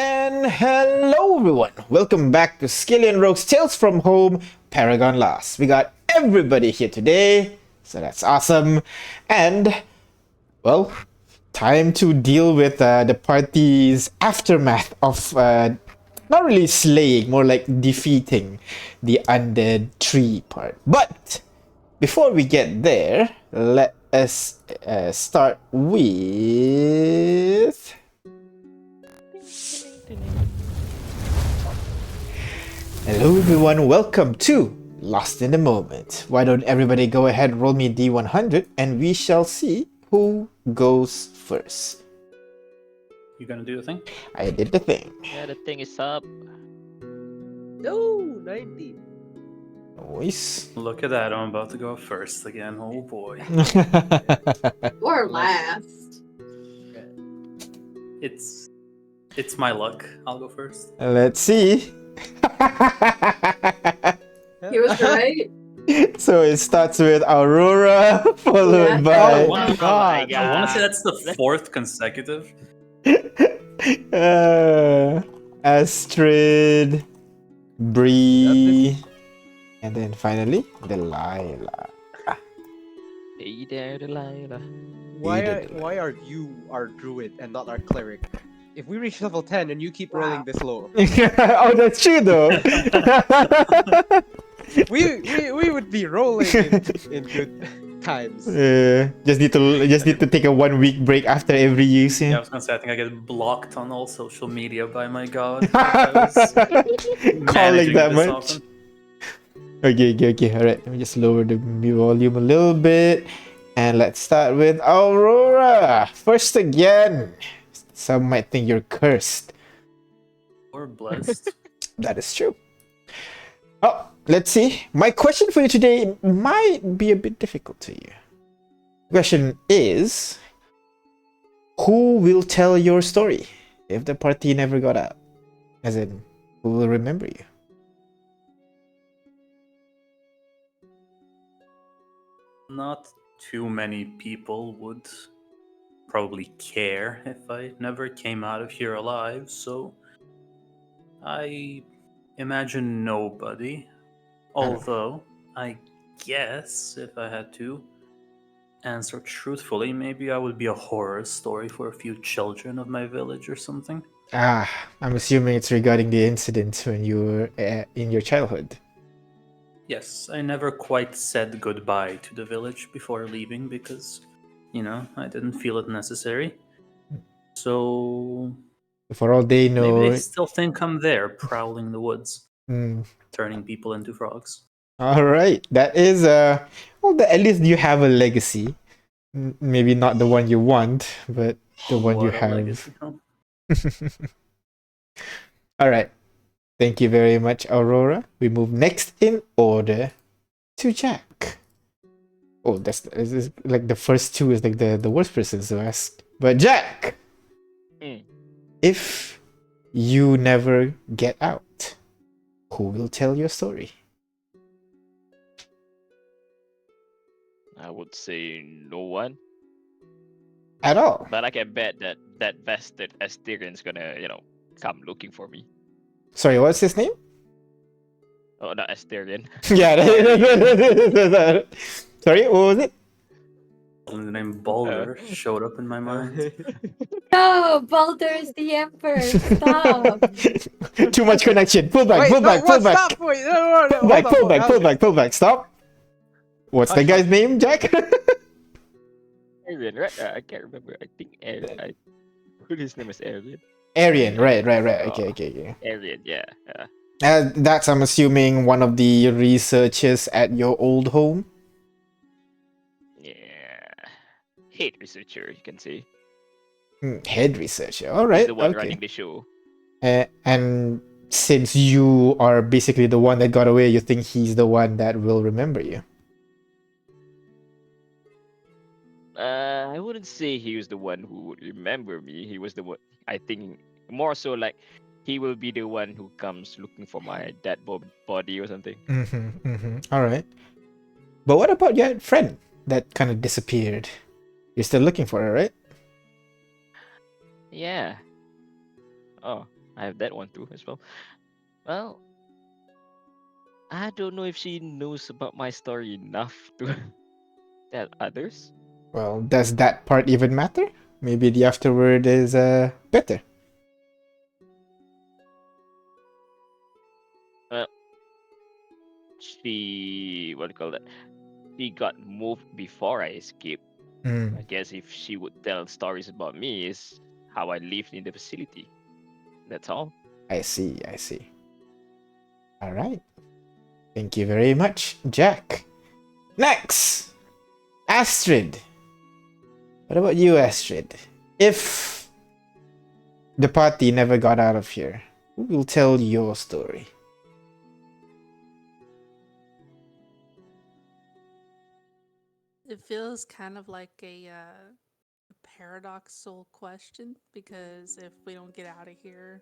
And hello everyone, welcome back to Skyllian Rogue's Tales from Home, Paragon Lost. We got everybody here today, so that's awesome. And, well, time to deal with the party's aftermath of not really slaying, more like defeating the undead tree part. But, before we get there, let us start with... Hello everyone, welcome to Lost in the Moment. Why don't everybody go ahead, roll me D100, and we shall see who goes first. You gonna do the thing? I did the thing. Yeah, the thing is up. No, 90. Nice. Look at that, I'm about to go first again. Oh boy. Or last. It's my luck. I'll go first. Let's see. He was right. So it starts with Aurora, followed Yeah. by Oh my god. I want to say that's the fourth consecutive. Astrid, Bree, and then finally Delilah. Hey there, Delilah. Why are you our druid and not our cleric? If we reach level 10 and you keep rolling this low, Oh, that's true though. we would be rolling in good times. Just need to take a 1 week break after every use. Yeah, I Yeah. was gonna say I think I get blocked on all social media by my god. if I was Calling managing that this much. often. Okay. All right. Let me just lower the volume a little bit, and let's start with Aurora first again. Some might think you're cursed. Or blessed. That is true. Oh, let's see. My question for you today might be a bit difficult to you. Question is, who will tell your story if the party never got out? As in, who will remember you? Not too many people would probably care if I never came out of here alive, so I imagine nobody. Although, I guess if I had to answer truthfully, maybe I would be a horror story for a few children of my village or something. Ah, I'm assuming it's regarding the incident when you were in your childhood. Yes, I never quite said goodbye to the village before leaving because, I didn't feel it necessary. So For all they know, maybe they still think I'm there, prowling the woods, Mm, turning people into frogs. all right, that is well, at least you have a legacy. Maybe not the one you want, but the one you What a have. legacy, huh? All right. Thank you very much, Aurora. We move next in order to Jack. Oh, this is like the first two is like the worst person to ask. But Jack, if you never get out, who will tell your story? I would say no one, At all. but I can bet that vested Asterian's gonna, come looking for me. Sorry, what's his name? Oh, not Asterian. Yeah. Sorry, what was it? The name Baldur showed up in my mind. No, Baldur is the emperor. Stop. Too much connection. Pull back, Wait, pull no, back, pull what? back. Stop! Wait, no, Pull back, hold pull on, back, hold pull on. back, pull back. Stop. What's the Hush, guy's name, Jack? Arian, right? I can't remember. I think Arian. I put his name as Arian. Arian, right. Okay. Arian, yeah. That's, I'm assuming, one of the researchers at your old home. Yeah. Hate researcher, you can say. Head researcher. All He's right. the one Okay. running the show. And since you are basically the one that got away, you think he's the one that will remember you? I wouldn't say he was the one who would remember me. He was the one. I think more so like he will be the one who comes looking for my dead body or something. All right. But what about your friend that kind of disappeared? You're still looking for her, right? Yeah. Oh, I have that one too as well. Well, I don't know if she knows about my story enough to tell others. Well, does that part even matter? Maybe the afterword is better. Well, she what do you call that? She got moved before I escaped. Mm, I guess if she would tell stories about me is how I lived in the facility. That's all. I see, I see. All right. Thank you very much, Jack. Next, Astrid. What about you, Astrid? If the party never got out of here, who will tell your story? It feels kind of like a paradoxical question because if we don't get out of here,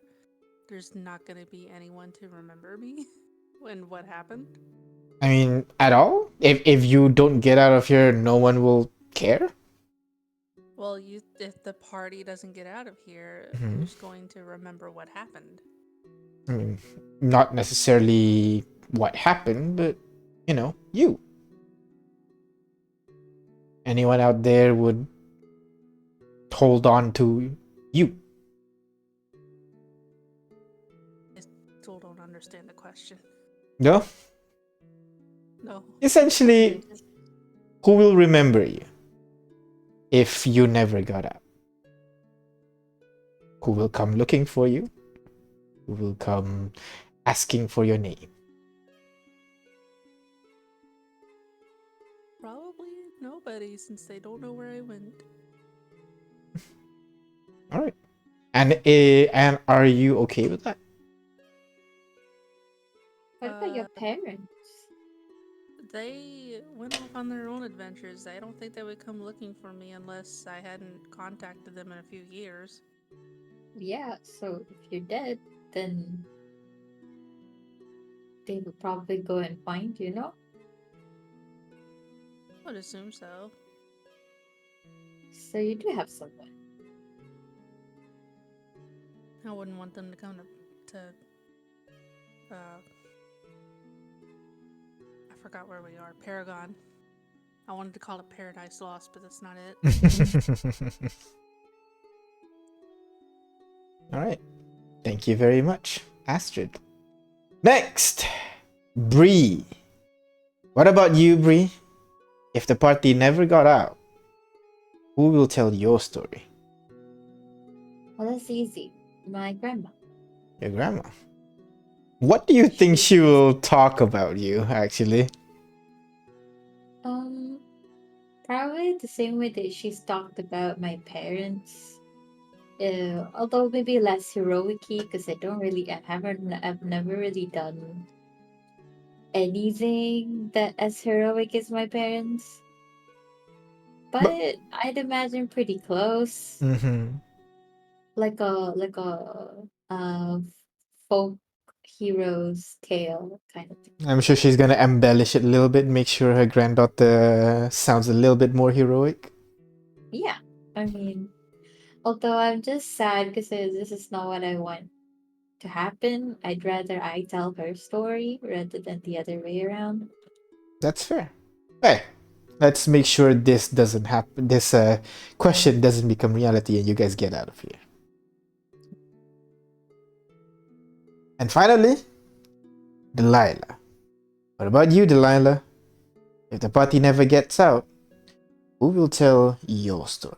there's not going to be anyone to remember me and what happened. I mean, at all? If you don't get out of here, no one will care? Well, if the party doesn't get out of here, Mhm. who's going to remember what happened? I mean, not necessarily what happened, but, you. Anyone out there would hold on to you. I still don't understand the question. No? No. Essentially, who will remember you if you never got out? Who will come looking for you? Who will come asking for your name? Probably nobody since they don't know where I went. All right. And are you okay with that? What about your Uh, parents? They went off on their own adventures. I don't think they would come looking for me unless I hadn't contacted them in a few years. Yeah, so if you're dead, then they would probably go and find you, no? I would assume so. So you do have someone. I wouldn't want them to come to I forgot where we are. Paragon. I wanted to call it Paradise Lost, but that's not it. All right. Thank you very much, Astrid. Next, Bree. What about you, Bree? If the party never got out, who will tell your story? Well, that's easy. My grandma. Your grandma. What do you think She she will talk about you, actually? um probably the same way that she's talked about my parents. Although maybe less heroic-y because I've never really done anything that as heroic as my parents. But But I'd imagine pretty close. mm-hmm. Like a folk hero's tale kind of thing. I'm sure she's gonna embellish it a little bit, make sure her granddaughter sounds a little bit more heroic. Yeah. I mean, although I'm just sad because this is not what I want to happen. I'd rather I tell her story rather than the other way around. That's fair. Hey, let's make sure this doesn't happen. This question doesn't become reality, and you guys get out of here. And finally, Delilah. What about you, Delilah? If the party never gets out, who will tell your story?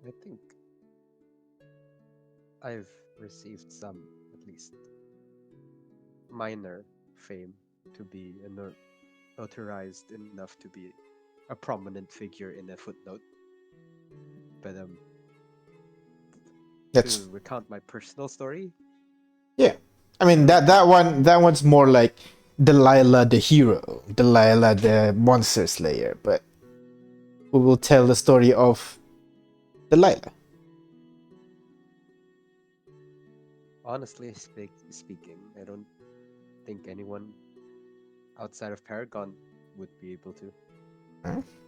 I think I've received some, at least, minor fame to be notarized enough to be a prominent figure in a footnote. But That's to recount my personal story, yeah. I mean that one's more like Delilah the hero, Delilah the monster slayer, but who will tell the story of Delilah? honestly speaking, I don't think anyone outside of Paragon would be able to.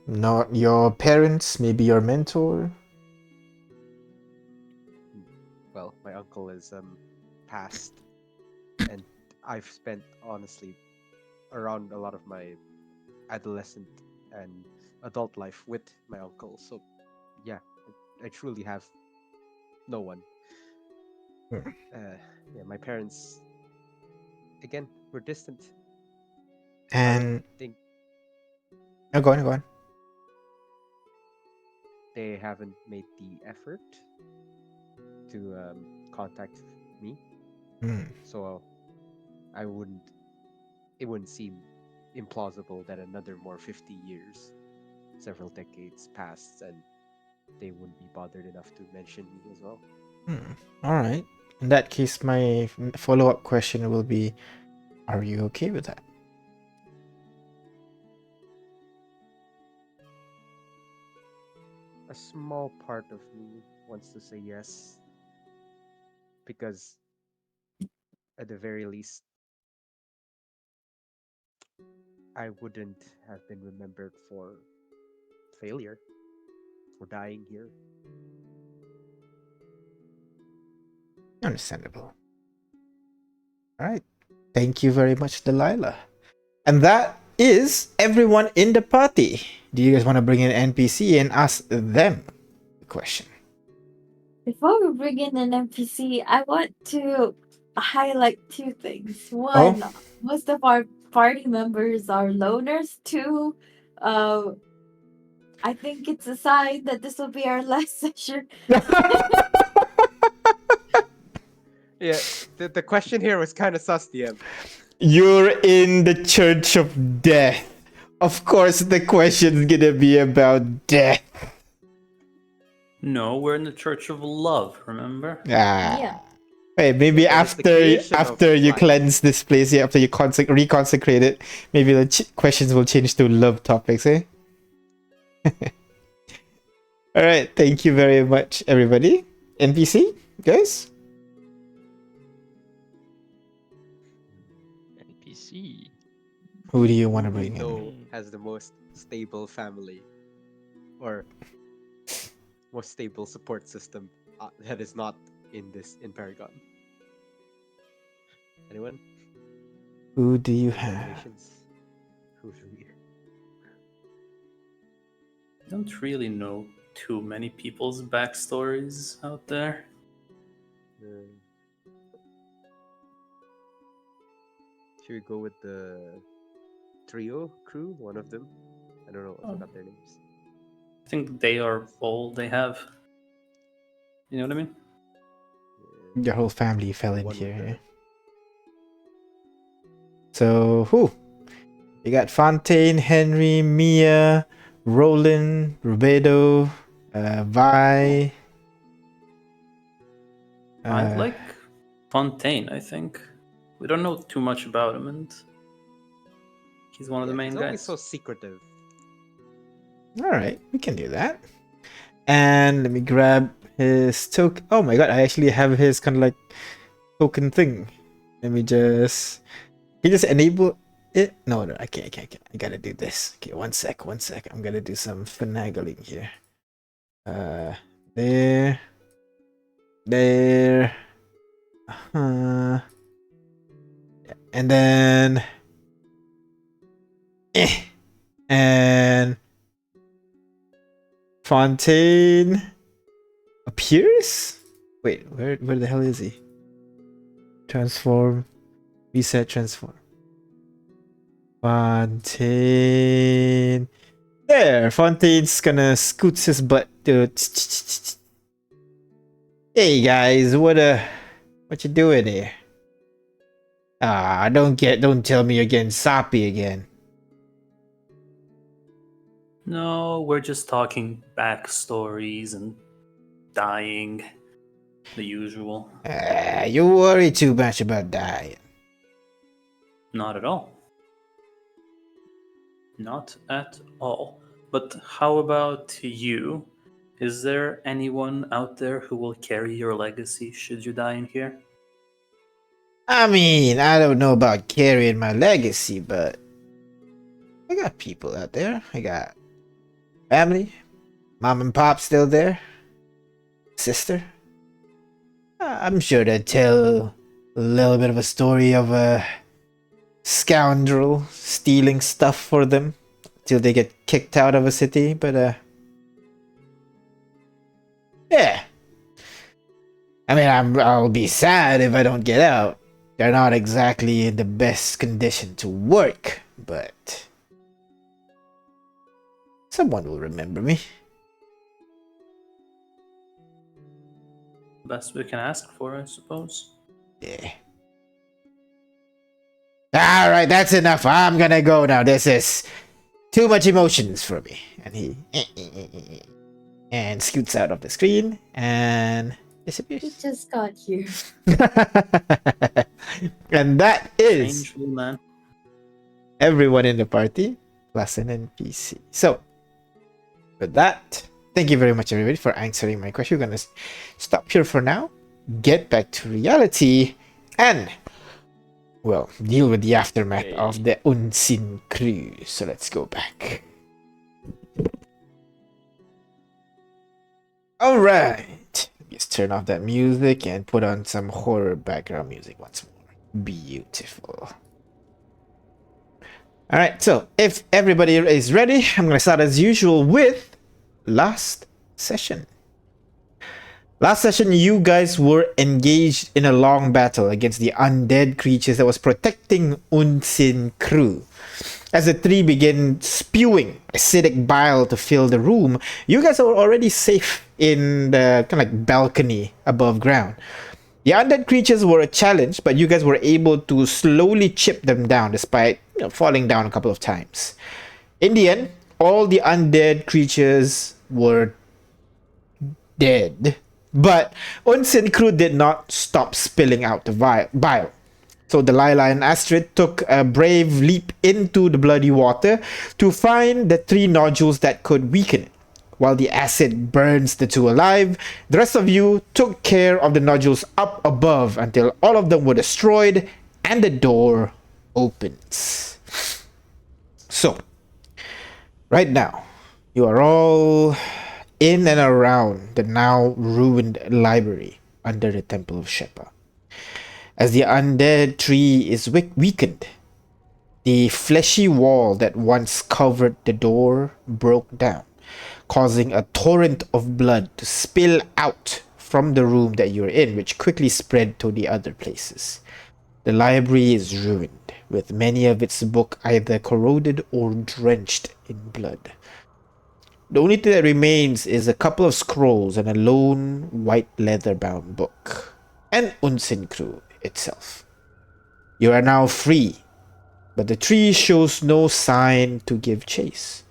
Not your parents, maybe your mentor. Well, my uncle is passed, and I've spent honestly around a lot of my adolescent and adult life with my uncle. So yeah, I truly have no one. Hmm. Yeah, my parents again were distant. I don't And think go on, go on. they haven't made the effort to contact me. Hmm. So I wouldn't. It wouldn't seem implausible that another more 50 years, several decades passed, and they wouldn't be bothered enough to mention me as well. All right. In that case, my follow-up question will be, are you okay with that? A small part of me wants to say yes, because at the very least, I wouldn't have been remembered for failure, for dying here. Understandable. All right. Thank you very much, Delilah. And that is everyone in the party. Do you guys want to bring in an NPC and ask them the question? Before we bring in an NPC, I want to highlight two things. Oh, One, most of our party members are loners. Two, uh, I think it's a sign that this will be our last session. Yeah, the question here was kind of sus, DM. you're in the Church of Death. Of course, the question's gonna be about death. No, we're in the Church of Love, remember? Yeah. Hey, maybe Yeah, but it's the after creation of you life. cleanse this place, yeah, after you reconsecrate it, maybe the questions will change to love topics, eh? All right, thank you very much, everybody. NPC, guys. NPC. Who do you want Who to we bring in? know has the most stable family, or most stable support system that is not in Paragon. Anyone? Who do you Any have? nominations? Who do we? I don't really know too many people's backstories out there. Uh, should we go with the trio crew? One of them. I don't know. I forgot their names. I think they are all they have. You know what I mean? Your whole family fell The in one with here. the So who? You got Fontaine, Henry, Mia, Roland, Rubedo, Vi. I like Fontaine, I think. We don't know too much about him, and he's one of the main he's always guys. so secretive. All right, we can do that. And let me grab his token. Oh my god, I actually have his kind of like token thing. Let me just. Can you just enable it? No, I can't. I gotta do this. Okay, one sec. I'm gonna do some finagling here. There. There. And then. And Fontaine appears? Wait, where the hell is he? Transform. Reset transform. Fontaine. There, Fontaine's gonna scoot his butt to. Hey guys, what you doing here? Don't tell me you're getting soppy again. No, we're just talking backstories and dying. The usual. You worry too much about dying. Not at all. Not at all. But how about you? Is there anyone out there who will carry your legacy should you die in here? I mean, I don't know about carrying my legacy, but I got people out there. I got Family? Mom and pop still there? Sister? I'm sure they'd tell a little bit of a story of a scoundrel stealing stuff for them till they get kicked out of a city, but yeah. I mean, I'll be sad if I don't get out. They're not exactly in the best condition to work, but someone will remember me. Best we can ask for, I suppose. Yeah. Alright, that's enough. I'm gonna go now. This is too much emotions for me. And he and scoots out of the screen and He disappears. just got here. And that is Strange little man. everyone in the party plus an NPC. So, with that, thank you very much, everybody, for answering my question. We're gonna stop here for now, get back to reality, and well, deal with the aftermath of the Unseen crew. So let's go back. All right, just turn off that music and put on some horror background music once more. Beautiful. All right, so if everybody is ready, I'm gonna start as usual with last session. Last session, you guys were engaged in a long battle against the undead creatures that was protecting Unsin crew. As the three began spewing acidic bile to fill the room, you guys were already safe in the kind of like balcony above ground. The undead creatures were a challenge, but you guys were able to slowly chip them down despite falling down a couple of times. In the end, all the undead creatures were dead. But Unsin crew did not stop spilling out the bile. So Delilah and Astrid took a brave leap into the bloody water to find the 3 nodules that could weaken it. While the acid burns the 2 alive, the rest of you took care of the nodules up above until all of them were destroyed and the door opens. So, right now, you are all in and around the now ruined library under the Temple of Shepa. As the undead tree is weakened, the fleshy wall that once covered the door broke down, causing a torrent of blood to spill out from the room that you're in, which quickly spread to the other places. The library is ruined, with many of its books either corroded or drenched in blood. The only thing that remains is a couple of scrolls and a lone white leather-bound book, and Unsin crew itself. You are now free, but the tree shows no sign to give chase.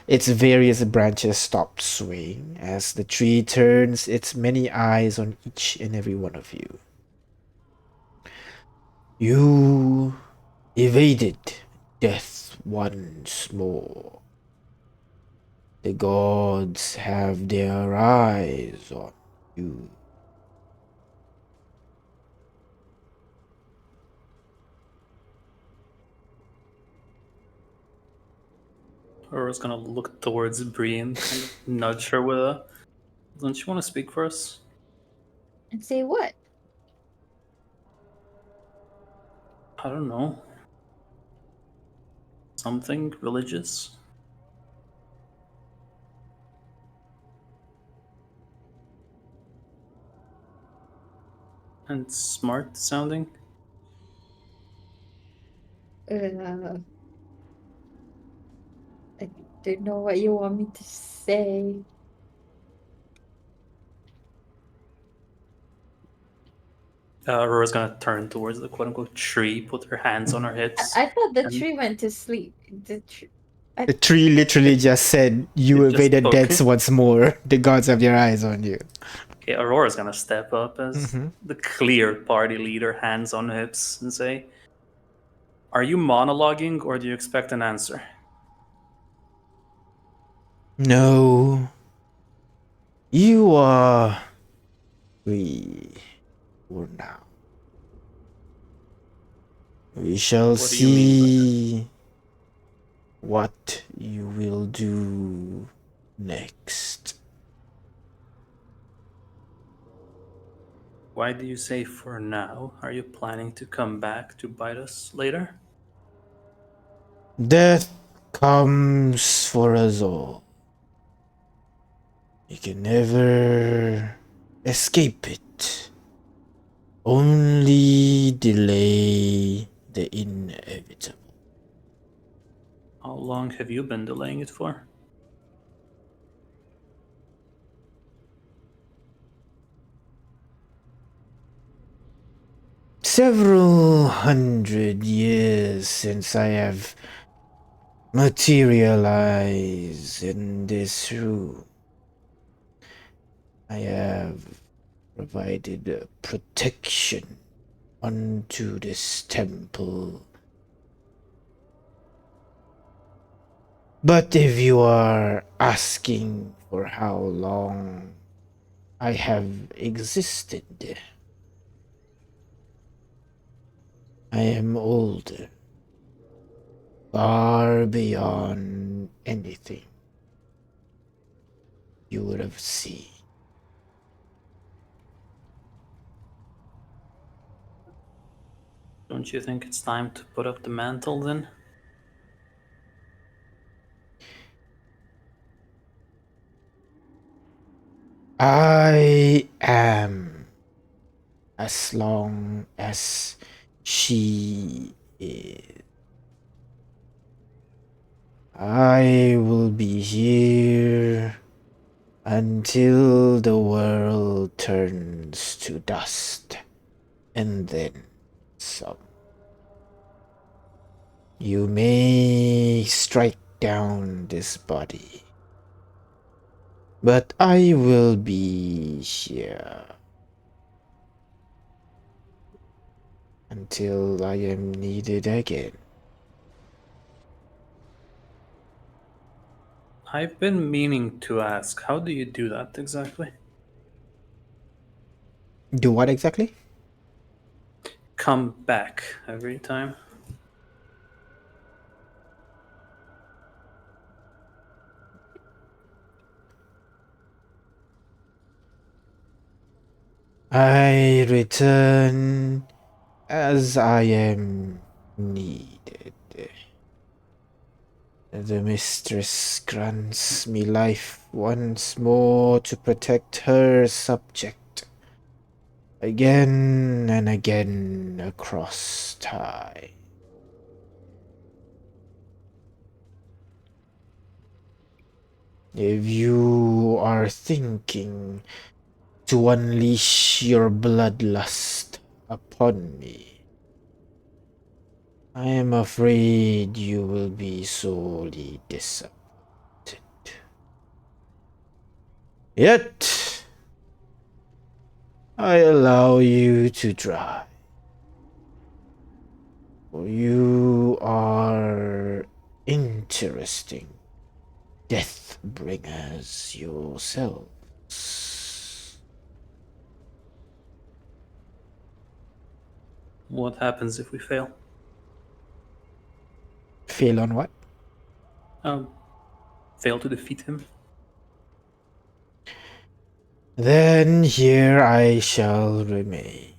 Its various branches stop swaying as the tree turns its many eyes on each and every one of you. You evaded death once more. The gods have their eyes on you. Aurora's gonna look towards Bree and kind of nudge her with a. Don't you want to speak for us? And say what? I don't know. Something religious? And smart sounding? I don't know what you want me to say. Aurora's gonna turn towards the quote-unquote tree, put her hands on her hips. I thought the And- tree went to sleep. The tree literally just said, you It just evaded spoke. death once more. The gods have their eyes on you. Okay, Aurora's gonna step up as Mhm. the clear party leader, hands on hips, and say, "Are you monologuing or do you expect an answer?" No. You are free for now. We shall What do you mean by that? see what you will do next. Why do you say for now? Are you planning to come back to bite us later? Death comes for us all. You can never escape it. Only delay the inevitable. How long have you been delaying it for? Several hundred years since I have materialized in this room. I have provided protection unto this temple. But if you are asking for how long I have existed, I am older, far beyond anything you would have seen. Don't you think it's time to put up the mantle then? I am as long as she is. I will be here until the world turns to dust, and then some. You may strike down this body, but I will be here until I am needed again. I've been meaning to ask, how do you do that exactly? Do what exactly? Come back every time? I return as I am needed. The mistress grants me life once more to protect her subject. Again and again across time. If you are thinking to unleash your bloodlust upon me, I am afraid you will be sorely disappointed. Yet, I allow you to try. For you are interesting death bringers yourselves. What happens if we fail? Fail on what? Fail to defeat him? Then here I shall remain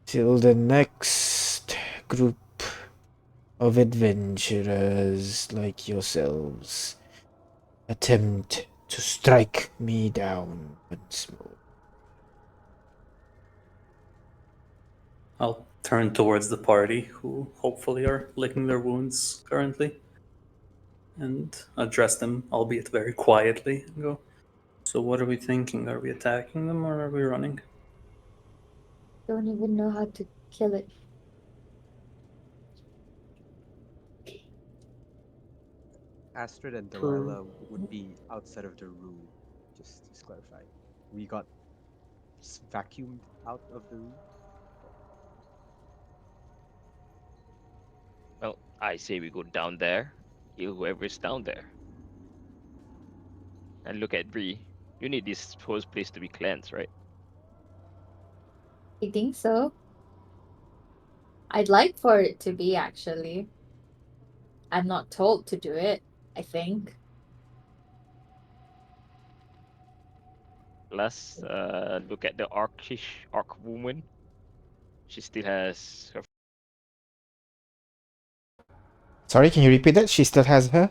till the next group of adventurers like yourselves attempt to strike me down once more. I'll turn towards the party, who hopefully are licking their wounds currently, and address them, albeit very quietly, and go, so what are we thinking? Are we attacking them or are we running? Don't even know how to kill it. Astrid and Per- Delilah would be outside of the room, just to clarify. We got vacuumed out of the room. Well, I say we go down there, kill whoever's down there, and look at Bree. You need this whole place to be cleansed, right? I think so. I'd like for it to be actually. I'm not told to do it, I think. Let's look at the arc woman. She still has her Sorry, can you repeat that? She still has her?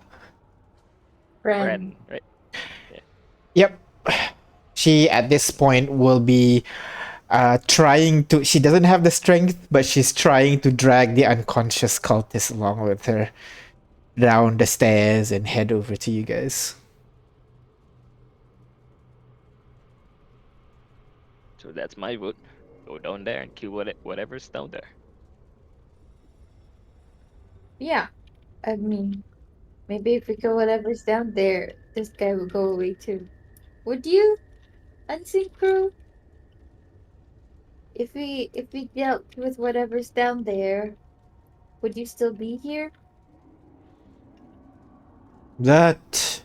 Friend. friend, right? Yep. She at this point will be trying to. She doesn't have the strength, but she's trying to drag the unconscious cultist along with her down the stairs and head over to you guys. So that's my vote. Go down there and kill whatever's down there. Yeah. I mean, maybe if we kill whatever's down there, this guy will go away too. Would you, Unseen Crew? If we dealt with whatever's down there, would you still be here? That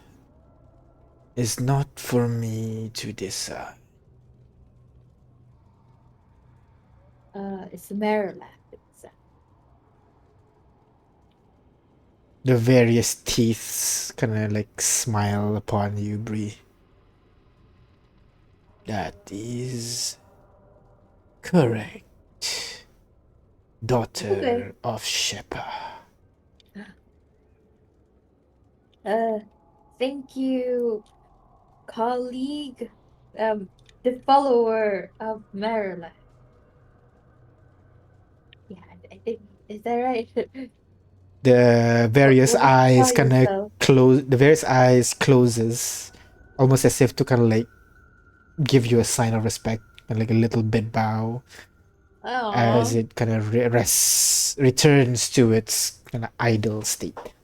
is not for me to decide. It's Marillac. The various teeth kind of like smile upon you, Bree. That is correct. Daughter Okay. of Shepa. Thank you, colleague. The follower of Marillac. Yeah, I think, is that right? The various What would you eyes call kind of yourself? close. The various eyes closes, almost as if to kind of like give you a sign of respect, and like a little bit bow as Oh, it kind of returns to its kind of idle state.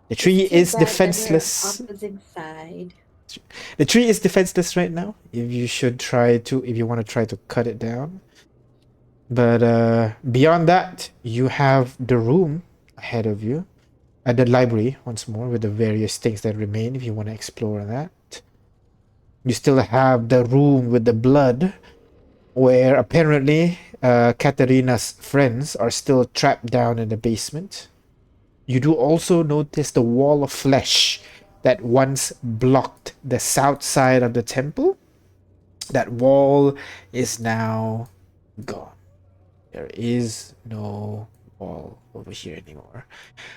The it's tree too is bad that we're on defenseless. opposite side. The tree is defenseless right now. If you want to try to cut it down. But beyond that, you have the room ahead of you at the library once more with the various things that remain if you want to explore that. You still have the room with the blood where apparently Katerina's friends are still trapped down in the basement. You do also notice the wall of flesh that once blocked the south side of the temple. That wall is now gone. There is no wall over here anymore,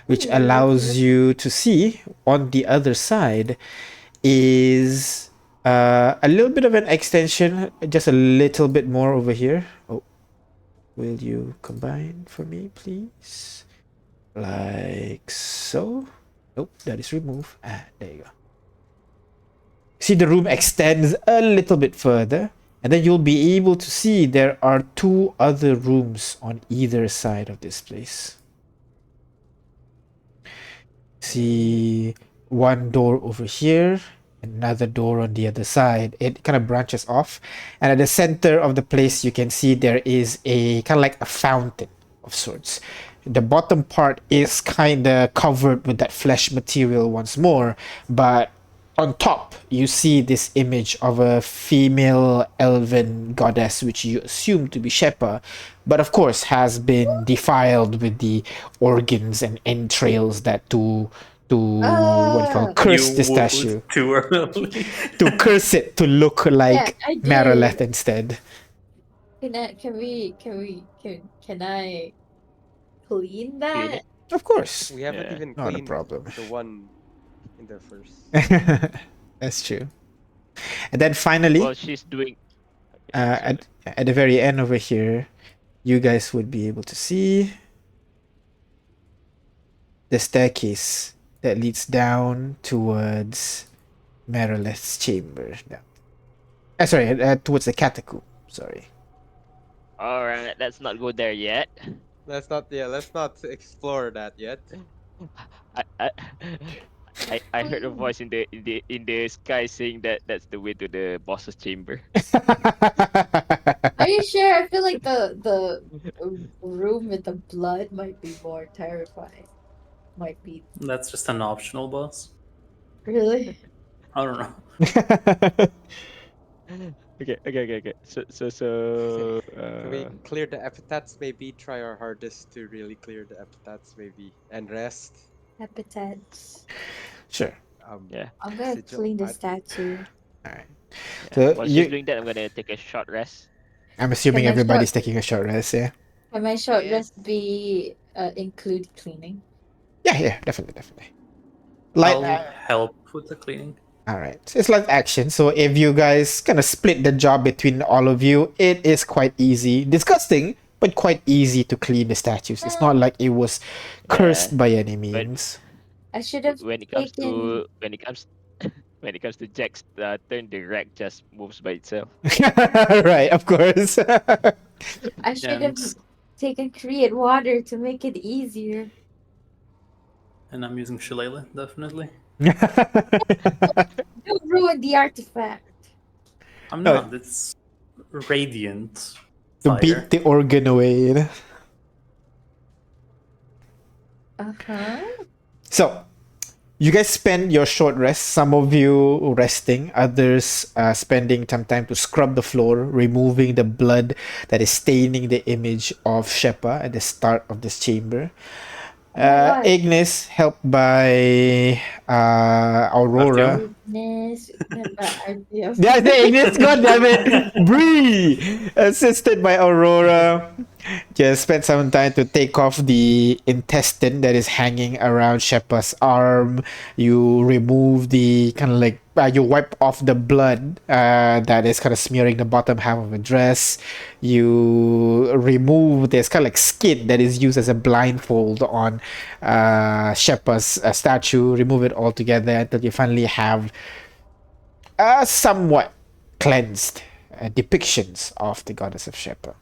which allows you to see on the other side is a little bit of an extension, just a little bit more over here. Oh, will you combine for me, please? Like so. Nope, that is removed. There you go. See, the room extends a little bit further, and then you'll be able to see there are two other rooms on either side of this place. See one door over here, another door on the other side. It kind of branches off, and at the center of the place you can see there is a kind of like a fountain of sorts. The bottom part is kind of covered with that flesh material once more, but on top you see this image of a female elven goddess which you assume to be Shepa, but of course has been defiled with the organs and entrails that to what do you call curse You the would statue, too early. to curse it to look Yeah, like I Marileth did. instead. Can I clean Clean that? it. Of course, We haven't Yeah. even not a cleaned problem. the one in there first. That's true. And then finally, Well, she's doing. uh, Sorry. at at the very end over here, you guys would be able to see the staircase that leads down towards Marileth's chamber. No. Sorry, towards the catacomb. Sorry. All right, let's not go there yet. Let's not explore that yet. I I, I heard a voice in the sky saying that that's the way to the boss's chamber. Are you sure? I feel like the room with the blood might be more terrifying. Might be That's just an optional boss. really. I don't know. Okay. So Can we clear the epithets? Maybe try our hardest to really clear the epithets, maybe, and rest. Appetites. Sure. Um, yeah. I'm gonna sigil. clean the statue. All right. Yeah. So While she's doing that, I'm gonna take a short rest. I'm assuming Can my everybody's short taking a short rest, yeah? can my short Yeah. rest be include cleaning? Yeah, definitely. Light, I'll help with the cleaning. all right. It's live action, so if you guys kind of split the job between all of you, it is quite easy. Disgusting, but quite easy to clean the statues. It's not like it was Yeah. cursed by any But means. I should have when it comes taken. to when it comes to Jack's turn, the rack just moves by itself. Right, of course. I should have And taken create water to make it easier. I'm using shillelagh, definitely. Don't ruin the artifact. I'm No, not. It's radiant to fire. beat the organ away, you know? Uh-huh. So, you guys spend your short rest, some of you resting, others spending some time to scrub the floor, removing the blood that is staining the image of Shepa at the start of this chamber. Oh my god. Ignis, helped by Aurora. Goodness. Yeah, I say Ignis, god damn it! Bree! Assisted by Aurora. Just spent some time to take off the intestine that is hanging around Shepa's arm. You remove the kind of like you wipe off the blood that is kind of smearing the bottom half of the dress. You remove this kind of like skin that is used as a blindfold on Shepa's statue. Remove it all together until you finally have somewhat cleansed depictions of the goddess of Shepa.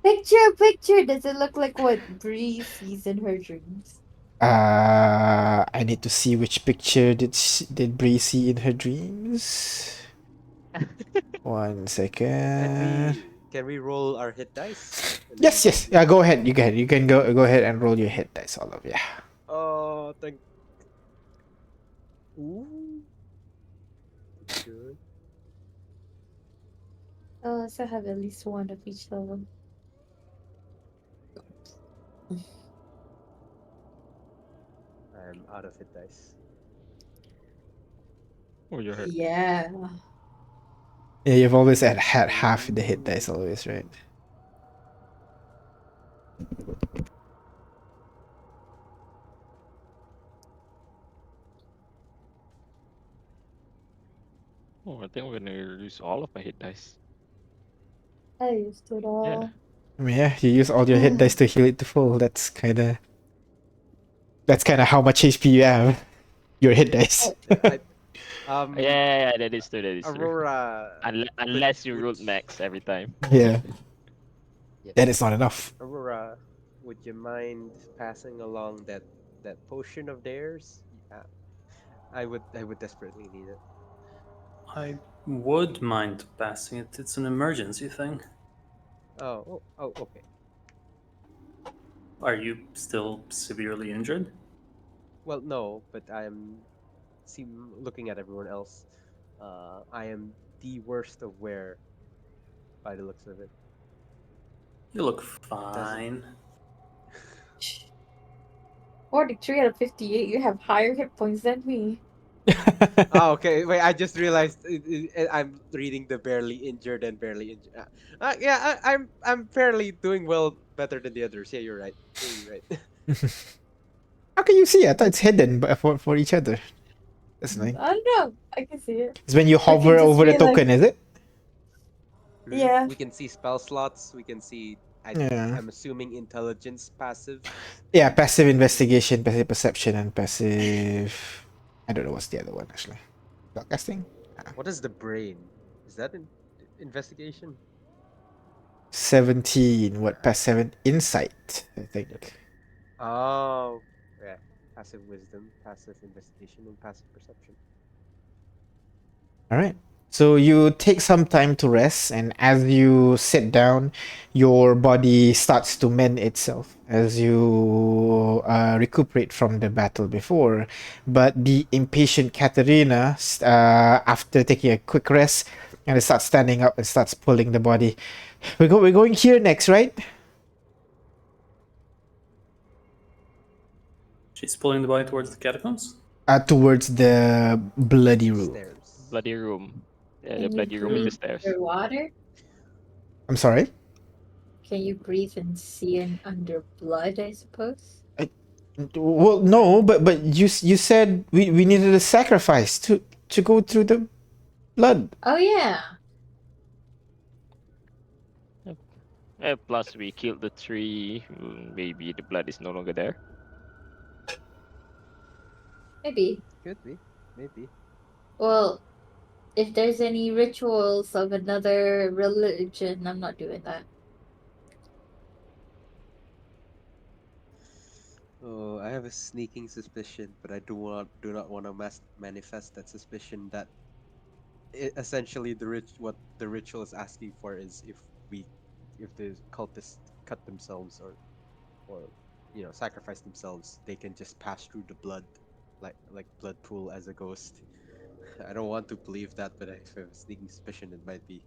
Picture. Does it look like what Bree sees in her dreams? I need to see which picture did Bree see in her dreams. 1 second. Can we roll our hit dice? And Yes. then- Yeah, go ahead. You can go ahead and roll your hit dice, all of you. Oh, thank. Ooh. Good. Oh, so I have at least one of each level. I'm out of hit dice. Oh, you're hurt. Yeah. Yeah, you've always had half the hit dice, always, right? Oh, I think I'm gonna use all of my hit dice. I used it all. Yeah. I mean, yeah, you use all your hit dice to heal it to full. That's kind of how much HP you have. Your hit dice. Yeah, that is true. That is true. Aurora. Unless you would- rolled max every time. Yeah, Yes. that is not enough. Aurora, would you mind passing along that potion of theirs? I would desperately need it. I would mind passing it. It's an emergency thing. Oh, okay. Are you still severely injured? Well, no, but looking at everyone else. I am the worst of wear, by the looks of it. You look fine. 43 out of 58. You have higher hit points than me. Oh, okay. Wait, I just realized I'm reading the barely injured and barely injured. Yeah, I'm fairly doing well, better than the others. Yeah, you're right. Yeah, you're right. How can you see? I thought it's hidden for each other. That's nice. I don't know. I can see it. It's when you hover just over the realized- token, is it? Yeah. We can see spell slots. We can see. Yeah. I'm assuming intelligence passive. Yeah, passive investigation, passive perception, and passive. I don't know what's the other one actually. Spellcasting? What is the brain? Is that investigation? 17. What? Past 7? Insight, I think. Oh, yeah. Passive wisdom, passive investigation, and passive perception. Alright. So you take some time to rest, and as you sit down, your body starts to mend itself as you recuperate from the battle before. But the impatient Katerina, after taking a quick rest, and starts standing up and starts pulling the body. We're going here next, right? She's pulling the body towards the catacombs. Towards the bloody room. Stairs. bloody room. Yeah, the Can you bloody room with the breathe stairs. underwater? I'm sorry. Can you breathe and see under blood, I suppose? Well, no, but you said we needed a sacrifice to go through the blood. Oh yeah. Plus, we killed the tree. Maybe the blood is no longer there. Maybe. Could be. Maybe. Well, if there's any rituals of another religion, I'm not doing that. Oh, I have a sneaking suspicion, but I do not want to manifest that suspicion that essentially what the ritual is asking for is if the cultists cut themselves or sacrifice themselves, they can just pass through the blood like blood pool as a ghost. I don't want to believe that, but I have a sneaking suspicion it might be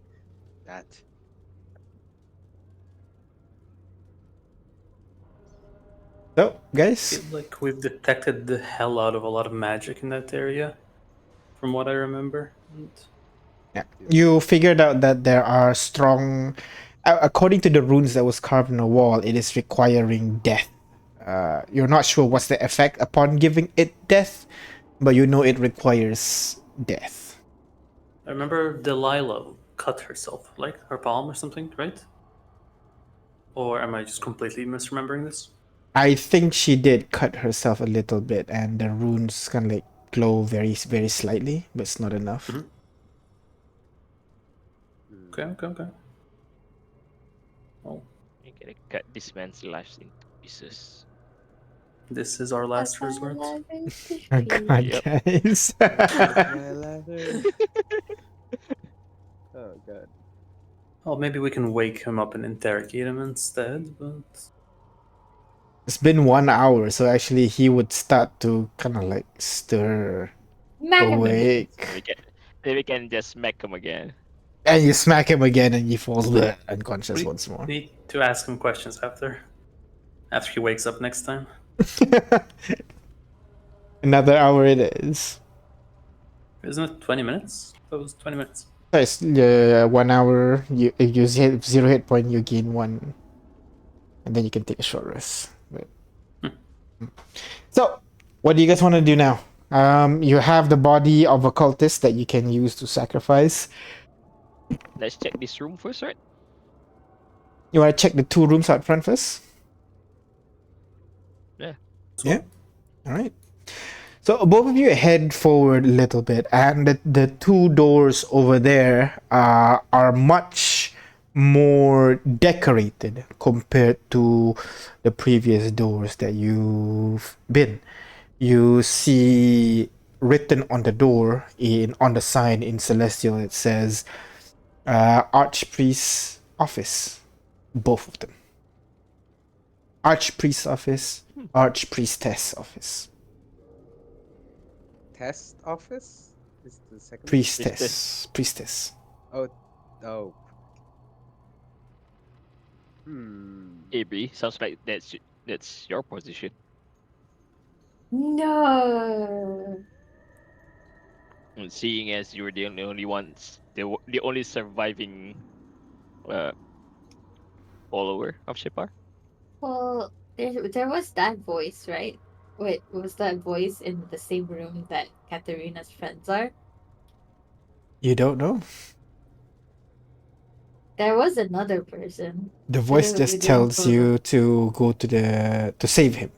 that. So, I guys, feel like we've detected the hell out of a lot of magic in that area, from what I remember. And yeah, you figured out that there are strong. According to the runes that was carved on the wall, it is requiring death. You're not sure what's the effect upon giving it death, but you know it requires death. I remember Delilah cut herself, like her palm or something, right? Or am I just completely misremembering this? I think she did cut herself a little bit, and the runes kind of like glow very slightly, but it's not enough. Mhm. Okay. Well, You gotta cut this man's life into pieces. this is our last That's my resort. life is Oh defeat. God, Yep. guys. My ladder. Oh god. Well, maybe we can wake him up and interrogate him instead, but It's been 1 hour, so actually he would start to kind of like stir Smack him again. awake. Then we can just smack him again. And you smack him again and he falls unconscious we once more. need to ask him questions after he wakes up next time. Another hour it is. Isn't it 20 minutes? That was 20 minutes. So it's 1 hour. If you hit 0 hit point, you gain 1. And then you can take a short rest. But... So, what do you guys want to do now? You have the body of a cultist that you can use to sacrifice. Let's check this room first, right? You want to check the 2 rooms out front first? Yeah. Yeah. All right. So both of you head forward a little bit, and the 2 doors over there are much more decorated compared to the previous doors that you've been. You see written on the door on the sign in Celestial, it says archpriest's office. Both of them. Archpriest's office, archpriestess office. Test office is the second. Priestess. Oh. AB sounds like that's your position. No. And seeing as you're the only ones, the only surviving follower of Shepar. Well, there was that voice, right? Wait, was that voice in the same room that Katerina's friends are? You don't know? There was another person. The voice We just don't tells know you to go to save him.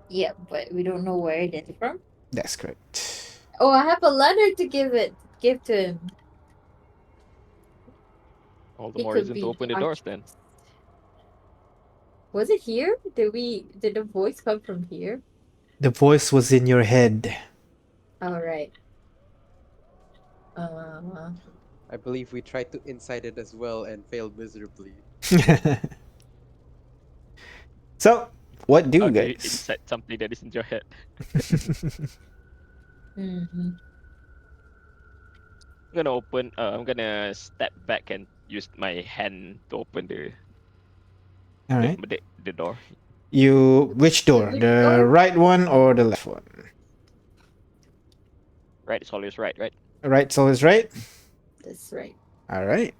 Yeah, but we don't know where it is from. That's correct. Oh, I have a letter to give to him. All the It more could reason be to open the doors then. Was it here? Did the voice come from here? The voice was in your head. All right. I believe we tried to incite it as well and failed miserably. So, what do How you do you guys? incite something that is in your head? Mm-hmm. I'm gonna step back and use my hand to open All right. the door. Which door? Which The door? right one or the left one? Right, it's always right, right? Right, so is right. That's right. All right.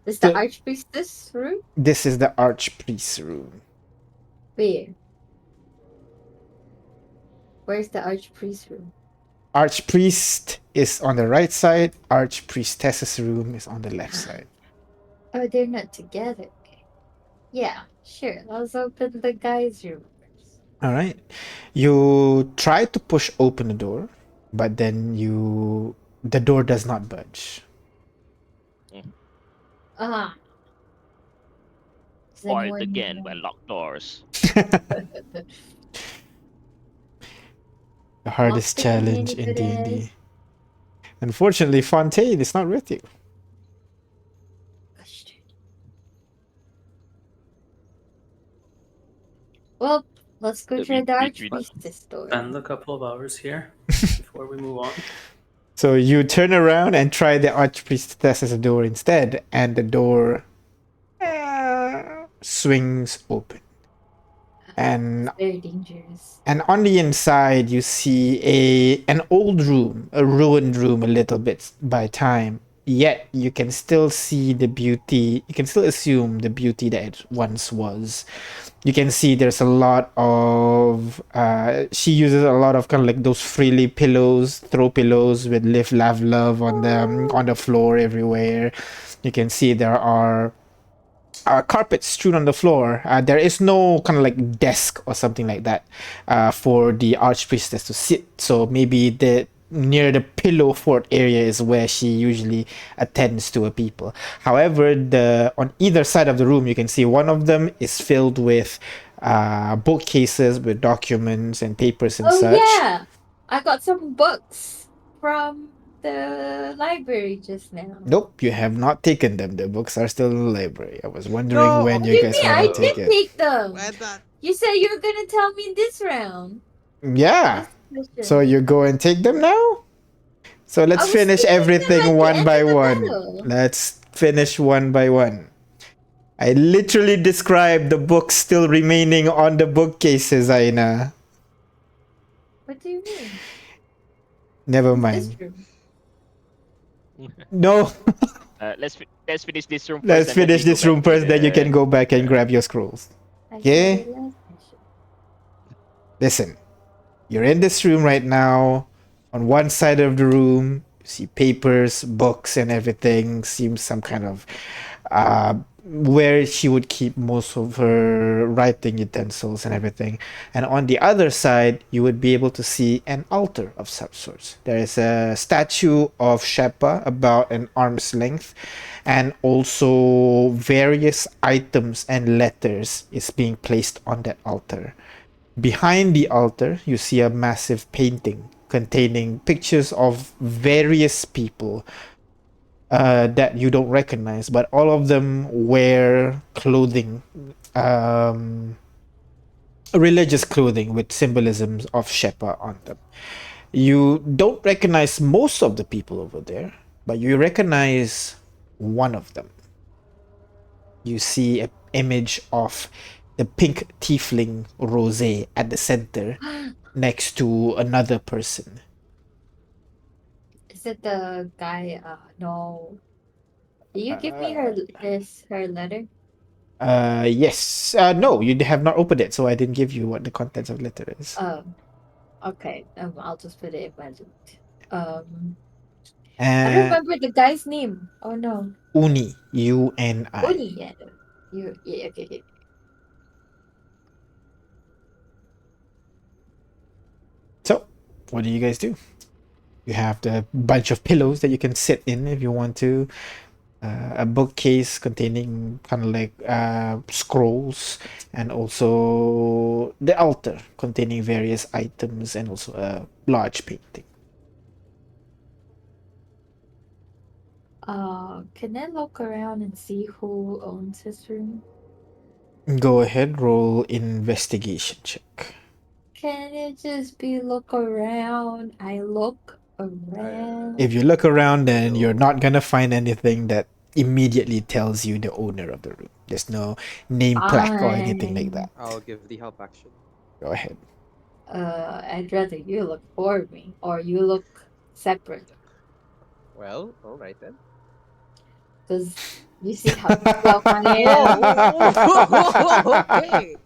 Is the So archpriestess room? this is the archpriest room. Where? Where's the archpriest room? Archpriest is on the right side. Archpriestess's room is on the left side. Oh, they're not together. Okay. Yeah, sure. Let's open the guy's room first. All right. You try to push open the door, but then the door does not budge. Ah. Does Fight anyone again know? by locked doors. The hardest Walking challenge in neighborhood. D&D. Unfortunately, Fontaine is not with you. Gosh, dude. Well, let's go So try the we- archpriestess door. Spend a couple of hours here before we move on. So you turn around and try the archpriestess's door instead, and the door swings open. And It's very dangerous. And on the inside, you see an old room, a ruined room a little bit by time. Yet you can still see the beauty. You can still assume the beauty that it once was. You can see there's a lot of. She uses a lot of kind of like those frilly pillows, throw pillows with "live, laugh, love" on the floor everywhere. You can see there are carpet strewn on the floor. There is no kind of like desk or something like that for the archpriestess to sit. So maybe the near the pillow fort area is where she usually attends to her people. However, on either side of the room, you can see one of them is filled with bookcases with documents and papers and Oh such. yeah, I got some books from the library just now. Nope, you have not taken them. The books are still in the library. I was wondering No! when What you do you guys mean? want I to take did it. take them. Why not? You said you were gonna tell me this round. Yeah. This session. So you go and take them now? So let's I was finish taking them at everything the one end by of the one. battle. Let's finish one by one. I literally described the books still remaining on the bookcases, Aina. What do you mean? Never This mind. room. No, Let's finish this room first. let's and then finish we go this back room to first, then you can the- go back and Yeah. grab your scrolls. I Okay. said it last session. Listen, you're in this room right now. On one side of the room, you see papers, books, and everything. Seems some kind of where she would keep most of her writing utensils and everything. And on the other side, you would be able to see an altar of some sorts. There is a statue of Shepa about an arm's length, and also various items and letters is being placed on that altar. Behind the altar, you see a massive painting containing pictures of various people that you don't recognize, but all of them wear clothing, religious clothing with symbolisms of Shepa on them. You don't recognize most of the people over there, but you recognize one of them. You see an image of the pink tiefling Rose at the center next to another person. Is it the guy? No. Did you give me her letter? Yes. No, you have not opened it, so I didn't give you what the contents of the letter is. Oh, okay. I'll just put it in my loot. I don't And remember the guy's name. Oh no, Uni, U-N-I. Oni. Yeah, yeah. Okay. So, what do you guys do? You have the bunch of pillows that you can sit in if you want to. A bookcase containing kind of like scrolls, and also the altar containing various items, and also a large painting. Can I look around and see who owns this room? Go ahead, roll investigation check. Can it just be look around? I look around. If you look around, then you're not gonna find anything that immediately tells you the owner of the room. There's no name plaque or anything like that. I'll give the help action. Go ahead. I'd rather you look for me or you look separate. Well, all right then. Because you see how strong I am. Okay.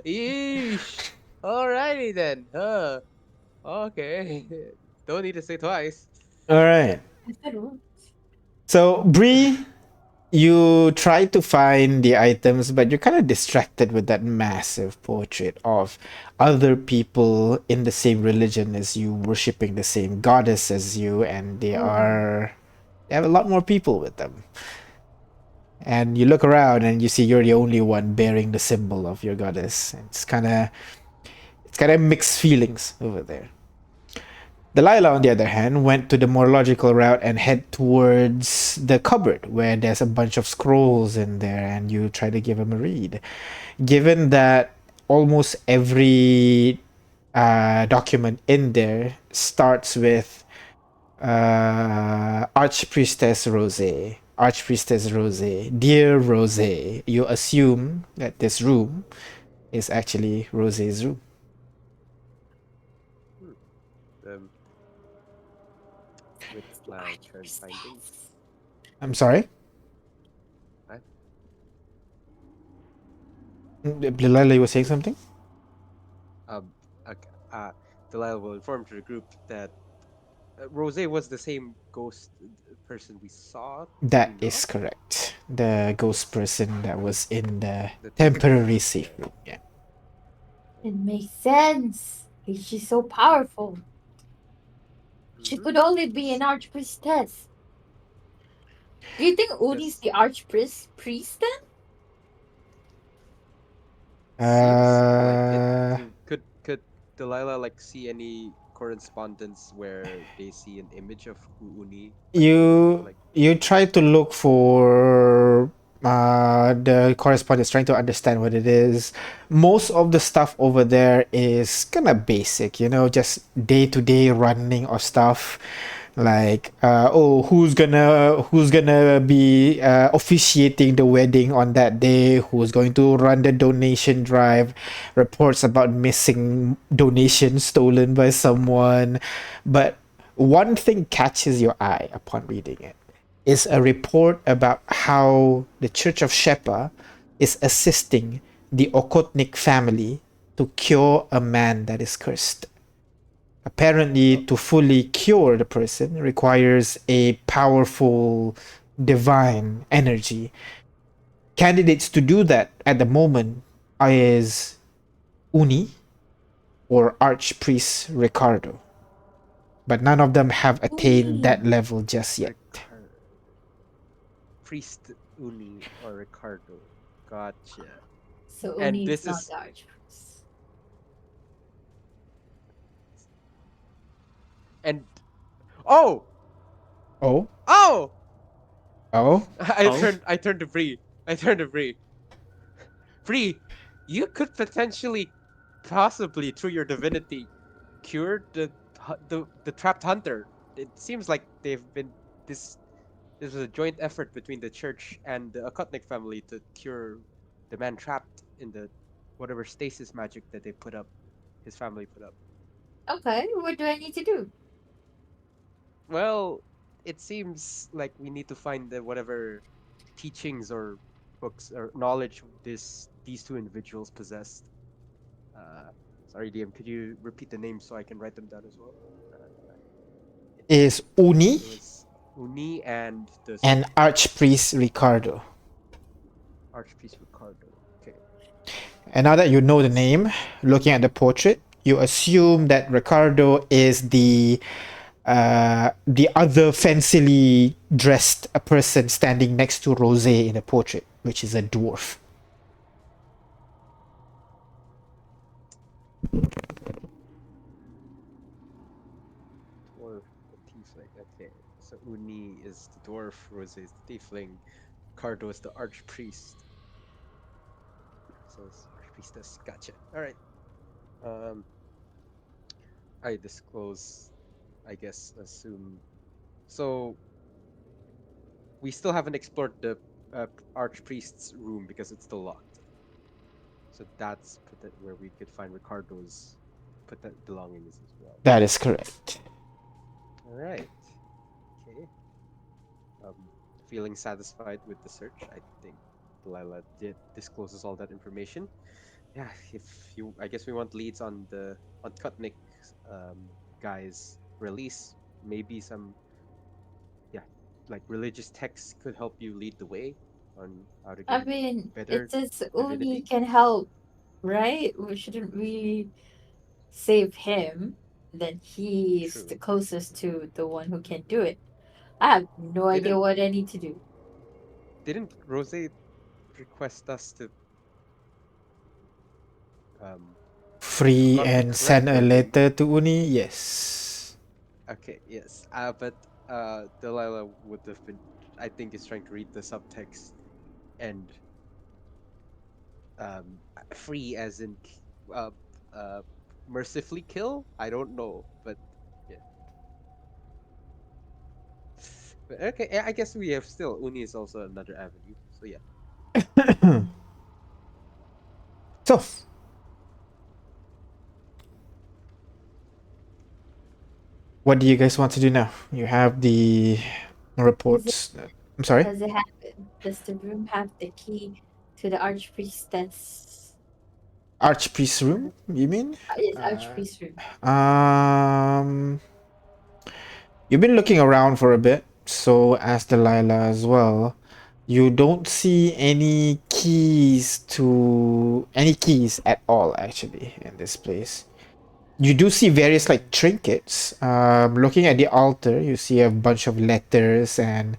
Yeesh. Alrighty then. Okay. Don't need to say twice. All right. I said once. So, Bree, you try to find the items, but you're kind of distracted with that massive portrait of other people in the same religion as you, worshipping the same goddess as you, and they have a lot more people with them. And you look around and you see you're the only one bearing the symbol of your goddess. It's kind of mixed feelings over there. Delilah, on the other hand, went to the more logical route and head towards the cupboard where there's a bunch of scrolls in there, and you try to give him a read. Given that almost every document in there starts with Archpriestess Rose. Archpriestess Rose. Dear Rose, you assume that this room is actually Rose's room. Hmm. Um, with my current findings, I'm sorry? I, Delilah, you were saying something? um, okay, Delilah will inform to the group that Rose was the same ghost person we saw That in the is loft. correct. The ghost Yes, person that was in the the temporary temporary safe safe room. room. Yeah. It makes sense. She's so powerful. She Mm-hmm. could only be an archpriestess. Do you think Uni's Because the archpriest then? seems like it. Uh, Could Delilah like see any correspondence where they see an image of who Uni might be, or like? you try to look for the correspondence, trying to understand what it is. Most of the stuff over there is kind of basic, just day to day running of stuff. Like, oh, who's gonna be officiating the wedding on that day? Who's going to run the donation drive? Reports about missing donations stolen by someone. But one thing catches your eye upon reading it is a report about how the Church of Shepa is assisting the Okotnik family to cure a man that is cursed. Apparently, Oh, to fully cure the person requires a powerful divine energy. Candidates to do that at the moment is Uni or Archpriest Ricardo, but none of them have attained that Uni. level just yet. Ricardo, Priest Uni or Ricardo. Gotcha. So And Uni is this not is the archpriest. and oh Oh, oh oh, Oh, I turned to Bree. I turned to Bree. Bree, you could potentially, possibly through your divinity, cure the trapped hunter. It seems like they've been this this was a joint effort between the church and the Akotnik family to cure the man trapped in the whatever stasis magic that they put up, his family put up. Okay, what do I need to do? Well, it seems like we need to find the whatever teachings or books or knowledge these two individuals possessed. Uh, sorry, DM, could you repeat the names so I can write them down as well? is Uni It was Uni and the and Archpriest Ricardo. Archpriest Ricardo. Okay. And now that you know the name, looking at the portrait, you assume that Ricardo is the other fancily dressed a person standing next to Rose in the portrait, which is a dwarf. Dwarf, the tiefling. Okay. So Uni is the dwarf, Rose is the tiefling, Ricardo is the archpriest. So it's archpriestess. Gotcha. All right. Um, I disclose, I guess, assume. So we still haven't explored the archpriest's room because it's still locked. So that's where we could find Ricardo's belongings as well. That is correct. All right. Okay. Feeling satisfied with the search, I think Delilah discloses all that information. Yeah, I guess we want leads on Kutnik guy's release. Maybe some, yeah, like religious texts could help you lead the way on how to I gain mean, it better says Uni divinity. can help, right? Shouldn't we save him? Then he's the True. closest to the one who can do it. I have no idea Didn't what I need to do. didn't Rose request us to um Free and correct send a her? letter to Uni. Yes. Okay, yes. But Delilah would have been, I think, is trying to read the subtext and free as in uh uh mercifully kill. I don't know, but yeah. But okay, I guess we have still Uni is also another avenue. So yeah. So, what do you guys want to do now? You have the Is it, reports. I'm sorry? does the room have the key to the archpriestess? Archpriest room, you mean? Yes, archpriest room. Um, you've been looking around for a bit, so as Delilah as well. You don't see any keys at all actually in this place. You do see various like trinkets. Looking at the altar, you see a bunch of letters and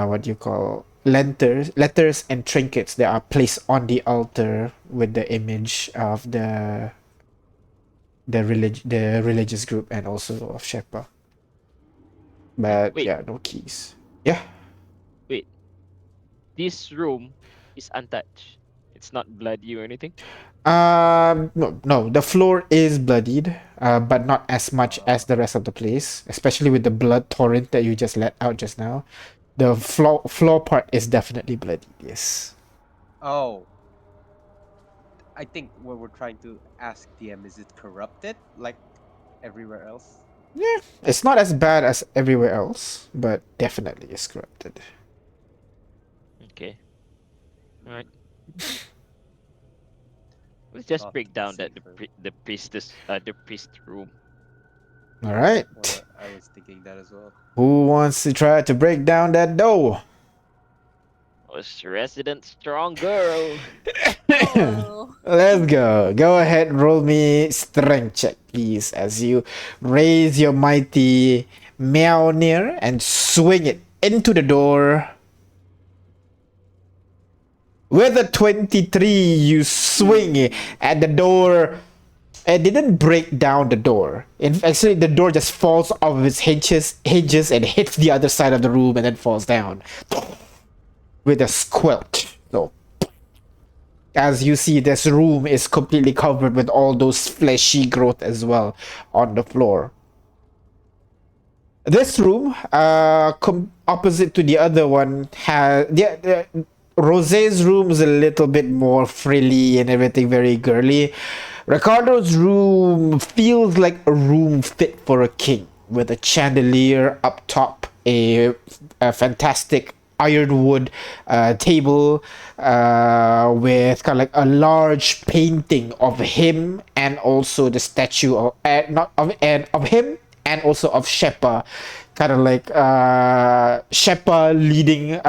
what do you call letters and trinkets that are placed on the altar with the image of the religious group and also of Shepa. But Wait, yeah, no keys. Yeah. wait. This room is untouched. It's not bloody or anything. No, the floor is bloodied, but not as much as the rest of the place, especially with the blood torrent that you just let out just now. The floor part is definitely bloodied, yes. Oh, I think what we're trying to ask DM, is it corrupted like everywhere else? Yeah, it's not as bad as everywhere else, but definitely is corrupted. Okay. All right. Let's just Thought break down that safer. the priest room. All right. I was thinking that as well. Who wants to try to break down that door? Was resident strong girl. Hello. Let's go. Go ahead, roll me strength check, please, as you raise your mighty Mjolnir and swing it into the door. With a 23, you swing at the door. It didn't break down the door. Actually, the door just falls off of its hinges and hits the other side of the room and then falls down with a squelch. So, as you see, this room is completely covered with all those fleshy growth as well on the floor. This room, opposite to the other one, has the Rose's room is a little bit more frilly and everything, very girly. Ricardo's room feels like a room fit for a king, with a chandelier up top, a fantastic ironwood table with kind of like a large painting of him and also the statue of not of and of him and also of Shepa, kind of like Shepa leading,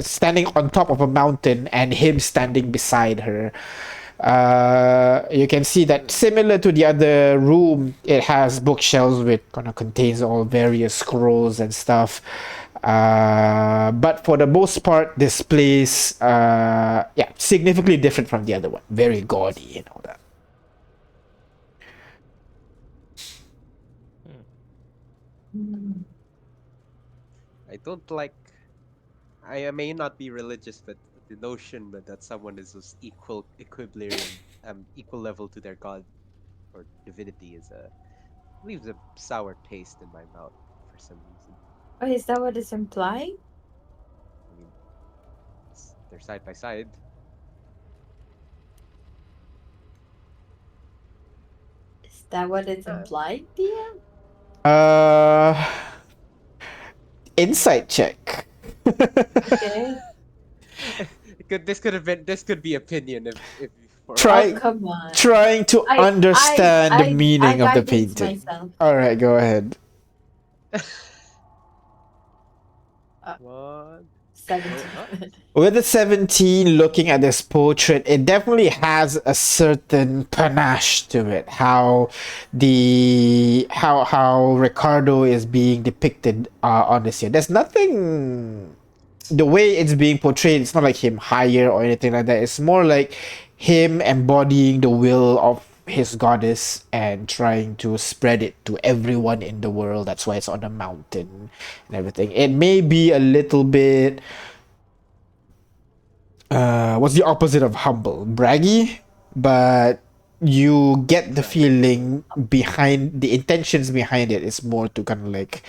standing on top of a mountain and him standing beside her. You can see that similar to the other room, it has bookshelves with kind of contains all various scrolls and stuff. But for the most part, this place, yeah, significantly different from the other one. Very gaudy and all that. Hmm. I don't like. I may not be religious, but the notion that someone is just equal level to their god or divinity leaves a sour taste in my mouth for some reason. Oh, is that what it's implying? I mean, they're side by side. Is that what it's implied, DM? Uh, insight check. Okay. This could be opinion if for Oh, Try come on. trying to understand the I meaning of the guidance painting. myself. All right, go ahead. What? 17. With the 17, looking at this portrait, it definitely has a certain panache to it. How Ricardo is being depicted on this here. There's nothing, the way it's being portrayed, it's not like him higher or anything like that. It's more like him embodying the will of his goddess and trying to spread it to everyone in the world. That's why it's on a mountain and everything. It may be a little bit what's the opposite of humble? Braggy, but you get the feeling behind the intentions behind it is more to kind of like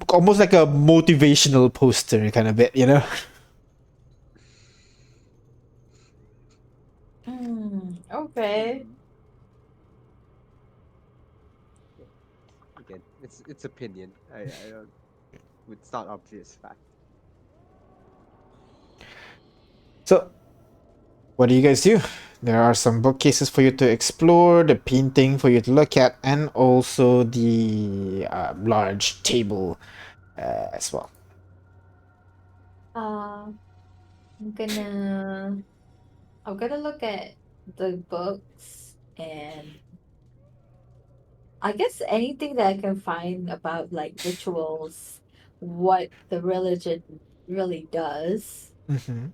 almost like a motivational poster kind of bit, you know? Okay. Again, it's opinion. I don't. It's not obvious fact. So, what do you guys do? There are some bookcases for you to explore, the painting for you to look at, and also the large table as well. Uh, I'm gonna I'm gonna look at the books and I guess anything that I can find about like rituals, what the religion really does Mm-hmm.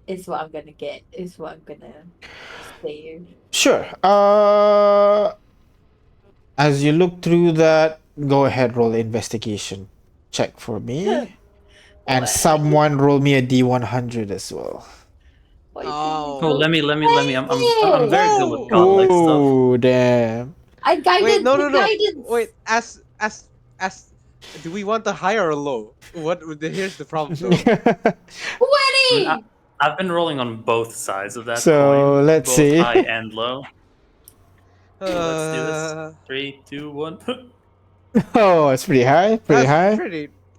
is what I'm gonna get, is what I'm gonna save. Sure. As you look through that, go ahead, roll investigation check for me. And What are you someone roll me a D100 as well. why do you Oh, so let me. I'm very good with Whoa! godlike stuff. Oh, damn. I Wait, guidance no, the no, no. guidance. Wait, as do we want a high or a low? Here's the problem though. I mean, 20. I've been rolling on both sides of that So coin, let's both see. high and low. So let's do this. Uh, 3, 2, 1. Oh, it's pretty high. Pretty that's high.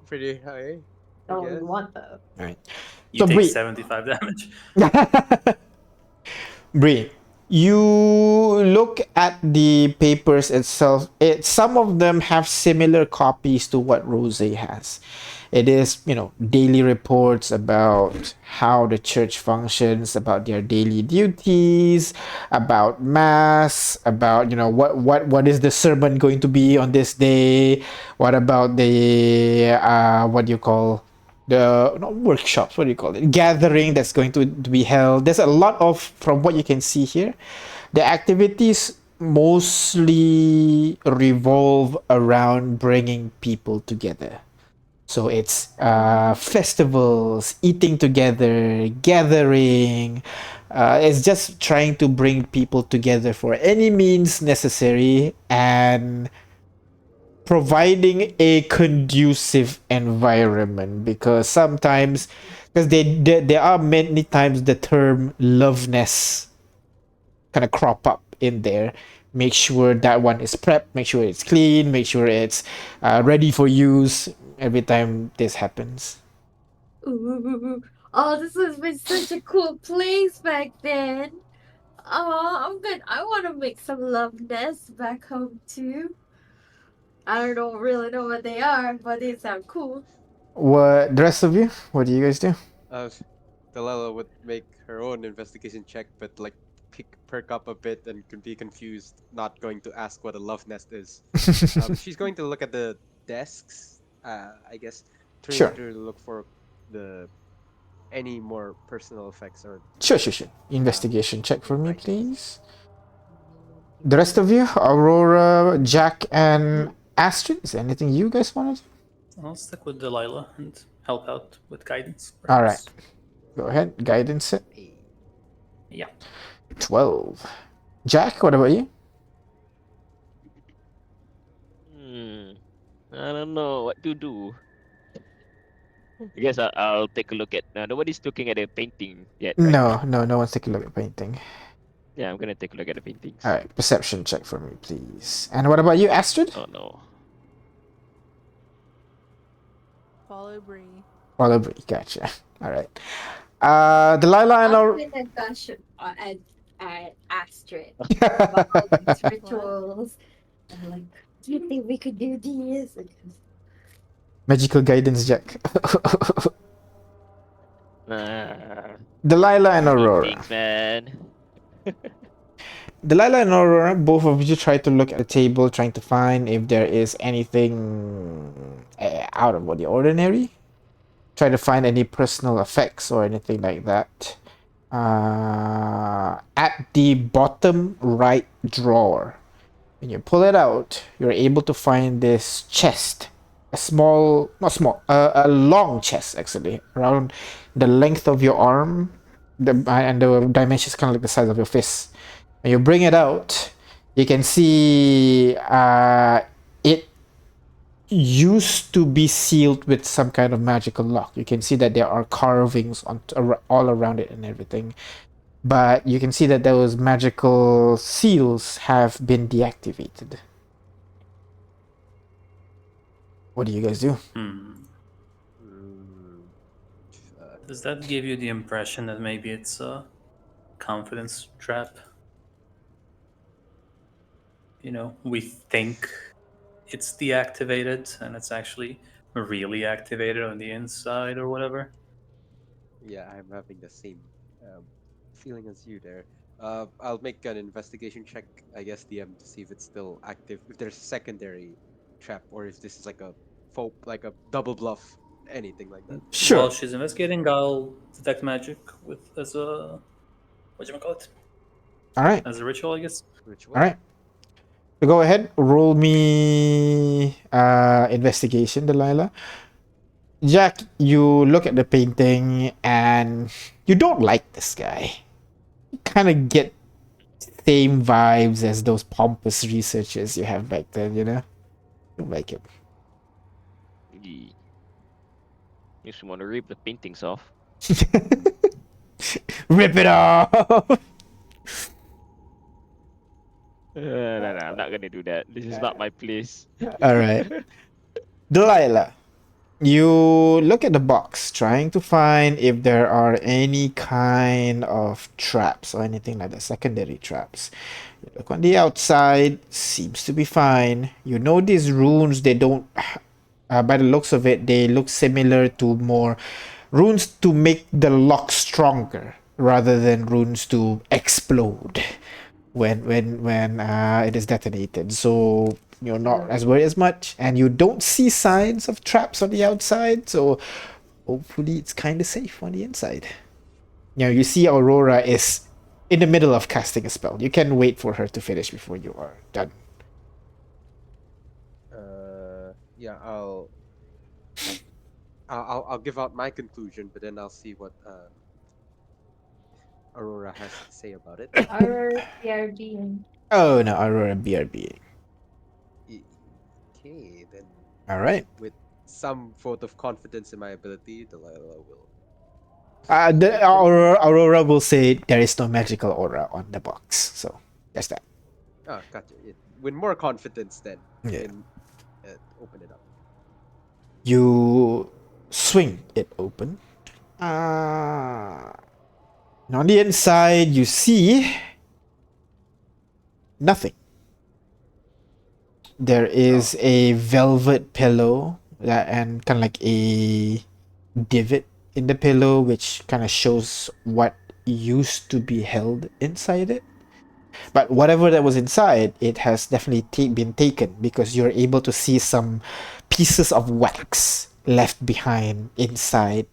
pretty high, I Oh, you guess. want the Alright. You So take Bree. 75 damage. Bree, you look at the papers itself. Some of them have similar copies to what Rose has. It is, daily reports about how the church functions, about their daily duties, about mass, about what is the sermon going to be on this day. What about the what do you call the not workshops, what do you call it, gathering that's going to be held. There's a lot of, from what you can see here, the activities mostly revolve around bringing people together. So it's festivals, eating together, gathering. It's just trying to bring people together for any means necessary and providing a conducive environment, because sometimes, because there are many times the term loveness kind of crop up in there. Make sure that one is prepped, make sure it's clean, make sure it's ready for use every time this happens. Ooh, oh, this has been such a cool place back then. Oh, I'm good. I want to make some love nests back home too. I don't really know what they are, but they sound cool. What the rest of you, what do you guys do? Uh, Delilah would make her own investigation check, but like perk up a bit and could be confused, not going to ask what a love nest is. She's going to look at the desks, I guess, Sure. to look for the any more personal effects or Sure. Investigation check for me, writings. please. The rest of you, Aurora, Jack, and Astrid, is there anything you guys want to do? I'll stick with Delilah and help out with guidance, All right, perhaps. go ahead. Guidance it. Hey. Yeah. 12. Jack, what about you? Hmm. I don't know what to do. I guess I'll take a look at. Nobody's looking at the painting yet, right? No one's taking a look at painting. Yeah, I'm gonna take a look at the paintings. All right, perception check for me, please. And what about you, Astrid? Oh no. Follow Bree. Well, gotcha. All right. Delilah and I'm Aurora. gonna gush at Astrid about all these What? rituals. And like, do you think we could do this? Like, Magical guidance check. Nah, Delilah and Aurora. paintings, man. Delilah and Aurora, both of you try to look at the table, trying to find if there is anything out of the ordinary. Try to find any personal effects or anything like that. At the bottom right drawer, when you pull it out, you're able to find this chest. A small, not small, a long chest actually, around the length of your arm, and the dimensions kind of like the size of your fist. When you bring it out, you can see it used to be sealed with some kind of magical lock. You can see that there are carvings on all around it and everything. But you can see that those magical seals have been deactivated. What do you guys do? Hmm. Mm, Does that give you the impression that maybe it's a confidence trap? You know, we think it's deactivated and it's actually really activated on the inside or whatever. yeah, I'm having the same um, feeling as you there. I'll make an investigation check, I guess, DM, to see if it's still active, if there's a secondary trap, or if this is like a like a double bluff, anything like that. Sure. While she's investigating, I'll detect magic with as a what you call it All right. as a ritual, I guess. All Ritual. right. So go ahead. Roll me investigation, Delilah. Jack, you look at the painting and you don't like this guy. You kind of get same vibes as those pompous researchers you have back then, you know? Don't like him. Yee. You just want to rip the paintings off. Rip it off! No, I'm not gonna do that. This is not my place. Alright. Delilah, you look at the box, trying to find if there are any kind of traps or anything like the secondary traps. You look on the outside, seems to be fine. You know these runes, they don't, by the looks of it, they look similar to more runes to make the lock stronger rather than runes to explode when it is detonated. So you're not as worried as much, and you don't see signs of traps on the outside. So hopefully it's kind of safe on the inside. You see Aurora is in the middle of casting a spell. You can wait for her to finish before you are done. Yeah, I'll give out my conclusion, but then I'll see what Aurora has to say about it. our PRB. Oh no, Aurora BRB. Okay, then All right. with some vote of confidence in my ability, Delilah will. Aurora will say there is no magical aura on the box. So that's that. Ah, gotcha. With more confidence, then we Yeah. can open it up. You swing it open. And on the inside, you see nothing. There is a velvet pillow and kind of like a divot in the pillow, which kind of shows what used to be held inside it. But whatever that was inside, it has definitely been taken because you're able to see some pieces of wax left behind inside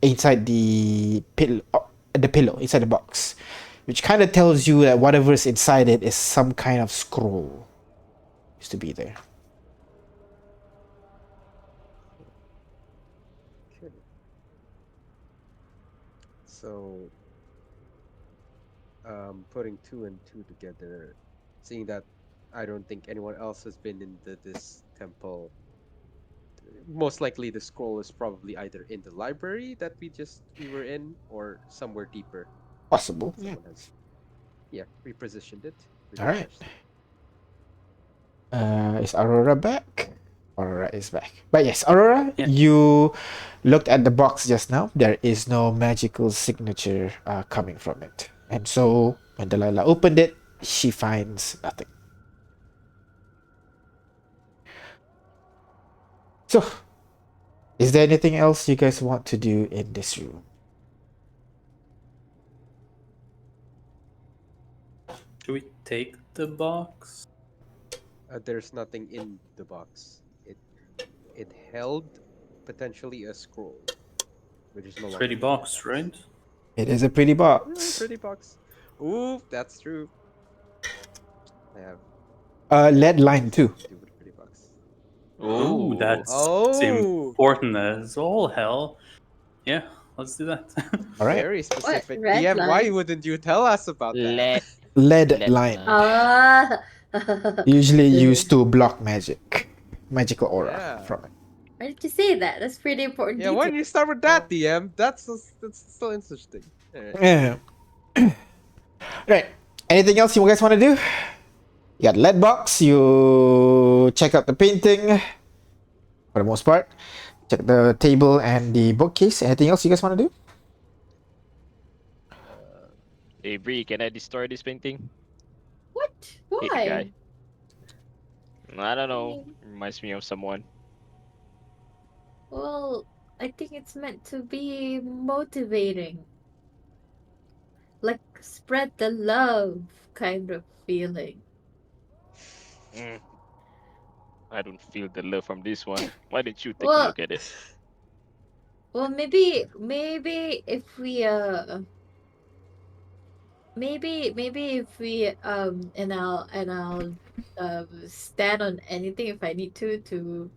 inside the pillow, inside the box, which kind of tells you that whatever is inside it is some kind of scroll used to be there. Okay. So, putting two and two together, seeing that I don't think anyone else has been into this temple. Most likely, the scroll is probably either in the library that we were in, or somewhere deeper. Possible. Yeah. Someone has. Yeah, repositioned it. All right. Repositioned. Is Aurora back? Aurora is back. But yes, Aurora, Yeah. you looked at the box just now. There is no magical signature coming from it. And so when Delilah opened it, she finds nothing. So, is there anything else you guys want to do in this room? Should we take the box? There's nothing in the box. It held potentially a scroll, which is no longer Pretty in the box, right? It is a pretty Yeah, box. pretty box. Ooh, that's true. I have Lead line things too. to do with pretty box. Ooh, Oh, that's Oh, important as all hell. Yeah, let's do that. All right. very What? specific. Red DM, why line? wouldn't you tell us about that? let Lead let line. Ah. Usually used to block magical aura Yeah. from it. Why did you say that? That's pretty important Yeah, why detail. did you start with that, DM? That's still interesting. Alright. Yeah. Right. Anything else you guys want to do? You got lead box. You check out the painting for the most part. Check the table and the bookcase. Anything else you guys want to do? Hey Bree, can I destroy this painting? What? Hit the guy. Why? I don't know. mean- Reminds me of someone. Well, I think it's meant to be motivating. Like spread the love kind of feeling. Mm, I don't feel the love from this one. Why don't you take a Well, look at it? well, maybe if we maybe if we and I'll stand on anything if I need to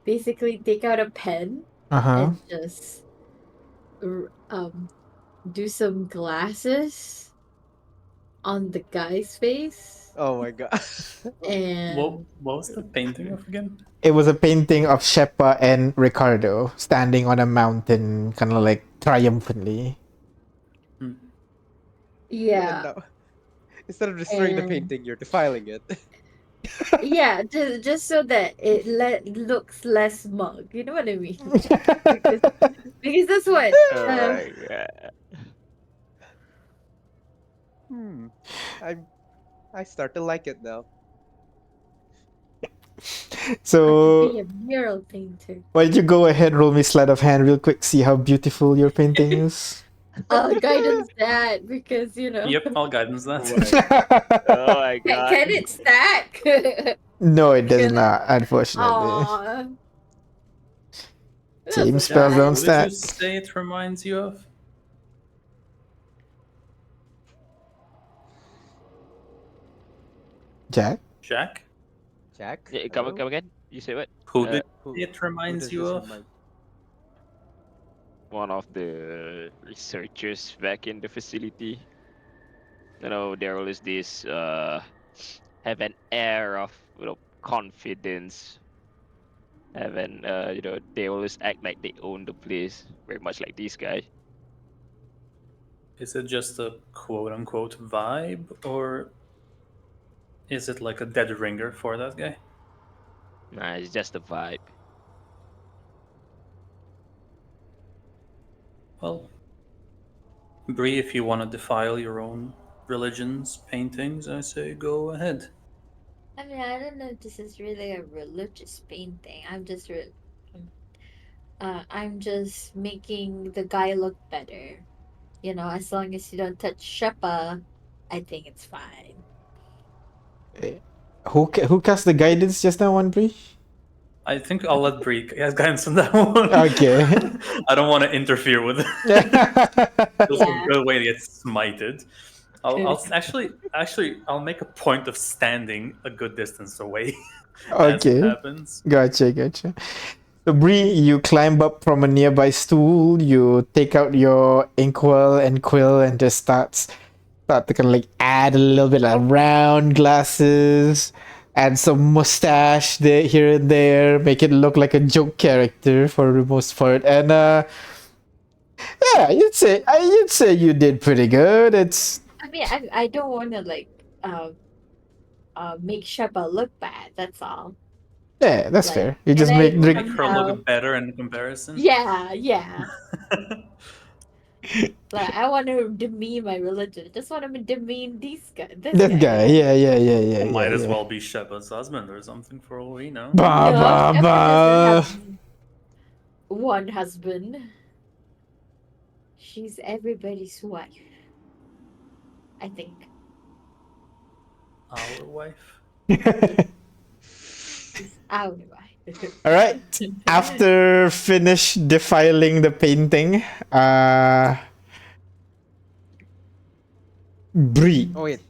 basically take out a pen Uh huh. and just r- um do some glasses on the guy's face Oh my god. and what was the painting of again? It was a painting of Shepa and Ricardo standing on a mountain, kind of like triumphantly. Hmm. And yeah now, instead of destroying the and painting, you're defiling it. yeah just so that it looks less smug, you know what I mean? because because that's what Oh uh my god. Hmm. I I start to like it now. I could be So, a mural painter. why don't you go ahead, roll me sleight of hand real quick, see how beautiful your painting is? Guidance that because you know Yep, I'll guidance that. Oh my god. can it stack? No, it does Can it? not, unfortunately. Aw, Team that's spells Jack, don't okay. who did you stack. say it reminds you of? Jack? Jack? Jack? Yeah, Hello? come again. You say what? Who Uh, did Who, it who reminds does you this of? remind? one of the researchers back in the facility. You know, there always this have an air of confidence. Have an they always act like they own the place, very much like this guy. Is it just a quote unquote vibe, or is it like a dead ringer for that guy? Nah, it's just a vibe. Well, Bree, if you want to defile your own religion's paintings, I say go ahead. I mean, I don't know if this is really a religious painting. I'm just making the guy look better. You know, as long as you don't touch Shepa, I think it's fine. Eh, who cast the guidance just now, one Bree? I think I'll let Bree has guidance on that one. Okay. I don't want to interfere with it. Feels a Yeah. good way to get smited. I'll make a point of standing a good distance away as it Okay. happens. Gotcha. So, Bree, you climb up from a nearby stool, you take out your inkwell and quill and just start to kind of like add a little bit of round glasses, add some mustache there here and there, make it look like a joke character for the most part. And Yeah, you'd say you did pretty good. It's I mean, I don't want to like make Sheba look bad. That's all. yeah, that's Like, fair. You can just I Make her somehow? look better in comparison. Yeah, yeah. Like, I want to demean my religion. Just want to demean this that guy. guy. Yeah. Might as Yeah. well be Shepa's husband or something for all we know. Ba No, ba Sheba doesn't ba. have one husband. She's everybody's wife. I think. Our wife. She's our wife. All right. After finish defiling the painting, Bree. Oh wait,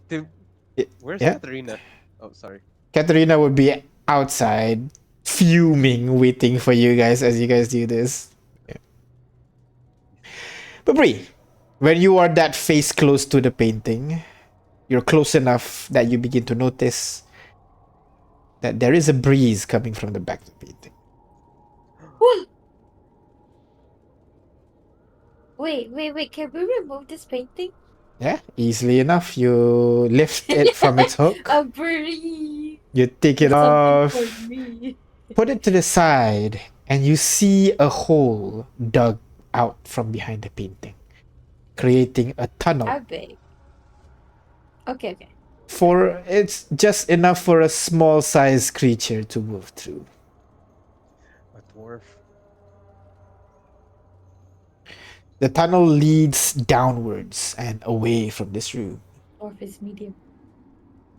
Y- where's yeah. Katarina? Oh, sorry. Katerina would be outside, fuming, waiting for you guys as you guys do this. Yeah. But Bree, when you are that face close to the painting, you're close enough that you begin to notice that there is a breeze coming from the back of the painting. Wait. Can we remove this painting? Yeah, easily enough. You lift it from its hook. A breeze. You take it Something off, for me. put it to the side, and you see a hole dug out from behind the painting, creating a tunnel. How big? Okay. For it's just enough for a small sized creature to move through. A dwarf. The tunnel leads downwards and away from this room. Dwarf is medium.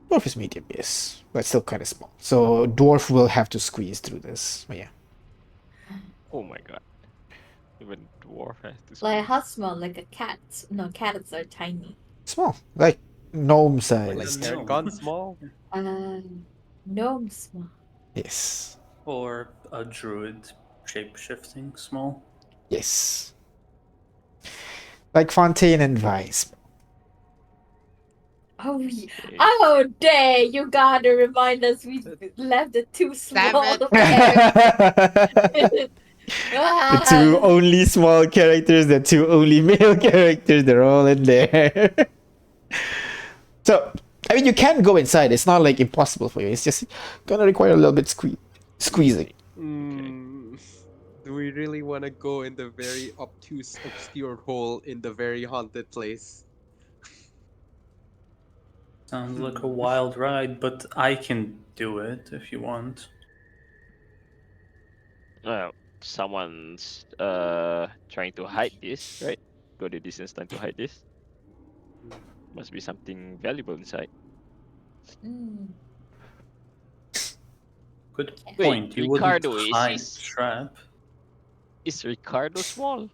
Dwarf is medium, yes, but still kind of small. So dwarf will have to squeeze through this. But yeah, Oh my god. Even dwarf has to Like squeeze. how small? Like a cat? No, cats are tiny. small, like gnome Like size. No. Paragon small. Gnome small. Yes, Or a druid shape-shifting small. yes. Like Fontaine and Vice. Oh, Okay. oh, dang! You gotta remind us we left the two small The characters. two only small characters, the two only male characters, they're all in there. So, I mean, you can go inside. It's not like impossible for you. It's just gonna require a little bit squeezing. Do we really want to go in the very obtuse, obscure hole in the very haunted place? Sounds like a wild ride, but I can do it if you want. Someone's trying to hide this, right? Go the distance trying to hide this. Must be something valuable inside. Mm. Good Wait, point. You Ricardo, wouldn't is hide his- the trap. Is Ricardo small?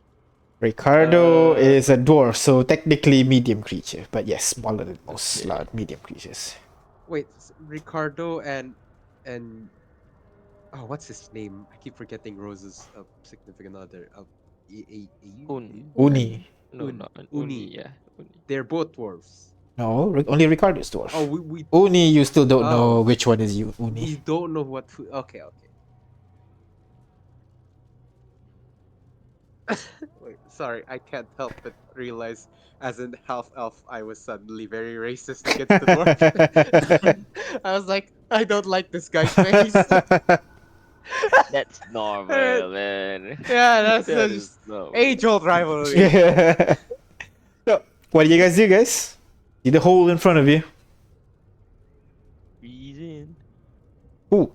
Ricardo is a dwarf, so technically medium creature, but yes, smaller than most medium creatures. Wait, Ricardo and oh, what's his name? I keep forgetting Rose's significant other. Uni. No, Un- not an Uni. Uni. Yeah, Uni. They're both dwarves. No, only Ricardo is dwarf. Oh, we Uni, you still don't know Oh. which one is you. we Uni. don't know what. Okay. Wait, sorry, I can't help but realize, as an half elf, I was suddenly very racist against the dwarf. I was like, I don't like this guy's face. That's normal, man. Yeah, that's That just is normal. age-old rivalry. Yeah. So, what do you guys do, guys? See the hole in front of you. Squeeze in. Ooh.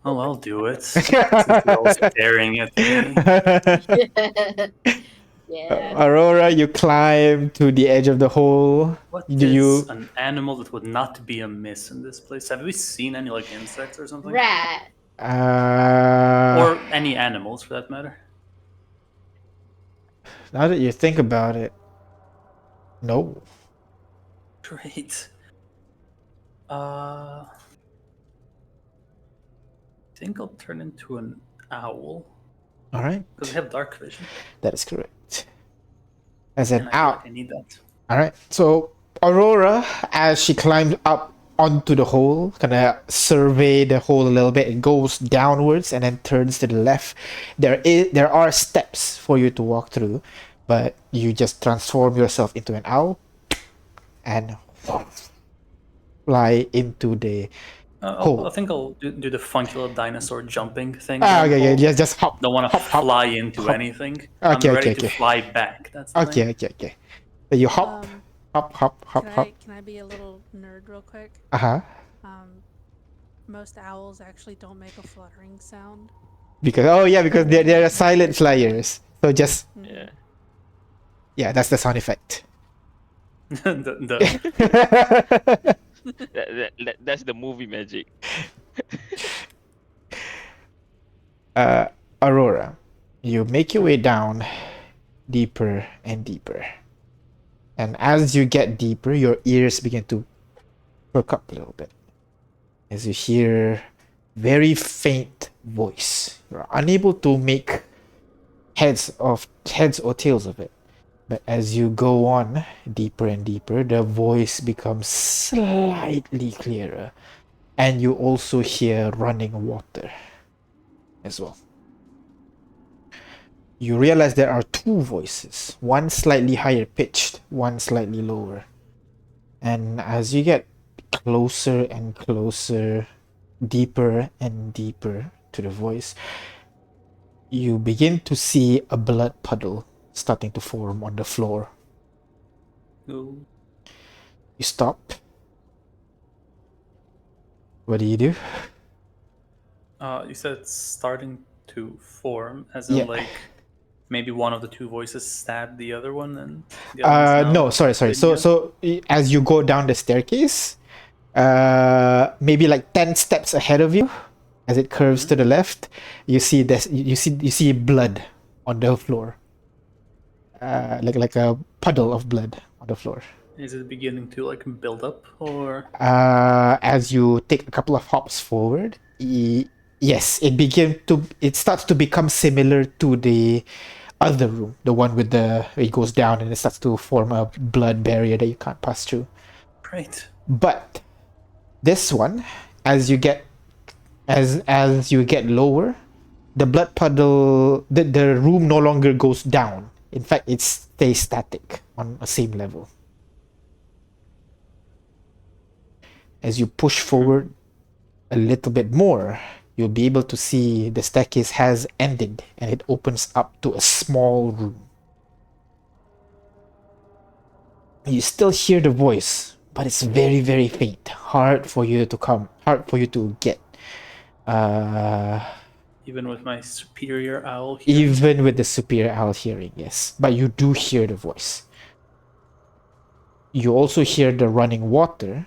Oh, I'll do it. Since you're all staring at me. Yeah. Aurora, you climb to the edge of the hole. What Do is you- an animal that would not be amiss in this place? Have we seen any like insects or something? Rat. Or any animals for that matter? Now that you think about it, no. Great. I think I'll turn into an owl All right, because I have dark vision. that is correct. As an And I feel owl. like I need that. All right. So Aurora, as she climbs up onto the hole, kind of survey the hole a little bit. It goes downwards and then turns to the left. There are steps for you to walk through, but you just transform yourself into an owl and fly into the hole. I think I'll do the funky little dinosaur jumping thing. Okay, yeah, just hop. Don't want to hop, hop. fly into hop. anything. Okay, I'm ready okay, to okay. fly back. That's the thing. Okay. So you hop, hop. Can I be a little nerd real quick? Uh-huh. Most owls actually don't make a fluttering sound. Because they're silent flyers. So just Yeah. that's the sound effect. That's the movie magic. Aurora, you make your way down deeper and deeper. And as you get deeper, your ears begin to perk up a little bit. As you hear very faint voice. You're unable to make heads or tails of it. But as you go on deeper and deeper, the voice becomes slightly clearer. And you also hear running water as well. You realize there are two voices, one slightly higher pitched, one slightly lower. And as you get closer and closer, deeper and deeper to the voice, you begin to see a blood puddle starting to form on the floor. Ooh. You stop. What do you do? You said it's starting to form, as in Yeah. like maybe one of the two voices stabbed the other one, and the other one's now No, sorry. As you go down the staircase, maybe like 10 steps ahead of you, as it curves to the left, you see this. You see blood on the floor. Like a puddle of blood on the floor. Is it beginning to like build up, or As you take a couple of hops forward, yes, it starts to become similar to the other room, the one with it goes down and it starts to form a blood barrier that you can't pass through. great? But this one, as you get lower, the blood puddle, the room no longer goes down. In fact, it stays static on the same level. As you push forward a little bit more, you'll be able to see the staircase has ended and it opens up to a small room. You still hear the voice, but it's very, very faint. Hard for you to get. Even with my superior owl hearing? Even with the superior owl hearing, yes. But you do hear the voice. You also hear the running water,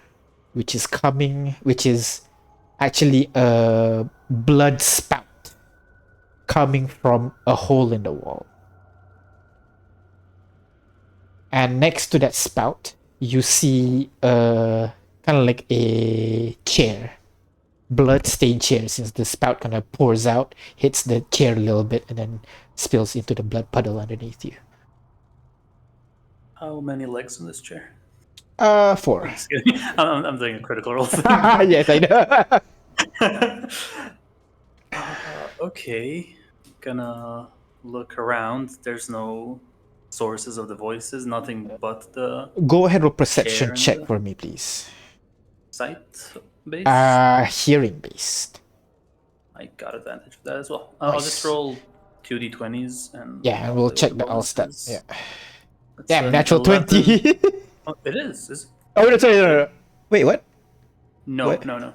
which is actually a blood spout coming from a hole in the wall. And next to that spout, you see kind of like a chair. Blood-stained chair, since the spout kind of pours out, hits the chair a little bit, and then spills into the blood puddle underneath you. How many legs in this chair? 4. Just kidding. I'm doing a critical role thing. Yes, I know. Okay, gonna look around. There's no sources of the voices, nothing but the Go ahead with perception Chair check and for me, please. sight base. Hearing based. I got advantage of that as well. I'll Nice. just roll 2d20s and Yeah, and we'll play check with the all stat. bonuses. Yeah. That's Damn, an natural 11. 20. Oh, it is. Is it? Oh, no, sorry, no. Wait, what? No, What? no.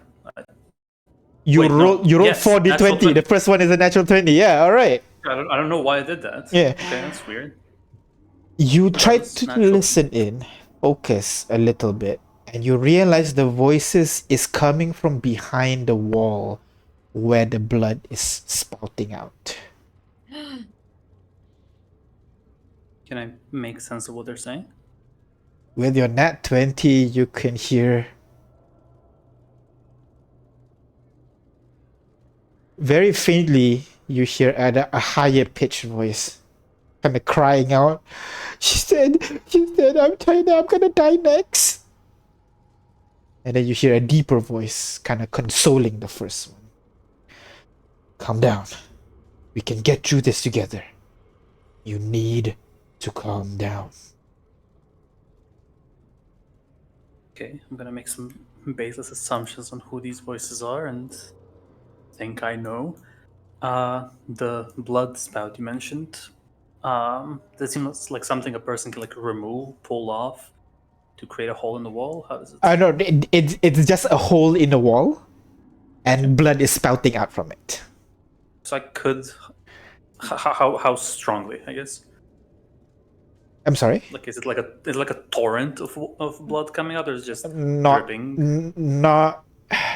You Wait, no. roll Yes, 4d20. natural 20. The first one is a natural 20. Yeah, all right. I don't know why I did that. Yeah. Okay, that's weird. You But try that was to natural. listen in, focus a little bit, and you realize the voices is coming from behind the wall where the blood is spouting out. Can I make sense of what they're saying? With your nat 20, you can hear very faintly, you hear at a higher pitched voice kind of crying out. She said, I'm tired, I'm gonna die next. And then you hear a deeper voice kind of consoling the first one. Calm down. We can get through this together. You need to calm down. Okay, I'm gonna make some baseless assumptions on who these voices are and think I know. The blood spout you mentioned. That seems like something a person can like remove, pull off to create a hole in the wall. How does it? No, it's just a hole in the wall, and blood is spouting out from it. So I could. How strongly? I guess. I'm sorry? Like, is it like a torrent of blood coming out, or is it just Not, dripping? not.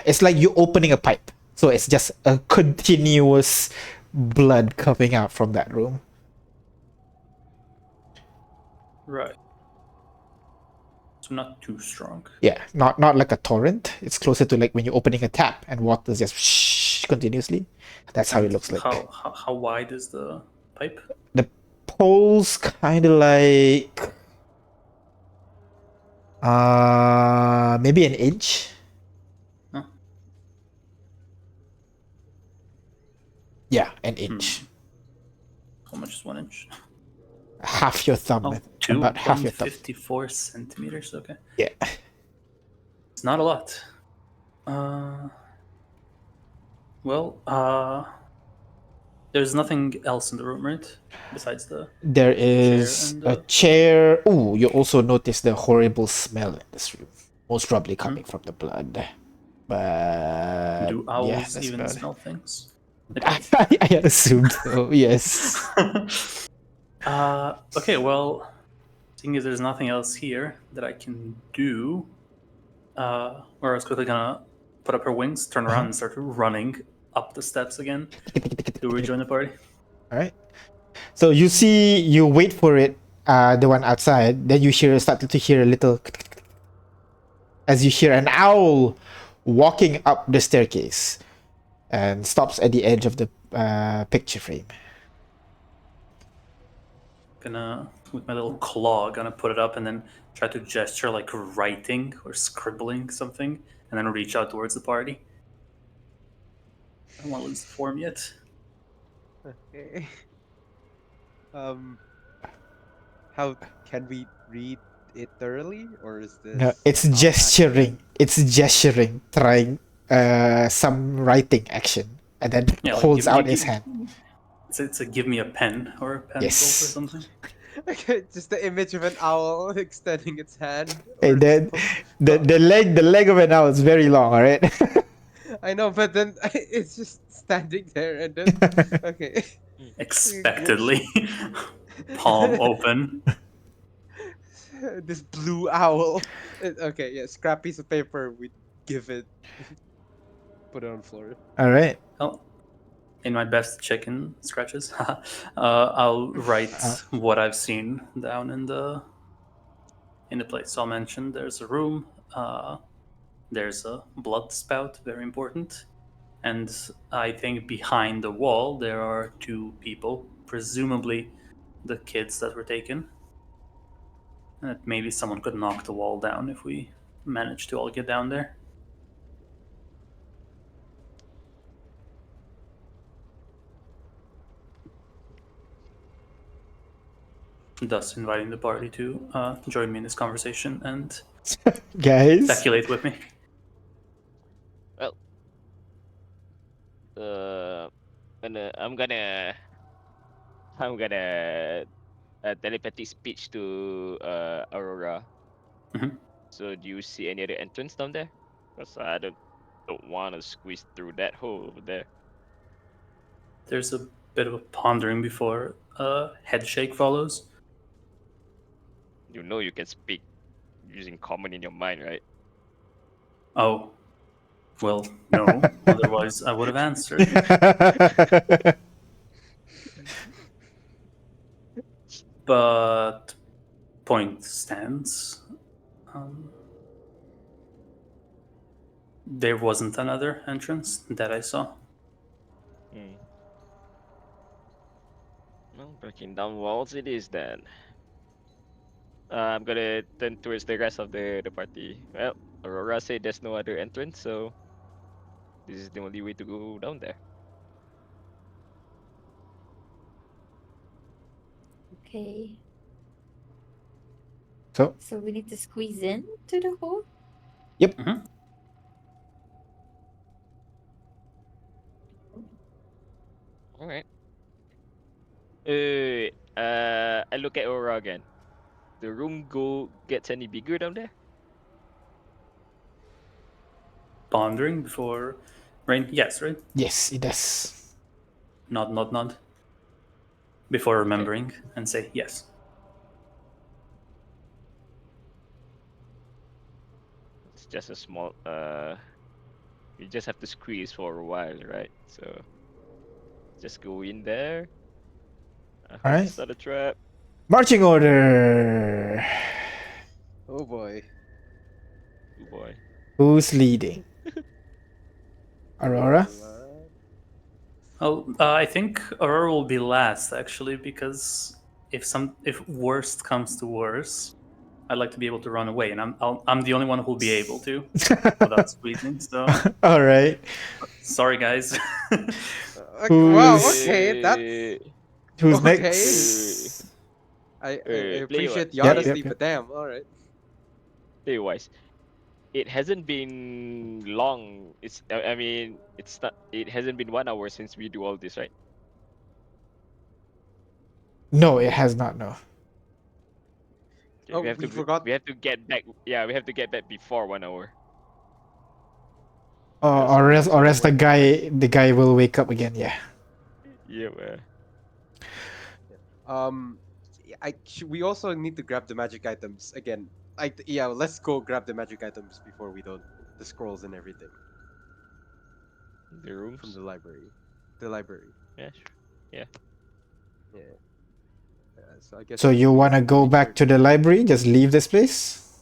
It's like you opening a pipe. So it's just a continuous blood coming out from that room. Right. So not too strong. Yeah, not like a torrent. It's closer to like when you're opening a tap and water's just continuously. That's how it looks like. How wide is the pipe? The pole's kind of like maybe an inch. Huh? Yeah, an inch. How much is 1 inch? Half your thumb. Oh, about half your thumb. 2.54 centimeters. Okay, Yeah. it's not a lot. There's nothing else in the room, right? Besides the There is and a chair. Ooh, you also notice the horrible smell in this room. Most probably coming from the blood. But do yeah, owls that's even about it. smell things? I assumed so, yes. Okay, well, seeing as there's nothing else here that I can do, or I was quickly gonna put up her wings, turn around, and start running up the steps again to rejoin the party. All right. So you wait for it, the one outside. Then you start to hear a little, as you hear an owl walking up the staircase, and stops at the edge of the picture frame. Gonna, with my little claw, gonna put it up and then try to gesture like writing or scribbling something, and then reach out towards the party. I don't want to lose the form yet. Okay. How can we read it thoroughly, or is this? No, it's gesturing. It's gesturing, trying some writing action, and then Yeah, like, holds out his hand. It's a give me a pen or a pencil Yes. or something. Okay, just the image of an owl extending its hand. And then the leg of an owl is very long, alright? I know, but then it's just standing there, and then okay. Expectedly, palm open. This blue owl. Okay, yeah, scrap piece of paper. We give it. Put it on the floor. Alright. Oh, in my best chicken scratches, I'll write what I've seen down in the place. So I'll mention there's a room. There's a blood spout, very important. And I think behind the wall there are two people, presumably the kids that were taken. And that maybe someone could knock the wall down if we manage to all get down there. Thus inviting the party to join me in this conversation and Guys. speculate with me. Well, I'm gonna telepathic speech to Aurora. Mhm. So do you see any other entrance down there? Because I don't want to squeeze through that hole over there. There's a bit of a pondering before a head shake follows. You know you can speak using common in your mind, right? Oh, well, no. Otherwise, I would have answered. But point stands. There wasn't another entrance that I saw. Well, breaking down walls it is then. I'm gonna turn towards the rest of the party. Well, Aurora said there's no other entrance, so this is the only way to go down there. Okay. So, So we need to squeeze in to the hole? Mhm. All right. I look at Aurora again. The room gets any bigger down there? Pondering before rain. Yes, right. yes, it does. Nod. Before Okay. remembering and say yes. It's just a small. You just have to squeeze for a while, right? So just go in there. I All hope right. it's not a trap. Marching order. Oh boy. Oh boy. Who's leading? Aurora? Oh, I think Aurora will be last actually, because if worst comes to worst, I'd like to be able to run away, and I'm the only one who'll be able to without squeezing. So All right. sorry, guys. Wow. Who's Okay, that's who's okay. next? I Play appreciate the Yep, honesty, yep, yep. but damn. All right. wise. It hasn't been long. I mean, it's not. It hasn't been 1 hour since we do all this, right? No, it has not. No. Okay, Oh, we forgot. we have to get back. Yeah, we have to get back before 1 hour. Or else Wait. the guy will wake up again. Yeah. Yeah. Um, we also need to grab the magic items again. Yeah, let's go grab the magic items before we don't the scrolls and everything The from rooms. the library. The library. Yeah. Sure. Yeah. Yeah. So I guess So we you should wanna go make back sure. to the library? Just leave this place?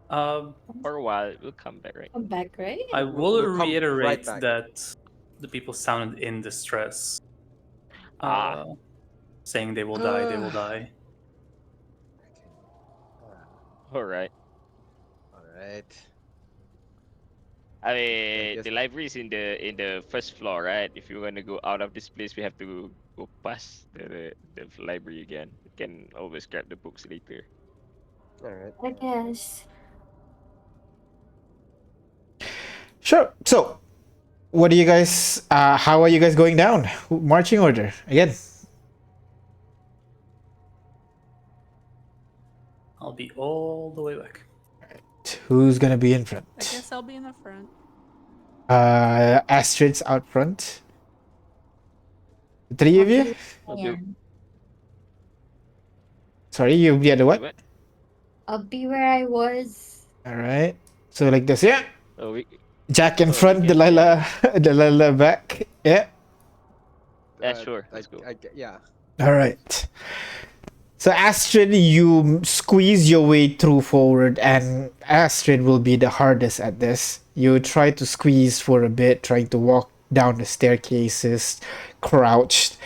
um, For a while, we'll come back, right? Come back, right? I will We'll come right reiterate back. that the people sounded in distress, Ah. saying they will die. They will die. Okay. All right. All right. I I mean, guess. the library is in the first floor, right? If you want to go out of this place, we have to go past the library again. We can always grab the books later. All right. I guess. Sure. So, what do you guys? How are you guys going down? Marching order again. I'll be all the way back. Who's gonna be in I front? guess I'll be in the front. Astrid's out front. The three of you? I'll do. And Sorry, you'll be at the Wait, what? what? I'll be where I was. All right. So like this, yeah. Oh, Jack in we front, can. Delilah, Delilah back. Yeah. Yeah, sure. Let's go. Yeah. All right. So Astrid, you squeeze your way through forward, and Astrid will be the hardest at this. You try to squeeze for a bit, trying to walk down the staircases, crouched.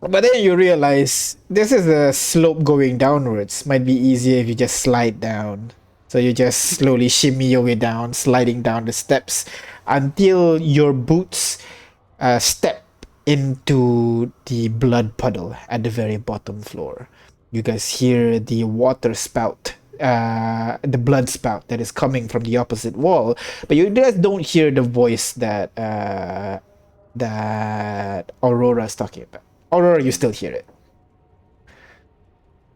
But then you realize this is a slope going downwards. Might be easier if you just slide down. So you just slowly shimmy your way down, sliding down the steps until your boots step into the blood puddle at the very bottom floor. You guys hear the water spout, the blood spout that is coming from the opposite wall, but you guys don't hear the voice that that Aurora is talking about. Aurora, you still hear it.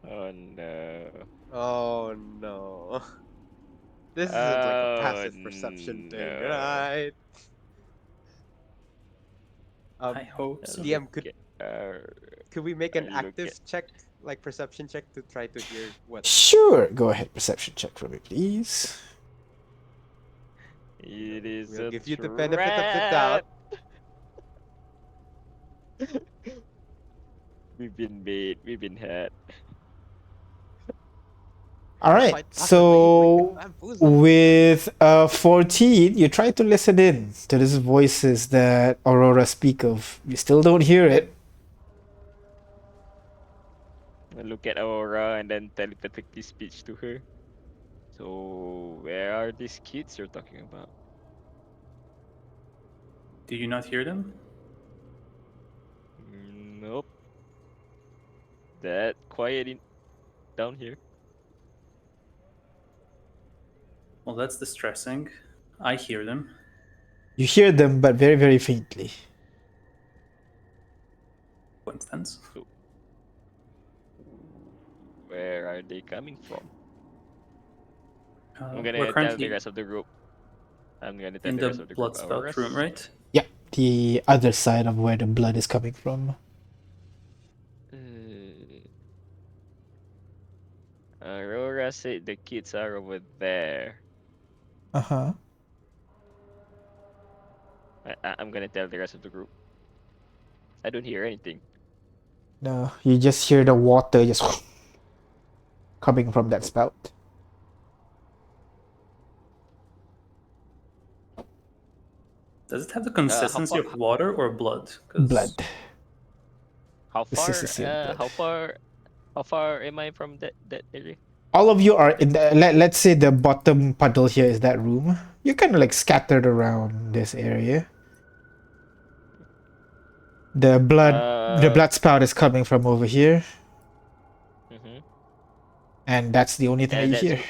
Oh no. Oh no. This isn't like a passive perception thing, no. right? I hope so. DM, Uh, could we make an look active at- check, like perception check, to try to hear what? Sure, go ahead. Perception check for me, please. It is We'll a give you the benefit of the doubt. trap. We've been bait. We've been had. All right. Quite possibly, So we've been bamboozled. with 14, you try to listen in to these voices that Aurora speak of. You still don't hear it. look at Aurora and then telepathically speech to her. So where are these kids you're talking about? Do you not hear them? Nope. That quiet down here. Well, that's distressing. I hear them. You hear them, but very, very faintly. Coincidence. So where are they coming from? I'm We're gonna tell the currently rest of the group. I'm gonna tell in the the rest of the group. blood spout room, right? Yeah, the other side of where the blood is coming from. Aurora said the kids are over there. Uh-huh. I'm gonna tell the rest of the group. I don't hear anything. No, you just hear the water just coming from that spout. Does it have the How consistency far? of water or blood? 'Cause Blood. How The far? consistency of blood. How far? How far am I from that area? All of you are in the, let's say the bottom puddle here is that room. You're kind of like scattered around this area. The blood spout is coming from over here, Mm-hmm. and that's the only thing that you That's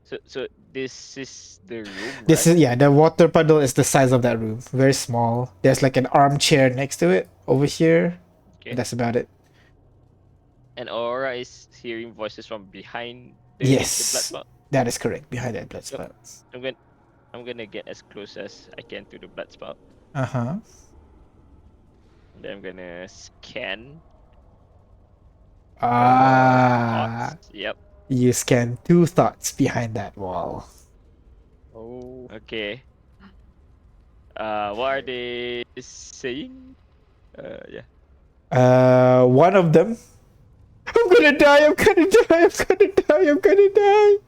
hear. so. This is the room, This right? is, yeah, the water puddle is the size of that room. Very small. There's like an armchair next to it over here. Okay. And that's about it. And Aurora is hearing voices from behind the blood Yes, spout. that is correct. Behind that blood So spout. I'm gonna get as close as I can to the blood spout. Uh-huh. And then I'm gonna scan Ah, thoughts. Yep. you scan 2 thoughts behind that wall. Oh. Okay. What are they saying? Yeah. One of them. I'm gonna die. I'm gonna die. I'm gonna die. I'm gonna die.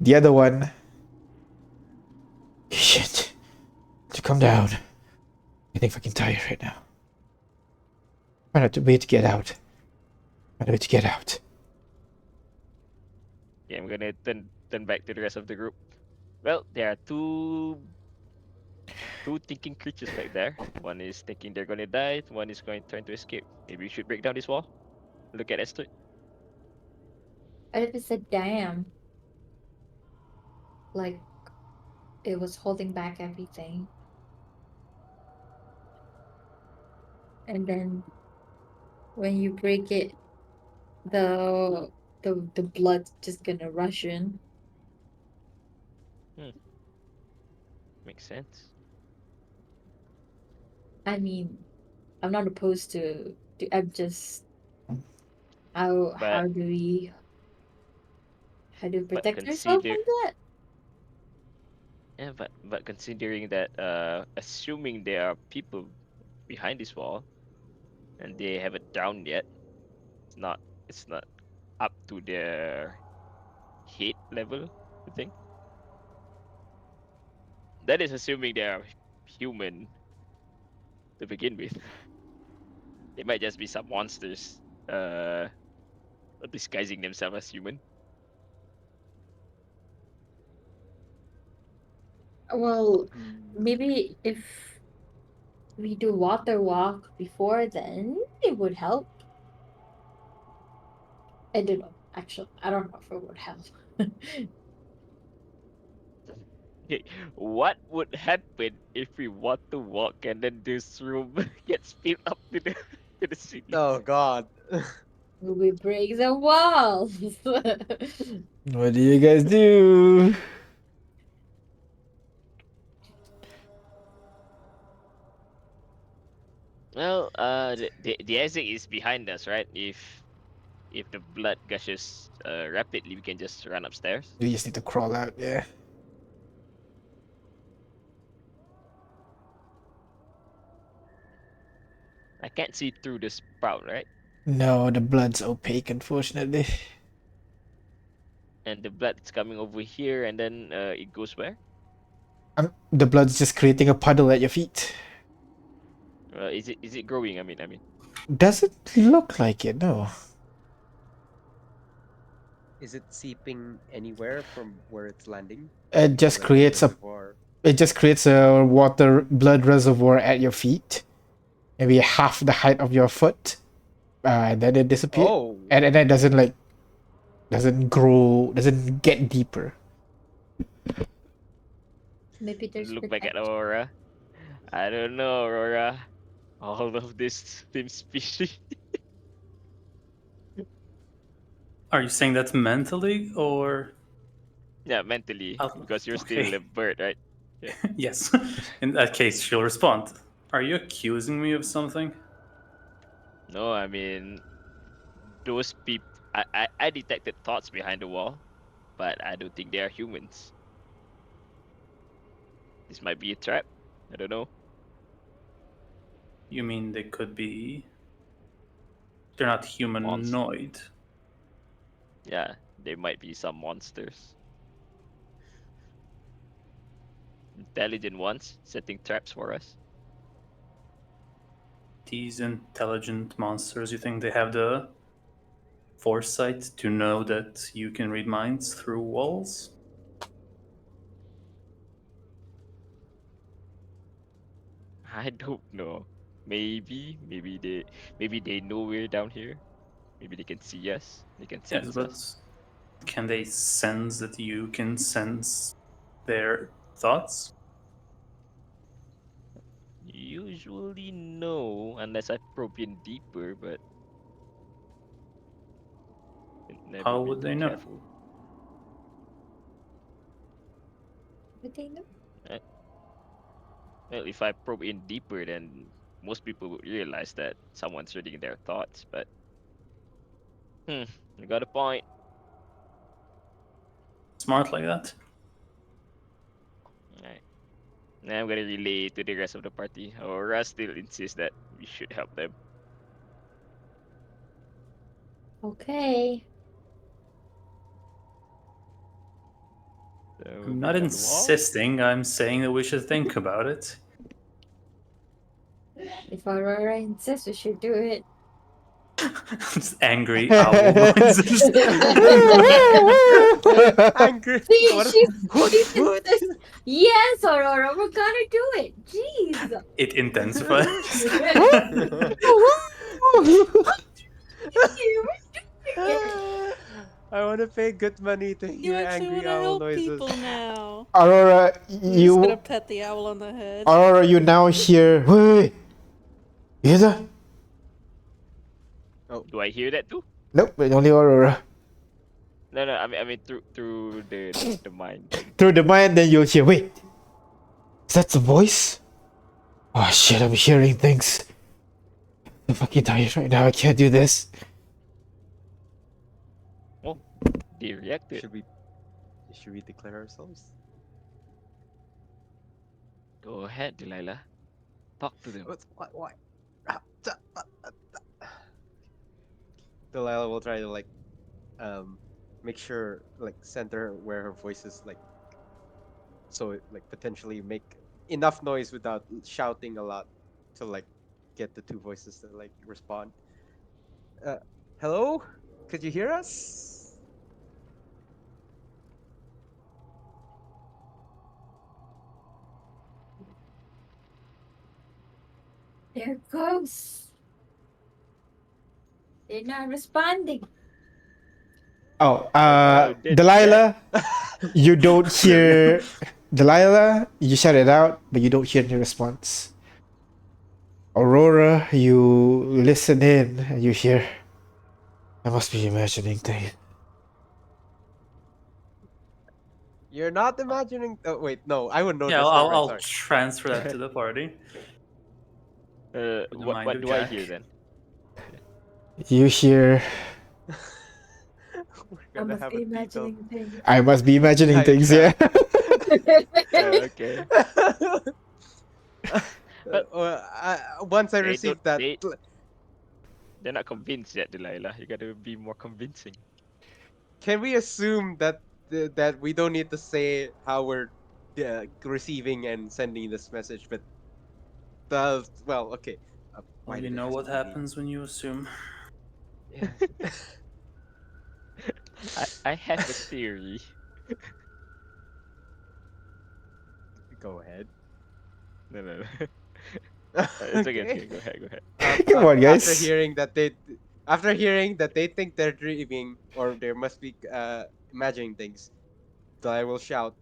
The other one. Shit. To come down. I think fucking tired right now. Find out a way to get out. Find a way to get out. Yeah, I'm gonna turn back to the rest of the group. Well, there are two thinking creatures back there. One is thinking they're gonna die. One is trying to escape. Maybe we should break down this wall. Look at Esther. What if it's a dam? Like it was holding back everything. And then when you break it, the blood's just gonna rush in. Makes sense. I mean, I'm not opposed to I'm just how But how do we but protect ourselves consider from that? yeah, but considering that assuming there are people behind this wall and they haven't drowned yet, it's not up to their hate level, I think. That is assuming they are human to begin with. They might just be some monsters disguising themselves as human. Well, Mm. maybe if we do water walk before then, it would help. I don't know. Actually, I don't know if it would help. Okay, what would happen if we want to walk and then this room gets filled up to the to the ceiling? Oh God. We break the walls. What do you guys do? Well, the exit is behind us, right? If the blood gushes rapidly, we can just run upstairs. You just need to crawl out, yeah. I can't see through the sprout, right? No, the blood's opaque, unfortunately. And the blood is coming over here, and then it goes where? The blood's just creating a puddle at your feet. Is it growing? I mean. Doesn't look like it, no. Is it seeping anywhere from where it's landing? It just Like creates a reservoir? it just creates a water blood reservoir at your feet, maybe half the height of your foot, and then it disappears. Oh, And then it doesn't grow, doesn't get deeper. Maybe there's Look back at protection. Aurora. I don't know, Aurora. All of this seems fishy. Are you saying that mentally or? Yeah, mentally, Oh, because you're okay. still a bird, right? Yes. In that case, she'll respond. Are you accusing me of something? No, I mean those people. I detected thoughts behind the wall, but I don't think they are humans. This might be a trap. I don't know. You mean they could be? They're not humanoid. Yeah, they might be some monsters. Intelligent ones setting traps for us. These intelligent monsters, you think they have the foresight to know that you can read minds through walls? I don't know. Maybe they know we're down here. Maybe they can see us. They can Yes, sense but us. can they sense that you can sense their thoughts? Usually no, unless I probe in deeper, but never How been would too they know? careful. But they know. Right? Well, if I probe in deeper, then most people would realize that someone's reading their thoughts. But you got a point. Smart like that? Right. Now I'm gonna relay to the rest of the party. Aura still insists that we should help them. Okay. So I'm not moving on the wall. insisting, I'm saying that we should think about it. If Aurora insists, we should do it. Just angry owl noises. angry. See, What? she's What? yes, Aurora, we're gonna do it. Jeez. It intensifies. I want to pay good money to You hear actually angry want to owl help noises. people now. Aurora, I'm just gonna you pet the owl on the head. Aurora, you now hear. Wait, you hear that? Do I hear that too? Nope, only Aurora. No, no. I mean through the mind thing. Through the mind, then you'll hear. Wait, is that the voice? Oh shit, I'm hearing things. I'm fucking tired right now. I can't do this. Oh, they reacted. Should we declare ourselves? Go ahead, Delilah. Talk to them. What? Delilah will try to make sure center where her voice is so it potentially make enough noise without shouting a lot to get the two voices to respond. Uh, Hello? Could you hear us? They're ghosts. They're not responding. Oh, That's Delilah, you don't hear. Delilah, you shout it out, but you don't hear any response. Aurora, you listen in and you hear. I must be imagining things. You're not imagining. Oh wait, no, I would know Yeah, this. I'll, Never I'll, mind, I'll sorry. transfer that to the party. With the mind what of do I Jack. hear then? You hear. We're I gonna must have be a detailed imagining things. I must be imagining things, yeah. Okay. Once I They don't. receive that, They're not convinced yet, Delilah. You gotta be more convincing. can we assume that that we don't need to say how we're receiving and sending this message, but well, okay. Well, why you did it know has what to be me? happens when you assume. Yeah. I have a theory. Go ahead. No, no, no. It's okay. It's Okay. okay. Go ahead. Go ahead. Come on, After guys. hearing that they think they're dreaming or they must be imagining things, so I will shout,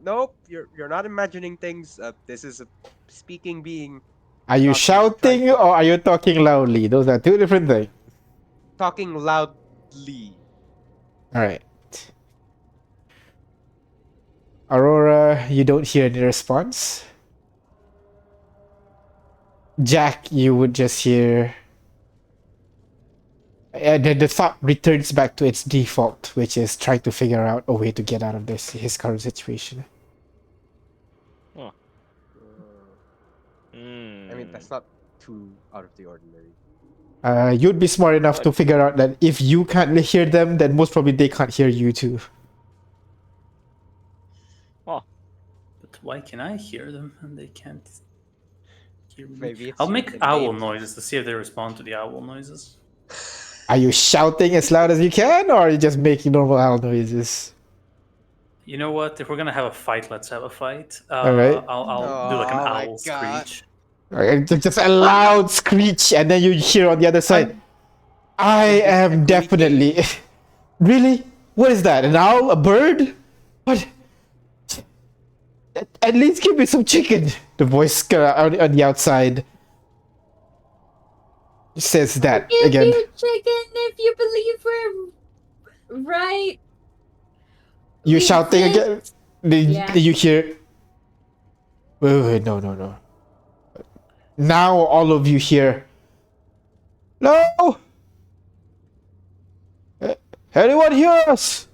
nope, you're not imagining things. This is a speaking being Are you trying shouting to or are you talking loudly? Those are two different things. talking loudly. All right. Aurora, you don't hear any response. Jack, you would just hear. And then the thought returns back to its default, which is trying to figure out a way to get out of his current situation. Oh. I mean, Hmm. that's not too out of the ordinary. You'd be smart enough What? to figure out that if you can't hear them, then most probably they can't hear you too. Oh. But why can I hear them and they can't hear me? Maybe it's I'll your make owl innate. noises to see if they respond to the owl noises. Are you shouting as loud as you can, or are you just making normal owl noises? You know what? If we're gonna have a fight, let's have a fight. All right. I'll do like an Oh my owl god. screech. Alright, just a loud screech, and then you hear on the other side, I'm- I In this am echoey definitely. cave. Really? What is that? An owl? A bird? What? At least give me some chicken. The voice on the outside says that Give again. you chicken if you believe we're right. You We shouting exist. again? Yeah. You hear. Wait, no, no, no. Now all of you hear. No! Anyone hear us?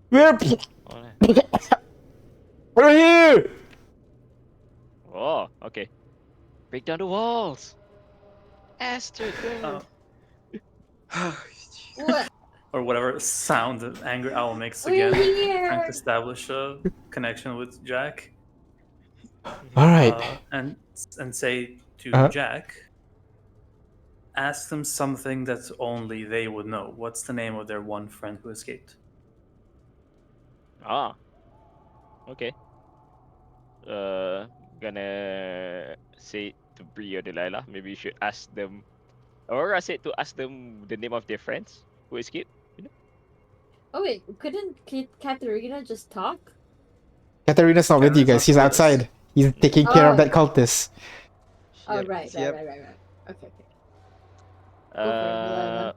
We're. Oh, We're here! oh, okay. Break down the walls. Astrid, go. What? or whatever sound the angry owl makes We're again, trying to here. establish a connection with Jack, Alright. and say to Uh, Jack, ask them something that only they would know. What's the name of their one friend who escaped? Ah, okay. Uh, gonna say to Brie or Delilah. Maybe you should ask them, or I said to ask them the name of their friends who escaped. You know? Oh wait, couldn't Katerina just talk? Katarina's not with you Karen's guys. not He's with us. outside. He's taking care of Oh. that cultist. Oh Yep. right. Yep. Okay. Go for it, Uh,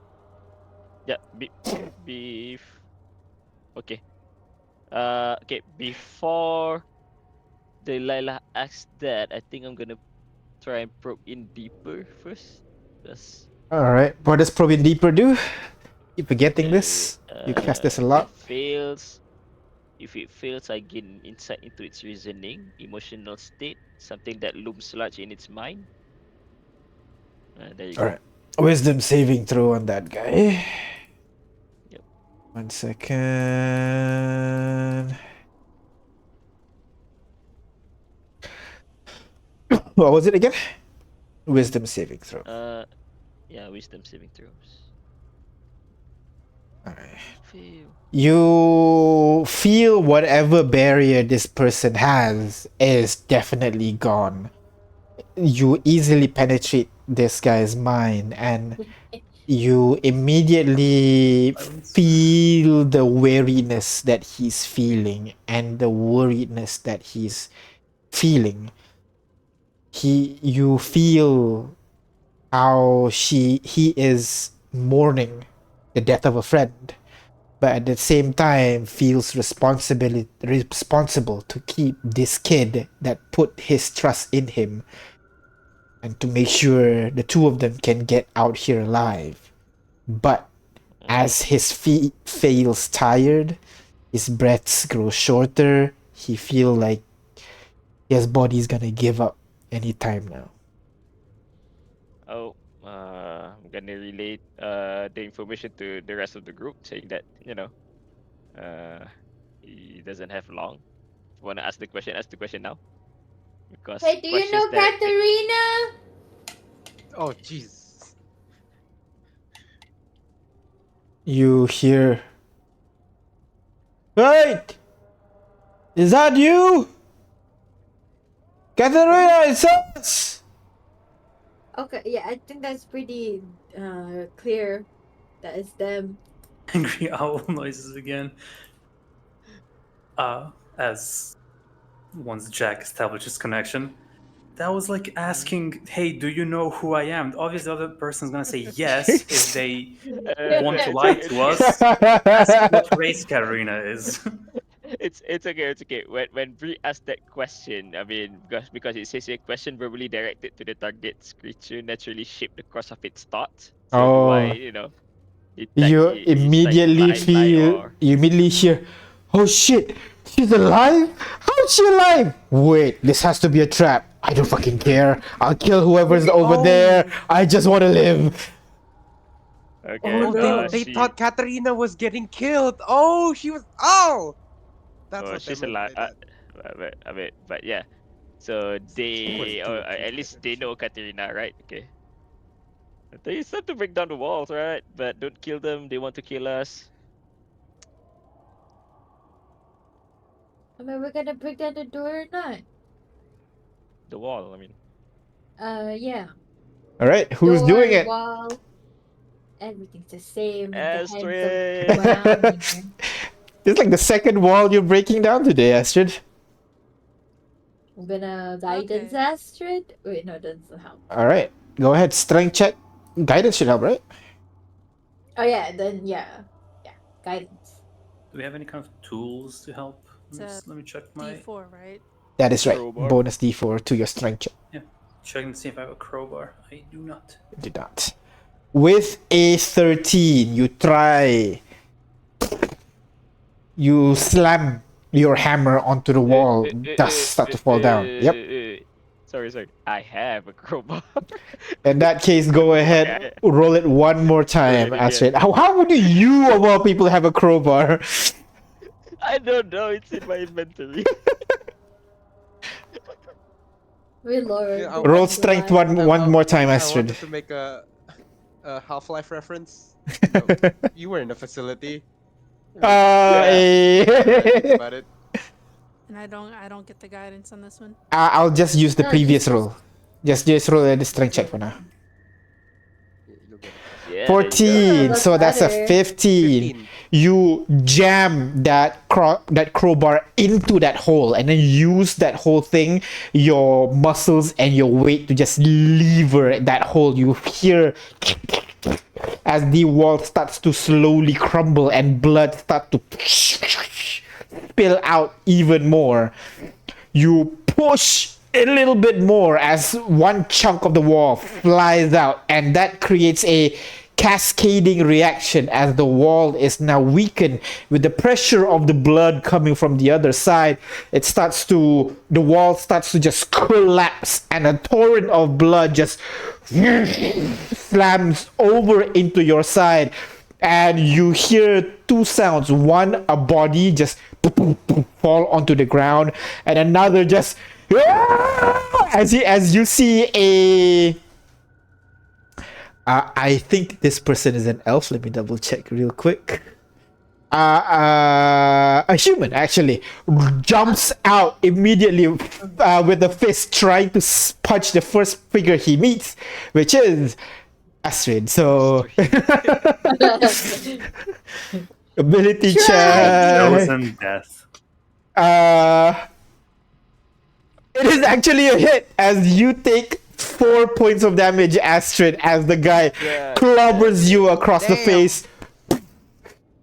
Delilah. yeah. Beef. Okay. Okay. Before Delilah asks that, I think I'm gonna try and probe in deeper first. That's Alright. What does probing deeper do? Keep forgetting yeah. Wait. this. You cast this a If it lot. fails, I gain insight into its reasoning, emotional state, something that looms large in its mind. There you go. Alright. Wisdom saving throw on that guy. Yep. 1 second. What was it again? Wisdom saving throw. Yeah, wisdom saving throws. Alright. Fail. You feel whatever barrier this person has is definitely gone. You easily penetrate this guy's mind and you immediately feel the weariness that he's feeling and the worriedness that he's feeling. You feel how he is mourning the death of a friend, but at the same time feels responsible to keep this kid that put his trust in him and to make sure the two of them can get out here alive. But as his feet feels tired, his breaths grow shorter, he feel like his body's gonna give up anytime now. Oh, I'm gonna relate the information to the rest of the group, saying that uh he doesn't have long. If you wanna ask the question now, because Hey, do you questions know that Katerina? Oh, jeez. You hear. Wait! Is that you? Katharina, it's us! Okay, yeah, I think that's pretty clear. That is them. Angry owl noises again. As once Jack establishes connection, that was like asking, "Hey, do you know who I am?" Obviously, the other person's gonna say yes if they want to lie to us. Ask what race Katarina is. It's okay. It's okay. When Bree asked that question, I mean, because it says a question verbally directed to the target's creature naturally shape the course of its thoughts. So do I, Oh. like You immediately imply feel. or You immediately hear. Oh shit! She's alive? How's she alive? Wait, this has to be a trap. I don't fucking care. I'll kill whoever's over there. I just want to live. okay? Oh, no. They thought Katarina was getting killed. Oh, she was. Oh, that's Oh, what they she's meant alive. by that. But yeah. So She was they, or doing at pretty least good. they know Katerina, right? Okay. They start to break down the walls, right? But don't kill them. They want to kill us. I mean, we're gonna break down the door or not? The wall. I mean, Yeah. Alright, who's doing Door, it? wall, everything's the same, and the heads of Astrid. brown here. It's like the second wall you're breaking down today, Astrid. I'm gonna guidance Okay. Astrid. Wait, no, that doesn't help. Alright, go ahead. Strength check. Guidance should help, right? Oh yeah, then yeah, guidance. Do we have any kind of tools to help? It's a Let me check my. D4, right? That is right. Crowbar. Bonus d4 to your strength check. Yeah, checking to see if I have a crowbar. I do not. You do not. With a 13, you try. You slam your hammer onto the wall. Dust start to fall down. Yep. Sorry. I have a crowbar. In that case, go ahead. Roll it one more time, again. Astrid. How would you, of all people, have a crowbar? I don't know. It's in my inventory. We Lord. Yeah, I- Roll strength one more time, I Astrid. wanted to make a Half-Life reference. You know, you were in a facility. Eh. About it. And I don't get the guidance on this one. I'll just use the No, previous just- roll. Just roll the strength check for now. You'll get it. Yeah, 14, that's so that's a better. 15. 15. You jam that crowbar into that hole and then use that whole thing, your muscles and your weight to just lever that hole. You hear as the wall starts to slowly crumble and blood start to spill out even more. You push a little bit more as one chunk of the wall flies out, and that creates a cascading reaction as the wall is now weakened with the pressure of the blood coming from the other side. The wall starts to just collapse, and a torrent of blood just slams over into your side, and you hear two sounds. One, a body just fall onto the ground, and another just as you see a I think this person is an elf. Let me double check real quick. A human actually jumps out immediately with a fist, trying to punch the first figure he meets, which is Astrid. So ability check. Frozen death. It is actually a hit as you take 4 points of damage, Astrid, as the guy clobbers you across the Damn. face.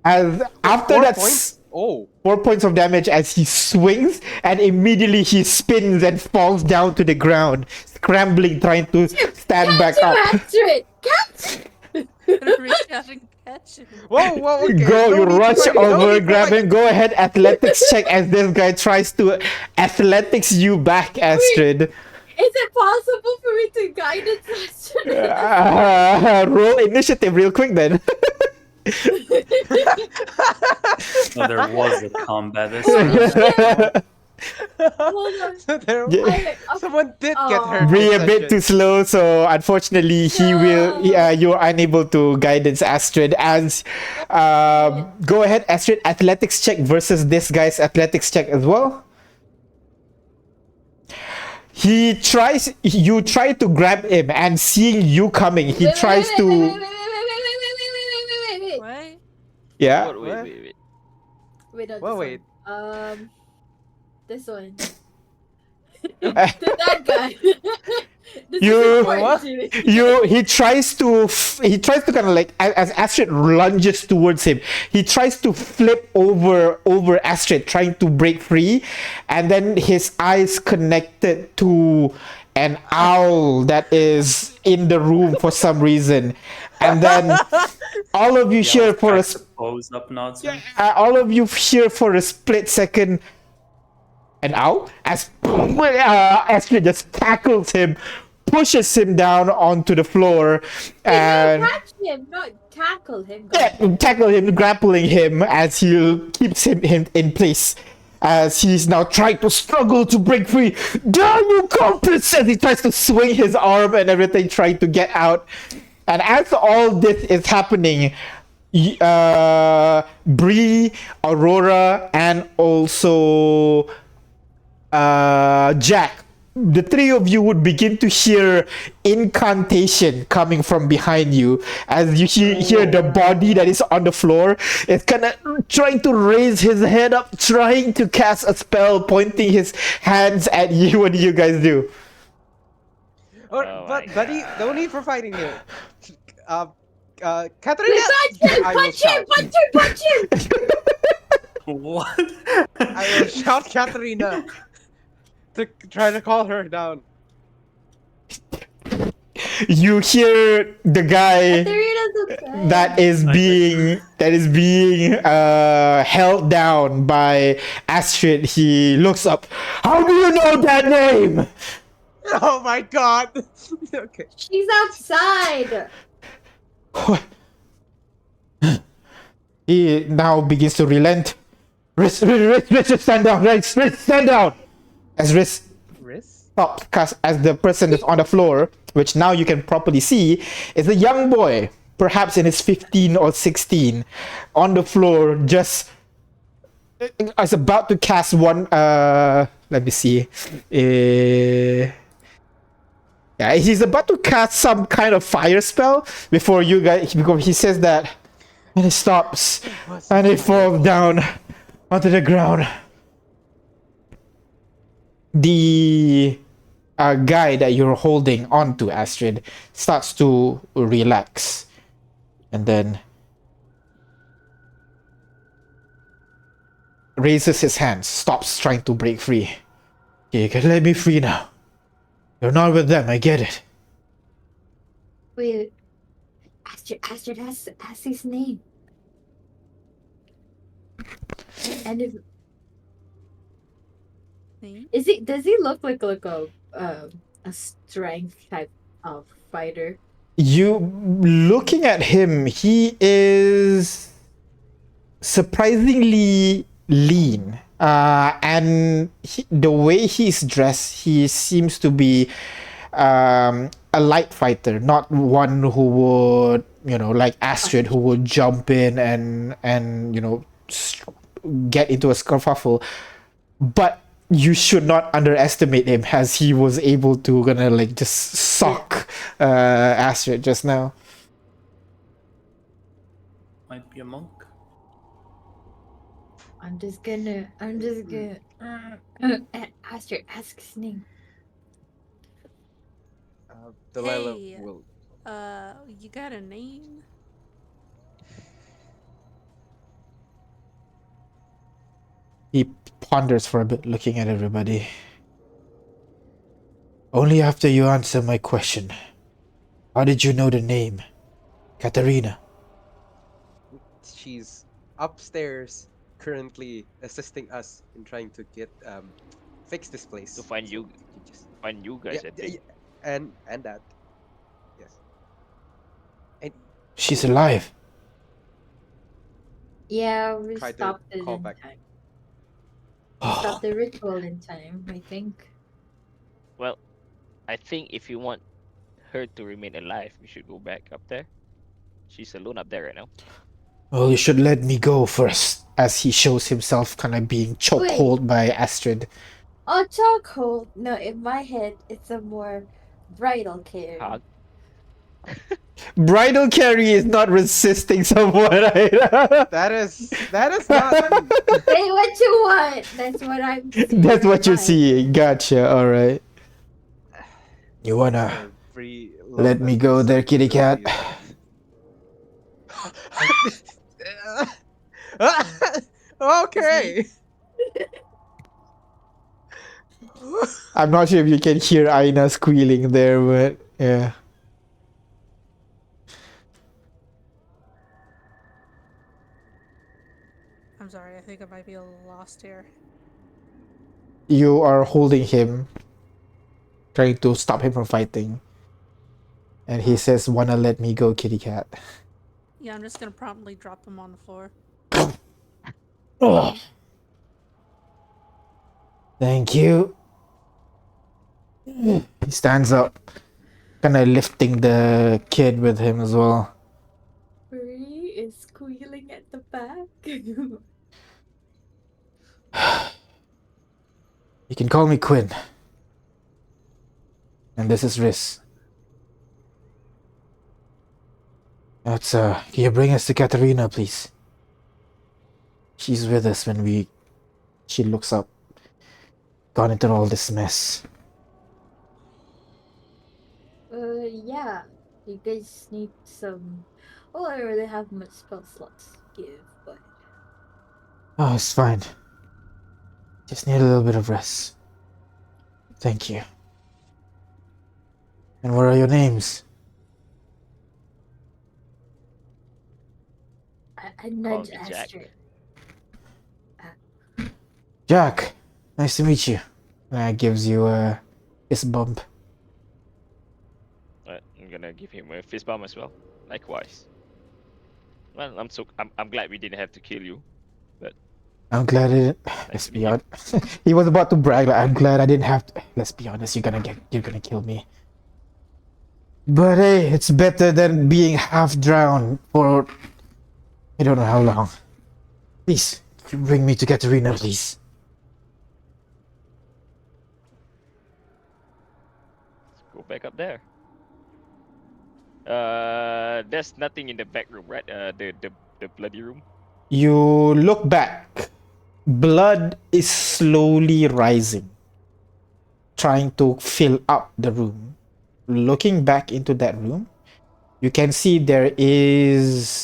As after 4 that, points? Oh. 4 points of damage as he swings, and immediately he spins and falls down to the ground, scrambling, trying to stand back Catch up. him, Astrid! Catch him! Gonna reach out and catch him. Whoa, okay. Go, no you need to rush fight, no over, need to grab fight. him. Go ahead, athletics check as this guy tries to athletics you back, Astrid. Is it possible for me to guidance Astrid? Roll initiative real quick then. No, there was a combat this time. on. So there, Yeah. someone did get hurt. Bree a this bit too session. slow, so unfortunately No. you're unable to guidance Astrid. As go ahead, Astrid, athletics check versus this guy's athletics check as well. You try to grab him, and seeing you coming, he tries to. What? Yeah. What? Wait, What? wait, wait. Wait, not Well, this wait. one. This one. Uh, That guy. This You- is important What? to me. he tries to kind of like, as Astrid lunges towards him, he tries to flip over Astrid, trying to break free, and then his eyes connected to an owl that is in the room for some reason, and then all of you hear for a Pose up nonsense. all of you hear for a split second an owl as Astrid just tackles him, pushes him down onto the floor, and Catch him, not tackle him. tackle him, grappling him as he keeps him in place. As he's now trying to struggle to break free. Damn you, complice! As he tries to swing his arm and everything, trying to get out. And as all this is happening, Bree, Aurora, and also Jack, the three of you would begin to hear incantation coming from behind you as you hear the body that is on the floor. It's kind of trying to raise his head up, trying to cast a spell, pointing his hands at you. What do you guys do? Or, Oh but my buddy, God. no need for fighting here. Katrina, Punch him! Punch him! What? I will shout Katrina to try to call her down. You hear the guy Katarina's okay. that is being held down by Astrid. He looks up. How do you know that name? Oh my god! Okay. She's outside. He now begins to relent. Riz, stand down. Riz, stand down. As Riz Riz? stops, as the person is on the floor, which now you can properly see, is a young boy, perhaps in his 15 or 16, on the floor, just is about to cast one. Let me see. Yeah, he's about to cast some kind of fire spell before you guys, because he says that, and it stops, and it falls down onto the ground. The guy that you're holding onto, Astrid, starts to relax, and then raises his hands, stops trying to break free. You can let me free now. You're not with them, I get it. Wait. Astrid has his name. And if does he look like a strength type of fighter? You looking at him, he is surprisingly lean. And the way he's dressed, he seems to be a light fighter, not one who would, like Astrid, who would jump in and get into a kerfuffle. But you should not underestimate him, as he was able to just sock Astrid just now. Might be a monk. I'm just gonna Astrid, ask his name. Delilah Hey. will. You got a name? He ponders for a bit, looking at everybody. Only after you answer my question. How did you know the name? Katarina. She's upstairs, currently assisting us in trying to get fix this place. To find you, Just, find you guys. yeah, I think. yeah, and that. Yes. And She's alive. Yeah, we Try to stopped it call in back. time. Stop the ritual in time, I think. Well, I think if you want her to remain alive, we should go back up there. She's alone up there right now. Well, you should let me go first, as he shows himself kind of being chokehold by Astrid. Oh, chokehold. No, in my head, it's a more bridal carry. Hug. Bridal carry is not resisting someone, right? That is not. Say what you want. That's what I'm seeing. That's what you're in my seeing. Gotcha. All right. You wanna Her let me go there, kitty cat? Okay. I'm not sure if you can hear Aina squealing there, but yeah. I'm sorry, I think I might be a little lost here. You are holding him, trying to stop him from fighting. And he says, "Wanna let me go, kitty cat?" Yeah, I'm just gonna promptly drop him on the floor. Ugh. Thank you. He stands up, kind of lifting the kid with him as well. Bree is squealing at the back. You can call me Quinn. And this is Riz. Can you bring us to Katerina, please? She's with us when she looks up. Got into all this mess. Yeah. You guys need some. Oh, I don't really have much spell slots to give, but. Oh, it's fine. Just need a little bit of rest. Thank you. And what are your names? I Call nudge me Jack. Astrid. Jack. Nice to meet you. Gives you a fist bump. I'm gonna give him a fist bump as well. Likewise. Well, I'm glad we didn't have to kill you. But I'm glad it. nice Let's to be meet you. honest. He was about to brag. Like, I'm glad I didn't have to. Let's be honest. You're gonna kill me. But hey, it's better than being half drowned for I don't know how long. Please, you bring me to Katerina, please. Let's go back up there. There's nothing in the back room, right? The bloody room. You look back. Blood is slowly rising, trying to fill up the room. Looking back into that room, you can see the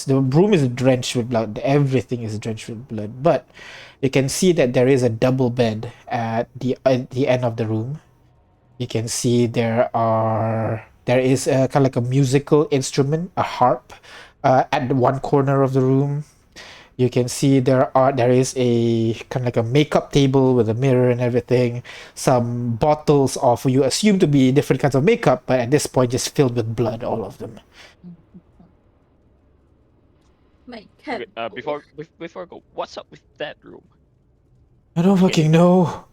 room is drenched with blood. Everything is drenched with blood, but you can see that there is a double bed at the end of the room. You can see there is a kind of like a musical instrument, a harp, at one corner of the room. You can see there is a kind of like a makeup table with a mirror and everything. Some bottles of you assume to be different kinds of makeup, but at this point just filled with blood, all of them. My Wait, temple. before I go, what's up with that room? I don't Can fucking you- know.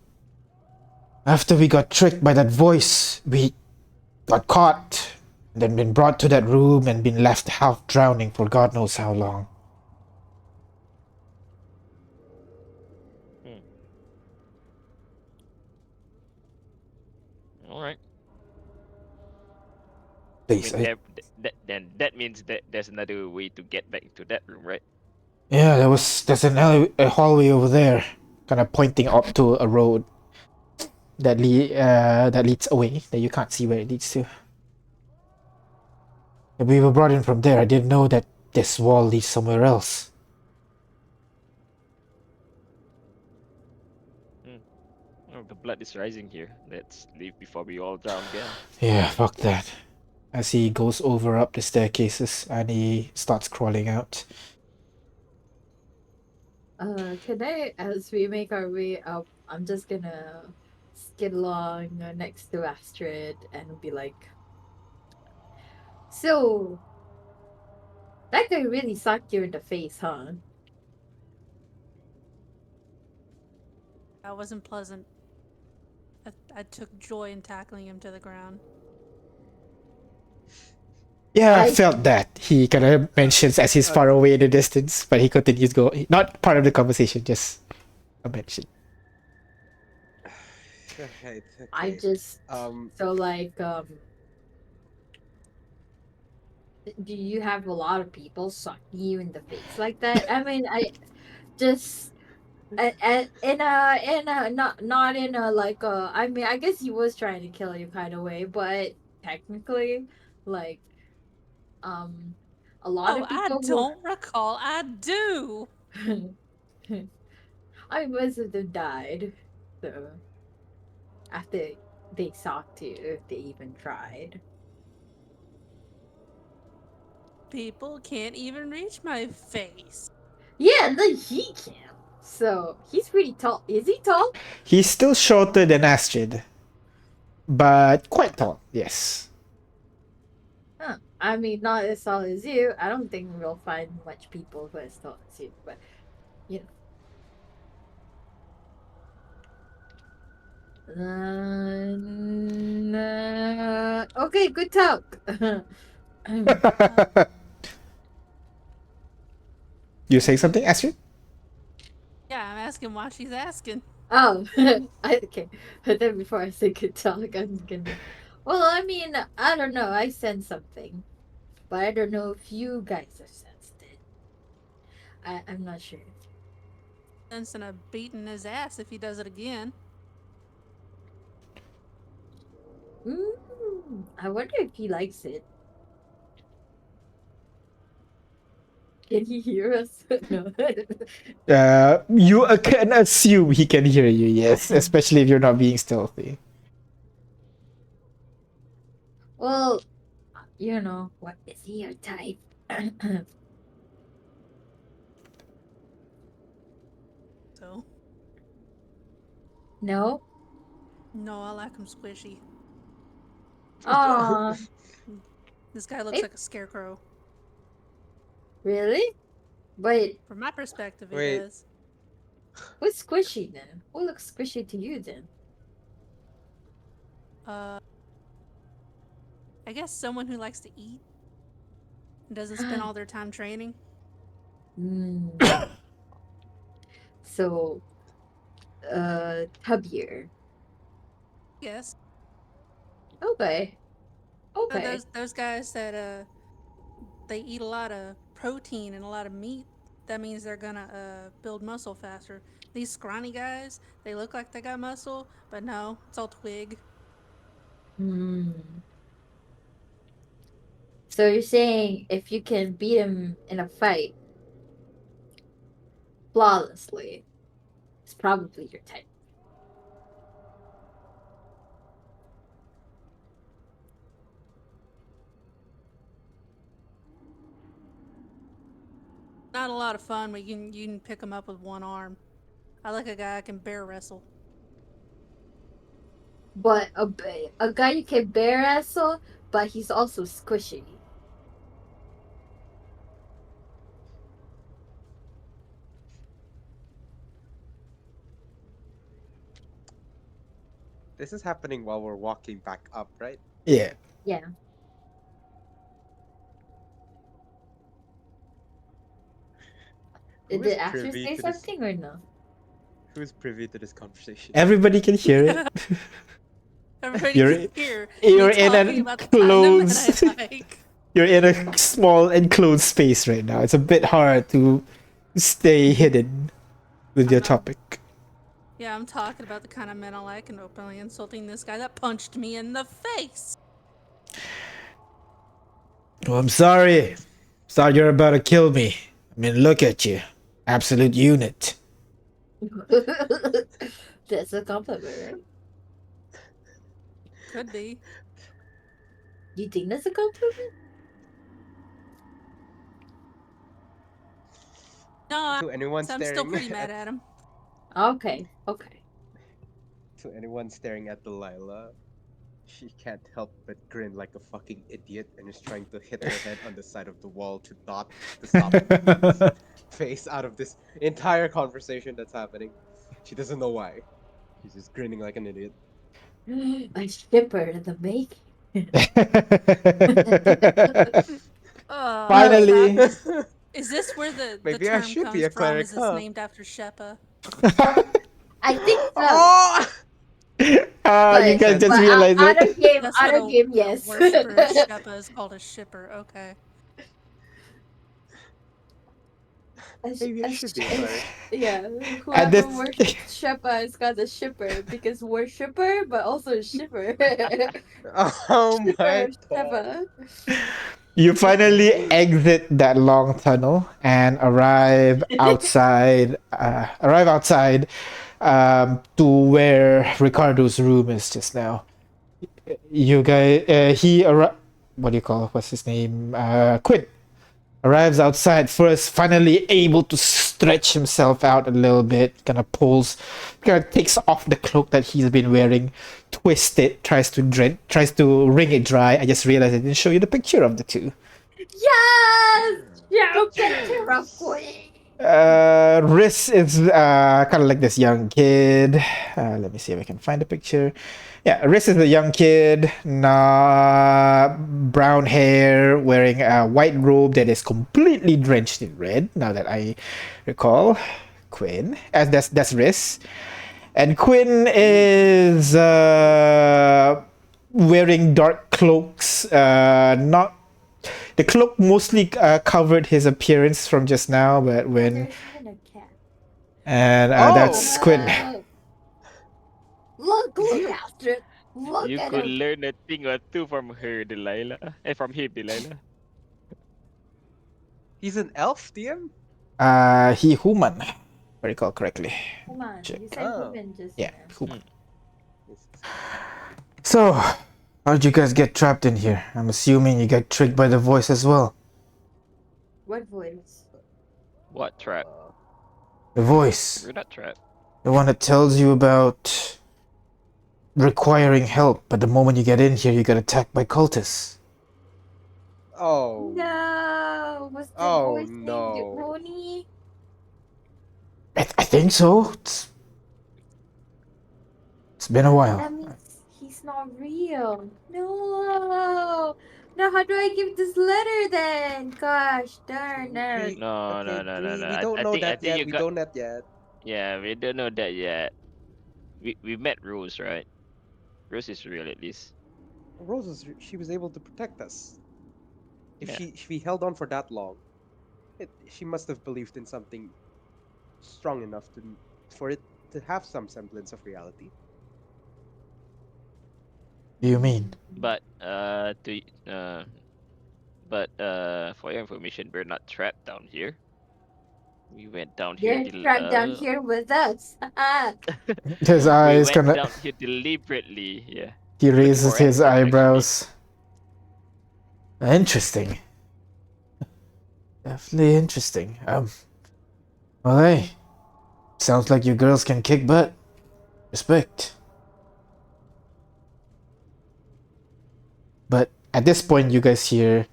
After we got tricked by that voice, we got caught, then been brought to that room and been left half drowning for God knows how long. All right. I Please, mean, that means that there's another way to get back into that room, right? yeah, there's a hallway over there, kind of pointing up to a road that leads away that you can't see where it leads to. If we were brought in from there, I didn't know that this wall leads somewhere else. Oh, the blood is rising here. Let's leave before we all drown again. Yeah, fuck that. As he goes over up the staircases and he starts crawling out. Today, as we make our way up, I'm just gonna skid along next to Astrid and be like, "So, that guy really socked you in the face, huh?" That wasn't pleasant. I took joy in tackling him to the ground. Yeah, I I felt that. He kind of mentions as he's far away in the distance, but he continues going. Not part of the conversation, just a mention. Okay, it's I okay. just Um, so like do you have a lot of people sucking you in the face like that? I mean, I just in a not in a like I mean, I guess he was trying to kill you kind of way, but technically, like um, a lot Oh, of I people will. don't recall. I do. I mean, most of them died, so after they sucked you, if they even tried. People can't even reach my face. Yeah, then he can. So he's pretty tall. Is he tall? He's still shorter than Astrid, but quite tall, yes. Huh. I mean, not as tall as you. I don't think we'll find much people who are as tall as you, but you know. Okay, good talk. You saying something, Astrid? Yeah, I'm asking why she's asking. Oh, okay. But then before I say good talk, I'm gonna. Well, I mean, I don't know. I sense something, but I don't know if you guys have sensed it. I'm not sure. Sensing a beating his ass if he does it again. I wonder if he likes it. Can he hear us? No. You can assume he can hear you, yes, especially if you're not being stealthy. Well, you know, what is he your type? So, No? no, I like him squishy. Aw, This guy looks eh, like a scarecrow. really? But From my perspective, he wait. does. who's squishy then? Who looks squishy to you then? Uh, I guess someone who likes to eat and doesn't spend all their time training. Mm, so, tubbier. Yes. Okay. So Okay. those guys that they eat a lot of protein and a lot of meat. That means they're gonna build muscle faster. These scrawny guys, they look like they got muscle, but no, it's all twig. Hmm. So you're saying if you can beat him in a fight flawlessly, it's probably your type. Not a lot of fun, but you can pick them up with one arm. I like a guy I can bear wrestle. But a guy you can bear wrestle, but he's also squishy. This is happening while we're walking back up, right? Yeah. Yeah. Who Did is Asher privy say to this? something or no? Who is privy to this conversation? Everybody can hear it. Everybody You're can hear you're me in talking a about the kind of men I closed like. you're in a small enclosed space right now. It's a bit hard to stay hidden with your I'm topic. Yeah, I'm talking about the kind of men I like and openly insulting this guy that punched me in the face. Oh, I'm sorry. Thought you're about to kill me. I mean, look at you. Absolute unit. That's a compliment, right? Could be. You think that's a compliment? No, To anyone I'm still staring pretty mad at at him. Okay. Okay. to anyone staring at Delilah, she can't help but grin like a fucking idiot and is trying to hit her head on the side of the wall to stop Queen's face out of this entire conversation that's happening. She doesn't know why. She's just grinning like an idiot. A shipper in the making. Finally. Is this where the Maybe I term should comes be a from? cleric, Is it's huh? named after Shepa? I think so. Oh! You But, guys just but realized out it. of game, That's out what of game, a yes. worshiper of Shepa is called a shipper. Okay. Maybe I should be a cleric. Yeah, And whoever this, worships Shepa is called a shipper because worshipper, but also a shipper. Oh Shipper my of god. Shepa. you finally exit that long tunnel and arrive outside to where Ricardo's room is just now. You guys, what do you call, what's his name? Quinn arrives outside first, finally able to stretch himself out a little bit, kind of takes off the cloak that he's been wearing, twists it, tries to wring it dry. I just realized I didn't show you the picture of the two. Yes! Show picture of Queen! Riss is kind of like this young kid. Let me see if I can find a picture. Yeah, Riss is a young kid, brown hair, wearing a white robe that is completely drenched in red. Now that I recall, Quinn, as that's Riss, and Quinn is wearing dark cloaks. Not the cloak mostly covered his appearance from just now, but when There's even a cat. and Oh! that's Quinn. Look after it. Look You at could him. learn a thing or two from her, Delilah. From him, Delilah. He's an elf, DM? He human, if I recall correctly. Come on, Check. you said Oh. human just Yeah, now. human. Yes. So, how did you guys get trapped in here? I'm assuming you got tricked by the voice as well. What voice? What trap? The voice, We're not trapped. the one that tells you about requiring help, but the moment you get in here, you get attacked by cultists. Oh. No! Was the Oh, voice named no. Oni? I think so. It's been a while. That means he's not real. No! Now how do I give this letter then? Gosh darn it. No, Okay, no. we I, don't I know think I that think yet. you We got. don't know that yet. Yeah, we don't know that yet. We met Rose, right? Rose is real at least. She was able to protect us. If Yeah. she held on for that long, she must have believed in something strong enough for it to have some semblance of reality. Do you mean? But for your information, we're not trapped down here. We went down here. They're trapped down here with us. His We eyes went kind of. down here deliberately. Yeah. He With raises his forensics, actually. eyebrows. Interesting. Definitely interesting. Well, hey, sounds like you girls can kick butt. Respect. But at this point, you guys hear,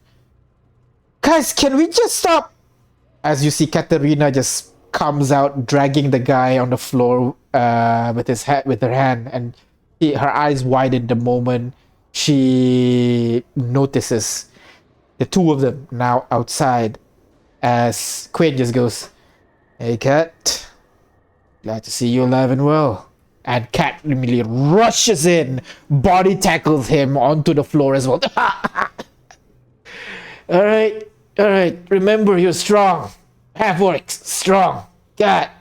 guys, can we just stop? As you see, Katerina just comes out, dragging the guy on the floor with her hand, and her eyes widen the moment she notices the two of them now outside. As Quinn just goes, "Hey, Kat, glad to see you alive and well." And Kat immediately rushes in, body tackles him onto the floor as well. all right. Remember, you're strong. Half works, strong. Kat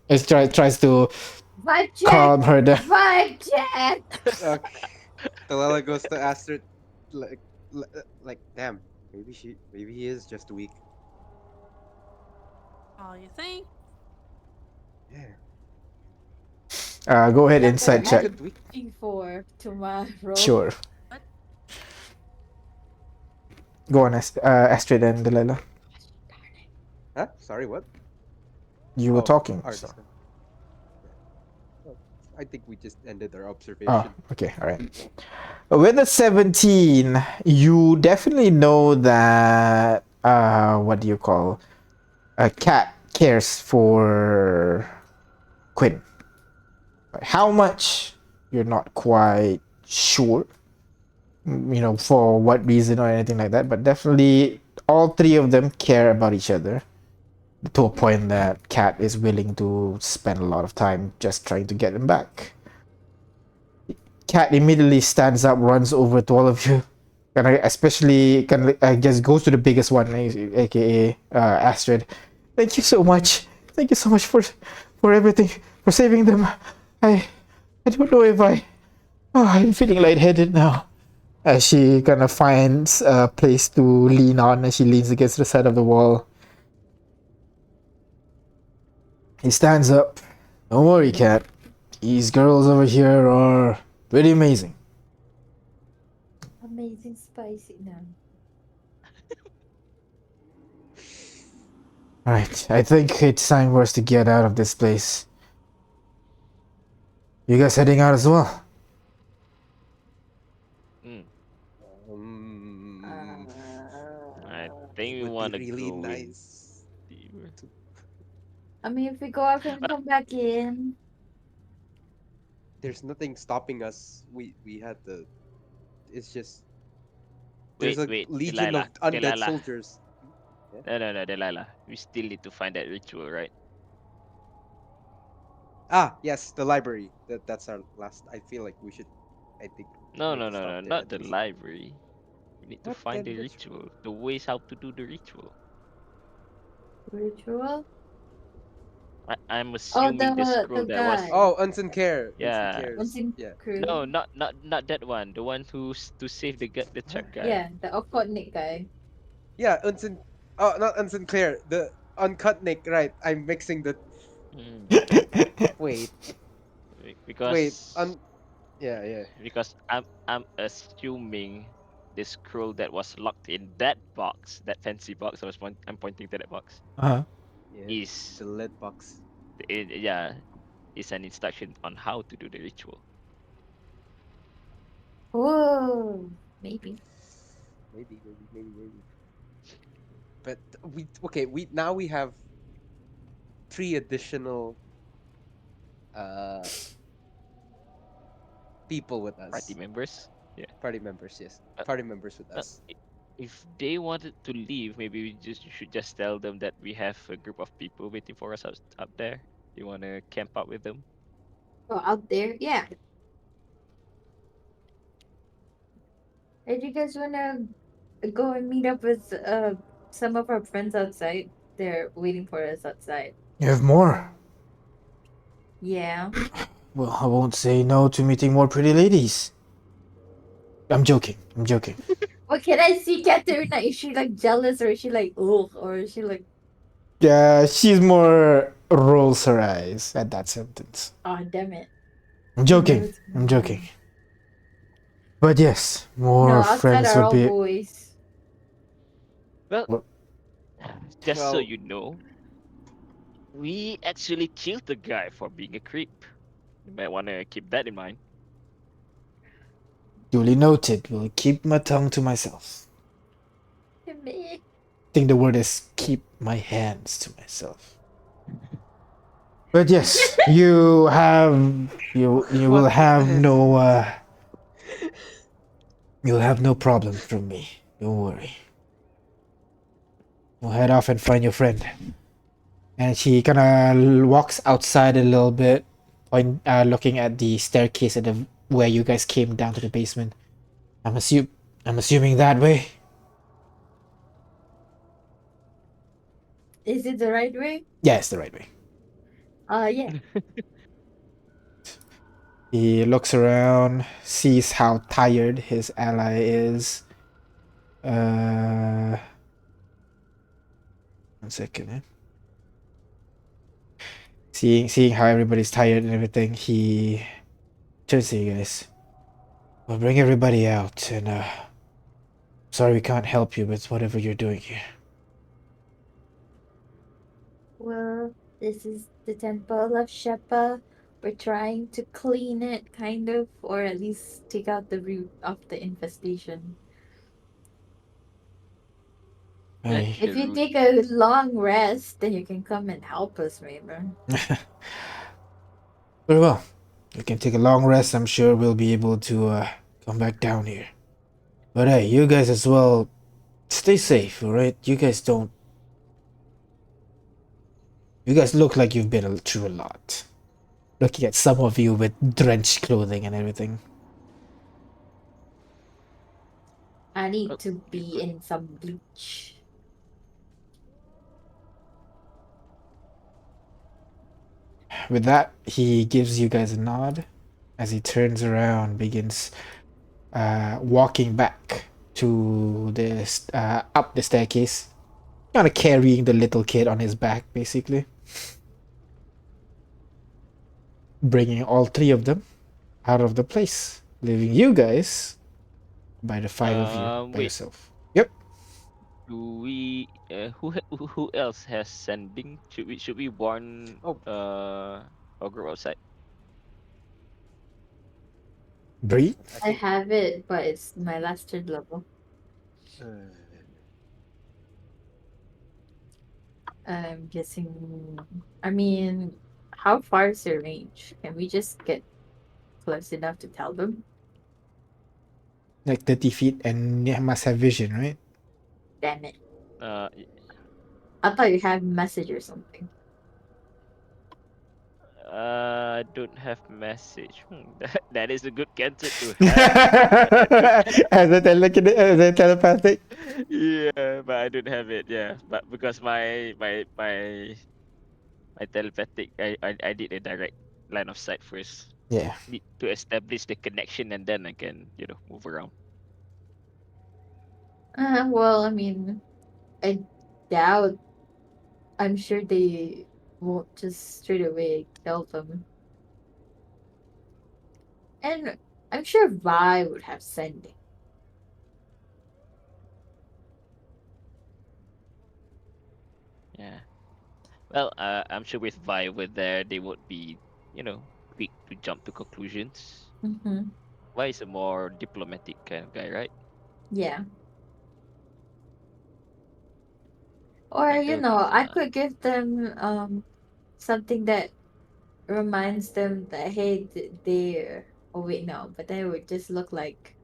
tries to Vibe check! calm her down. Vibe check! Okay. Delilah goes to Astrid, like, damn, maybe he is just weak. Oh, you think? Yeah. Go ahead, That's inside what check. I'm looking for tomorrow. Sure. What? Go on, Astrid and Delilah. Huh? Sorry, what? You were talking. Our So. discussion. Yeah. Oh, I think we just ended our observation. Oh, okay, all right. With a 17, you definitely know that what do you call, a cat cares for Quinn. How much, you're not quite sure, for what reason or anything like that, but definitely all three of them care about each other to a point that Cat is willing to spend a lot of time just trying to get him back. Cat immediately stands up, runs over to all of you, and especially I guess goes to the biggest one, aka Astrid. Thank you so much. Thank you so much for everything, for saving them. I don't know if I'm feeling lightheaded now. As she kind of finds a place to lean on, as she leans against the side of the wall. He stands up. Don't worry, Cat. These girls over here are pretty amazing. Amazing spicy now. Alright, I think it's time for us to get out of this place. You guys heading out as well? Mm, Um, I think we would want to be really go nice. with. I mean, if we go out and come back in, There's nothing stopping us. We had the. It's just there's Wait, a wait, legion Delilah, of undead Delilah. soldiers. Yeah? No, Delilah. We still need to find that ritual, right? Ah, yes, the library. That's our last. I feel like we should. I think No, make no, a no, stop no, there not at the least. library. We need to What find then? the ritual. The ways how to do the ritual. ritual. I'm Oh, assuming the scroll the that was. guy. Oh, Unseen Care. Unseen Yeah. Cares. Unseen Yeah. No, crew. not that one. The one who's to save the Huh? truck guy. Yeah, the Okotnik guy. Yeah, Unseen. Oh, not Unseen Claire. The Uncut Nick. Right. I'm mixing the. Mm. Wait. Wait. Because Yeah. Yeah. I'm assuming the scroll that was locked in that box, that fancy box. I'm pointing to that box. Uh-huh. Yeah. Is The lead box. yeah, is an instruction on how to do the ritual. Whoa, maybe. Maybe. But we okay. We now we have three additional uh people with Party us. members. Yeah. Party members. Yes. Uh, Party members with uh, us. i- if they wanted to leave, maybe we should just tell them that we have a group of people waiting for us up there. You wanna camp out with them? Oh, out there, yeah. Hey, do you guys wanna go and meet up with some of our friends outside? They're waiting for us outside. You have more. Yeah. Well, I won't say no to meeting more pretty ladies. I'm joking. I'm joking. What can I see, Katerina? Is she like jealous, or is she like ugh, or is she like Yeah, she's more rolls her eyes at that sentence. oh damn it? I'm You know joking. it's I'm joking. mine. But yes, No, more outside friends are would all be. boys. Well, Well, just so Well, you know, we actually killed the guy for being a creep. You might wanna keep that in mind. duly noted. Will keep my tongue to myself. Me. I think the word is keep my hands to myself. But yes, you will what have the no you'll have no problem from me. Don't worry. We'll head off and find your friend. And she kind of walks outside a little bit, looking at the staircase at the where you guys came down to the basement. I'm assuming that way. Is it the right way? Yeah, it's the right way. Yeah. He looks around, sees how tired his ally is. Uh, 1 second. Seeing how everybody's tired and everything, he turns to you guys. We'll bring everybody out, and sorry we can't help you with whatever you're doing here. Well, this is the temple of Shepa. We're trying to clean it, kind of, or at least take out the root of the infestation. I If you Root. take a long rest, then you can come and help us, maybe. Very well. You can take a long rest. I'm sure we'll be able to come back down here. But hey, you guys as well, stay safe, alright? You guys don't... You guys look like you've been through a lot. Looking at some of you with drenched clothing and everything. I need Oh, to be in some bleach. With that, he gives you guys a nod as he turns around, begins walking back to this up the staircase, kind of carrying the little kid on his back, basically, bringing all three of them out of the place, leaving you guys by the five of you by wait. yourself. Yep. Do we? Who else has sending? Should we warn Oh, our group outside? Bree. I have it, but it's my last third level. Uh, I'm guessing. I mean, how far is your range? Can we just get close enough to tell them? Like 30 feet and you must have vision, right? Damn it. Y- I thought you had message or something. don't have message. That is a good gadget to have. As a telepathic. Yeah, but I don't have it. Yeah, but because my telepathic, I did a direct line of sight first. Yeah. Need to establish the connection, and then I can move around. Well, I mean, I doubt. I'm sure they won't just straight away kill them. And I'm sure Vi would have sending. Yeah. Well, I'm sure with Vi over there, they would be, quick to jump to conclusions. Mm-hmm. Vi is a more diplomatic kind of guy, right? Yeah. Or, I you hope know, I not. could give them something that reminds them that, hey, they're. Oh, wait, no. But then it would just look like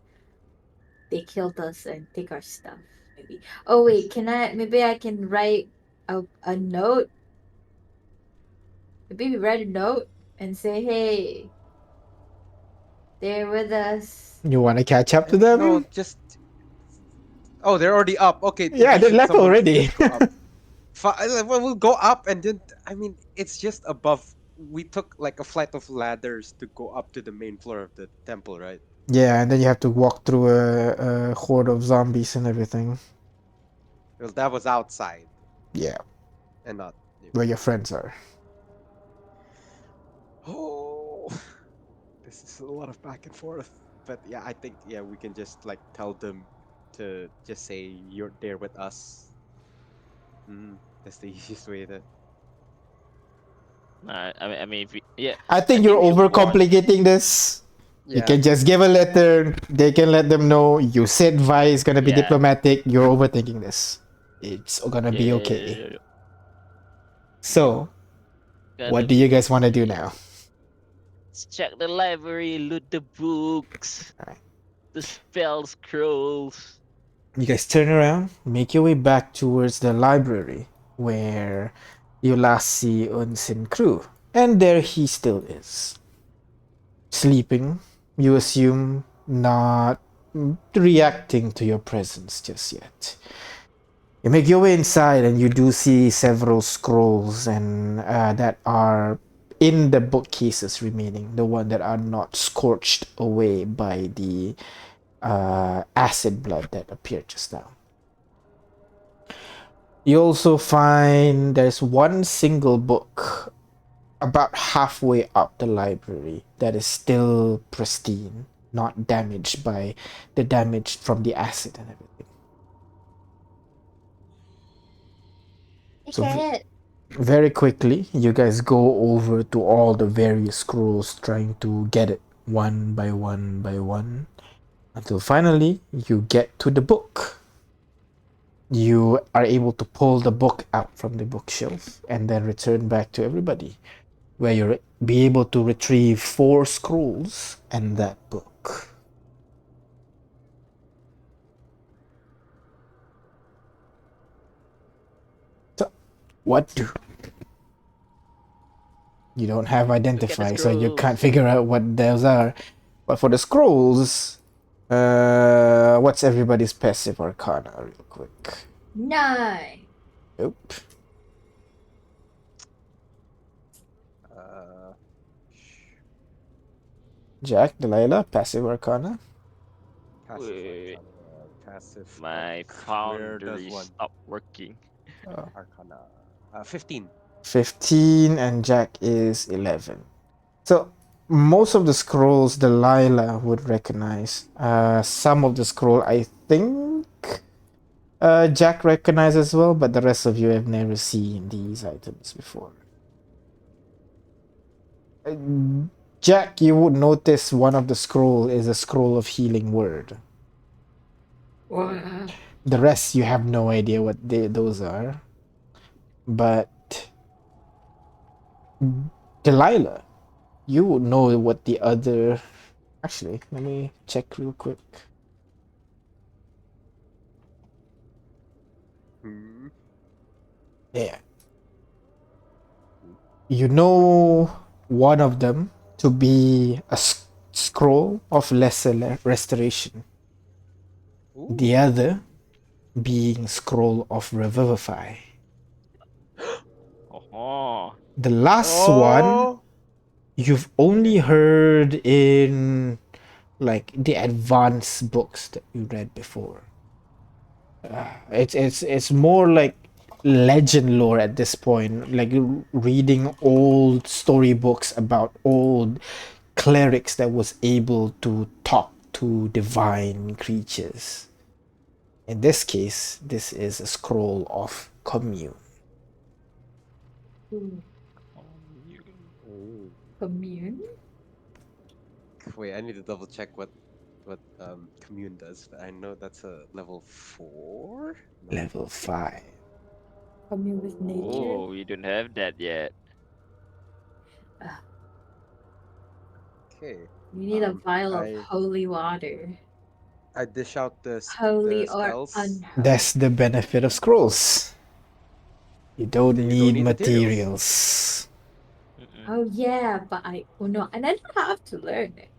they killed us and take our stuff, maybe. Oh, wait, maybe I can write a note. Maybe we write a note and say, hey, they're with us. You want to catch up to no, them? just. Oh, they're already up. Okay, Yeah, we they should. left Someone should already. just go up. Well, we'll go up and then. I mean, it's just above. We took like a flight of ladders to go up to the main floor of the temple, right? Yeah, and then you have to walk through a horde of zombies and everything. Well, that was outside Yeah, and not. where your friends are. Oh, this is a lot of back and forth. But yeah, I think we can just like tell them to just say you're there with us. That's the easiest way to. I mean, if we, yeah, I I think you're think we should warn. overcomplicating this. You Yeah. can just give a letter. They can let them know. You said Vi is gonna be Yeah, diplomatic. You're overthinking this. It's gonna yeah, be yeah, yeah, okay. yeah, yeah. So, Gonna what do you guys want to do be. now? Let's check the library, loot the books, Alright. the spell scrolls. You guys turn around, make your way back towards the library where you last see Unsin crew. And there he still is. Sleeping, you assume, not reacting to your presence just yet. You make your way inside and you do see several scrolls and that are in the bookcases remaining, the one that are not scorched away by the acid blood that appeared just now. You also find there's one single book about halfway up the library that is still pristine, not damaged by the damage from the acid and everything. So very quickly, you guys go over to all the various scrolls trying to get it one by one by one until finally you get to the book. You are able to pull the book out from the bookshelf and then return back to everybody. where you'll be able to retrieve 4 scrolls and that book. So, what do you don't have identify, so you can't scrolls. figure out what those are. But for the scrolls, what's everybody's passive arcana, real quick? 9. Nope. Jack, Delilah, passive arcana. Passive Wait. arcana. Passive. My Where does foundry one? stopped working. Arcana. 15. 15 and Jack is 11. So most of the scrolls Delilah would recognize. Some of the scroll I think Jack recognizes as well, but the rest of you have never seen these items before. Jack, you would notice one of the scroll is a scroll of healing word. The rest you have no idea what those are. But Delilah, you would know what the other... Actually, let me check real quick. Yeah. You know one of them to be a scroll of lesser restoration. The other being scroll of revivify. Oh. The last one you've only heard in like the advanced books that you read before. It's more like legend lore at this point, like reading old storybooks about old clerics that was able to talk to divine creatures. In this case, this is a scroll of commune. Commune? Wait, I need to double check what commune does. But I know that's a level 4. No. Level 5. Commune with nature? Oh, we don't have that yet. Okay. You need a vial of I- holy water. I dish out the Holy the or spells. unholy. That's the benefit of scrolls. You don't You don't need need materials. materials. Oh yeah, but oh no, and I don't have to learn it.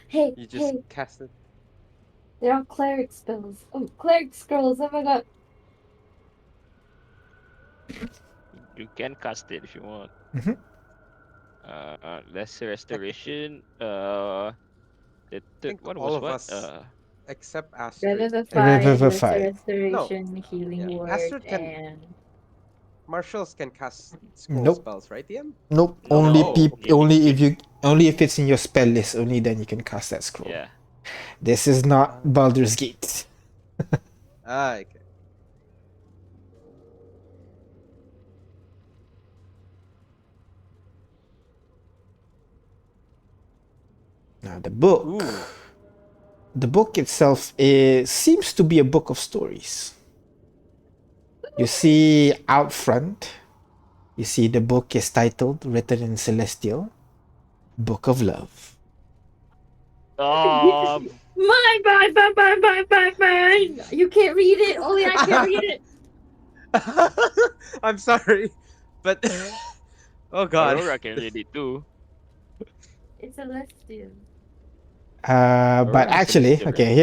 Hey, You just hey, cast it. there are cleric spells. Oh, cleric scrolls. Oh my god. You can cast it if you want. Mhm. Lesser restoration. The I third think one all was of what? us except Astrid. Revivify, Revivify. restoration, healing Yeah, word, Astrid can- and Marshals can cast scroll Nope. spells, right, DM? Nope. No, Only healing. if you only if it's in your spell list. Only then you can cast that scroll. Yeah. This is not Baldur's Gate. Okay. Now the book. Ooh. The book itself seems to be a book of stories. You see out front, you see the book is titled, written in Celestial, Book of Love. Oh, mine. You can't read it. Only I can read it. I'm sorry, but oh god. Aurora can read it too. It's celestial. But Aurora actually, Celestial, okay,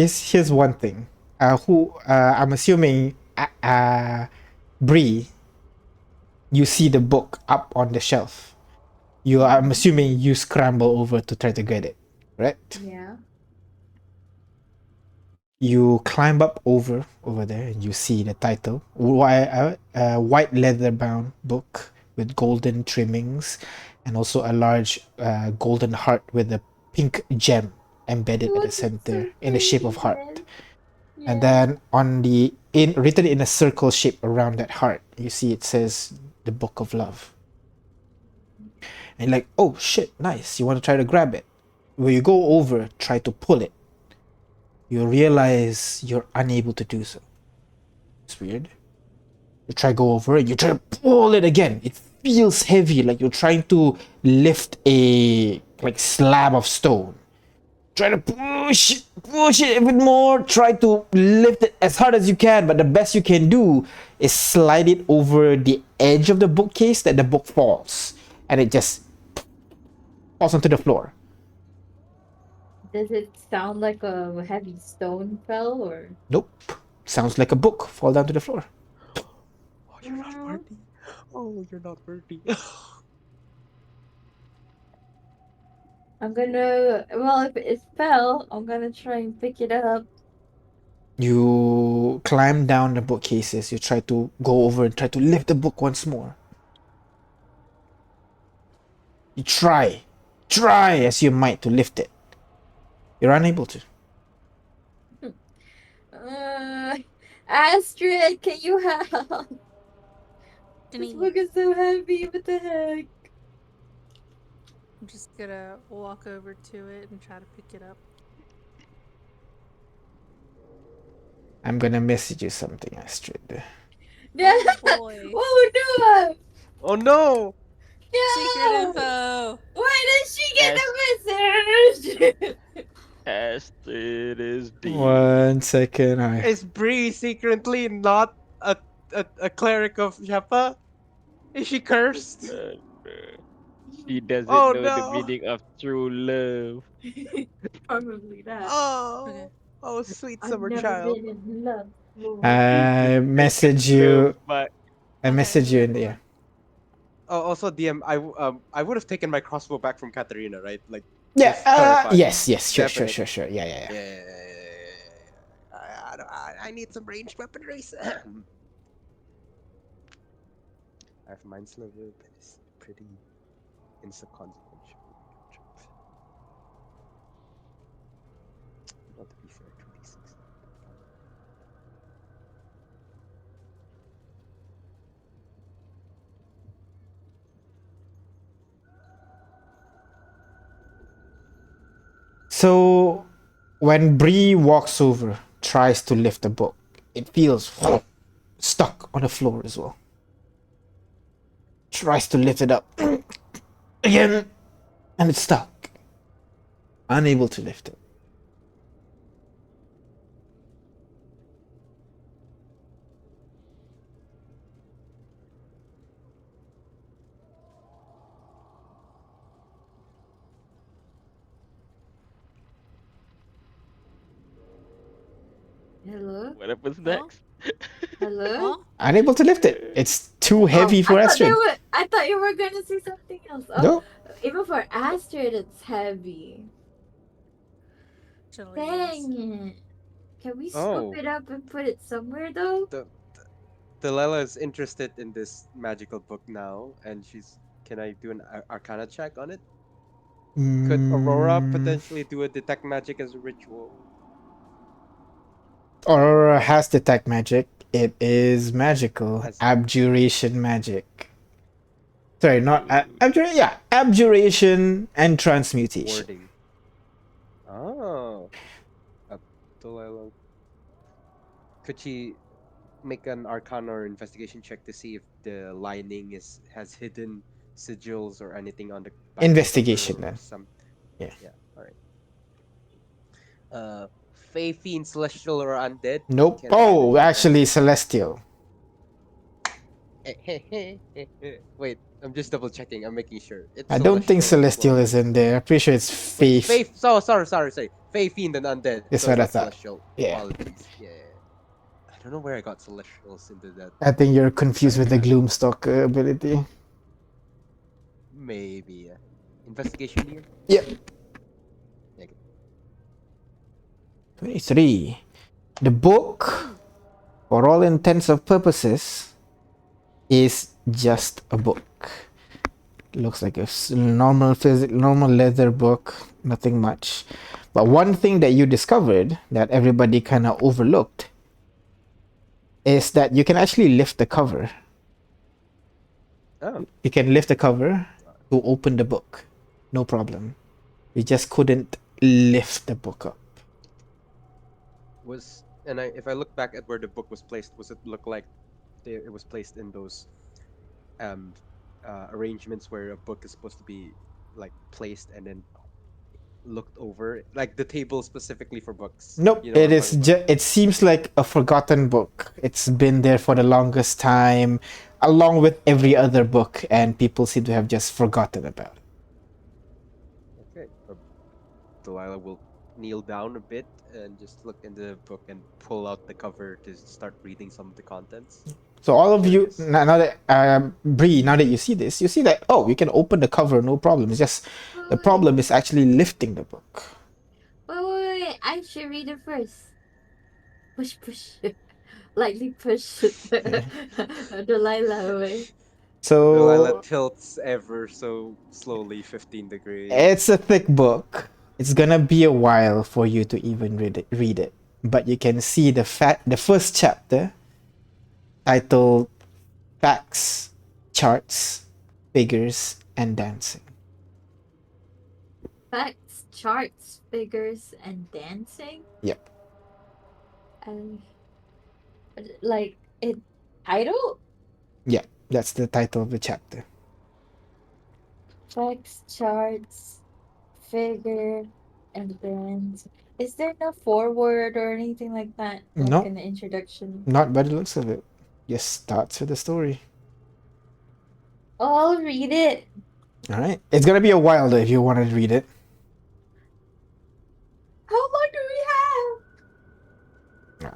here's one thing. I'm assuming Bree, you see the book up on the shelf. I'm assuming you scramble over to try to get it, right? Yeah. You climb up over there and you see the title, white leather bound book with golden trimmings and also a large golden heart with a pink gem embedded at the center in the shape of heart. And then on written in a circle shape around that heart, you see it says the Book of Love. And you're like, oh shit, nice. You want to try to grab it. When you go over, try to pull it, you realize you're unable to do so. It's weird. You try to go over and you try to pull it again. It feels heavy, like you're trying to lift a like slab of stone. Try to push it a bit more. Try to lift it as hard as you can, but the best you can do is slide it over the edge of the bookcase that the book falls, and it just falls onto the floor. Does it sound like a heavy stone fell or? Nope. Sounds like a book fall down to the floor. Oh, you're not worthy. Oh, you're not worthy. I'm gonna. Well, if it fell, I'm gonna try and pick it up. You climb down the bookcases. You try to go over and try to lift the book once more. You try as you might to lift it. You're unable to. Uh, Astrid, can you help? This book is so heavy. What the heck? I'm just gonna walk over to it and try to pick it up. I'm gonna message you something, Astrid. Yeah. Oh boy. Oh no! Oh no! Secret No! info! Why did she get the message? Astrid is deep. 1 second. Is Bree secretly not a cleric of Shepa? Is she cursed? She doesn't Oh know the no! meaning of true love. Probably that. Oh, Okay. oh, sweet I've summer never child. been in love before. I message Love, you. but I Okay, message you okay. in there. Oh, also, DM, I would have taken my crossbow back from Katarina, right? Like, Yeah. just clarify. Yes. Sure. Definite. Sure. Yeah. I need some ranged weaponry. I have mind sliver, but it's pretty inconsequential. Well, to be fair, 2d6. So when Bree walks over, tries to lift the book, it feels stuck on the floor as well. Tries to lift it up again, and it's stuck. Unable to lift it. Hello? what happens Huh? next? Hello? Huh? Unable to lift it. It's too heavy for Astrid. I thought you were gonna say something else. Oh, No. even for Astrid, it's heavy. Actually, yes. Dang it. Can we Oh. scoop it up and put it somewhere though? Delilah is interested in this magical book now, and she's. Can I do an Arcana check on it? Could Aurora potentially do a detect magic as a ritual? Aurora has detect magic. It is magical. Has- Abjuration magic. Sorry, not abjuration. Yeah, abjuration and transmutation. Warding. Oh. Delilah. Could she make an Arcana or investigation check to see if the lining has hidden sigils or anything on the back of the Investigation cover or then. some? Yeah. All right. Fey, fiend, celestial, or undead? Nope. Can I get Oh, an actually, celestial. Wait, I'm just double checking. I'm making sure. It's I don't think celestial celestial as is in there. I'm pretty sure it's well. Wait, faith. sorry. Fey, fiend, and undead. That's So what I that's thought. celestial Yeah. qualities. Yeah. I don't know where I got celestials into that. I think you're confused with the Gloomstalk ability. Maybe. Investigation here? Yeah. Okay. 23. The book, for all intents and purposes, is just a book. Looks like a normal leather book, nothing much. But one thing that you discovered that everybody kind of overlooked is that you can actually lift the cover. Oh. You can lift the cover to open the book. No problem. You just couldn't lift the book up. If I look back at where the book was placed, was it look like it was placed in those arrangements where a book is supposed to be like placed and then looked over, like the table specifically for books. Nope, You know what it I'm is. talking about? It seems like a forgotten book. It's been there for the longest time, along with every other book, and people seem to have just forgotten about it. Okay. Delilah will kneel down a bit and just look in the book and pull out the cover to start reading some of the contents. So all of you, Curious. now that Bree, now that you see this, you see that you can open the cover, no problem. It's just the Wait, problem is actually lifting the book. wait. I should read it first. Push. Lightly push Delilah away. Delilah So tilts ever so slowly 15 degrees. it's a thick book. It's gonna be a while for you to even read it. But you can see the first chapter titled Facts, Charts, Figures, and Dancing. Facts, charts, figures, and dancing. Yep. And like it title? Yeah, that's the title of the chapter. Facts, charts, figure, and dance. Is there no foreword or anything like that? Like No, an introduction? not by the looks of it. Just starts with the story. Oh, I'll read it. All right. It's gonna be a while though if you want to read it. How long do we have?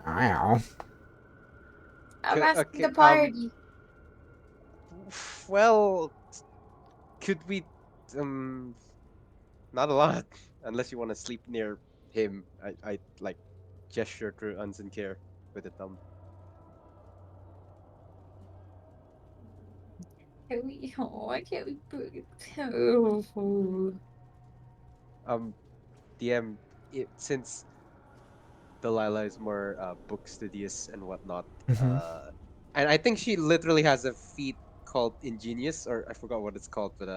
Wow. I'm asking Okay, the party. well, could we, um, not a lot, unless you want to sleep near him. I like gesture to Unsincare with a thumb. Can we? Oh, why can't we put? Oh. Um, DM, since Delilah is more book studious and whatnot, Mm-hmm. and I think she literally has a feat called Ingenious, or I forgot what it's called, but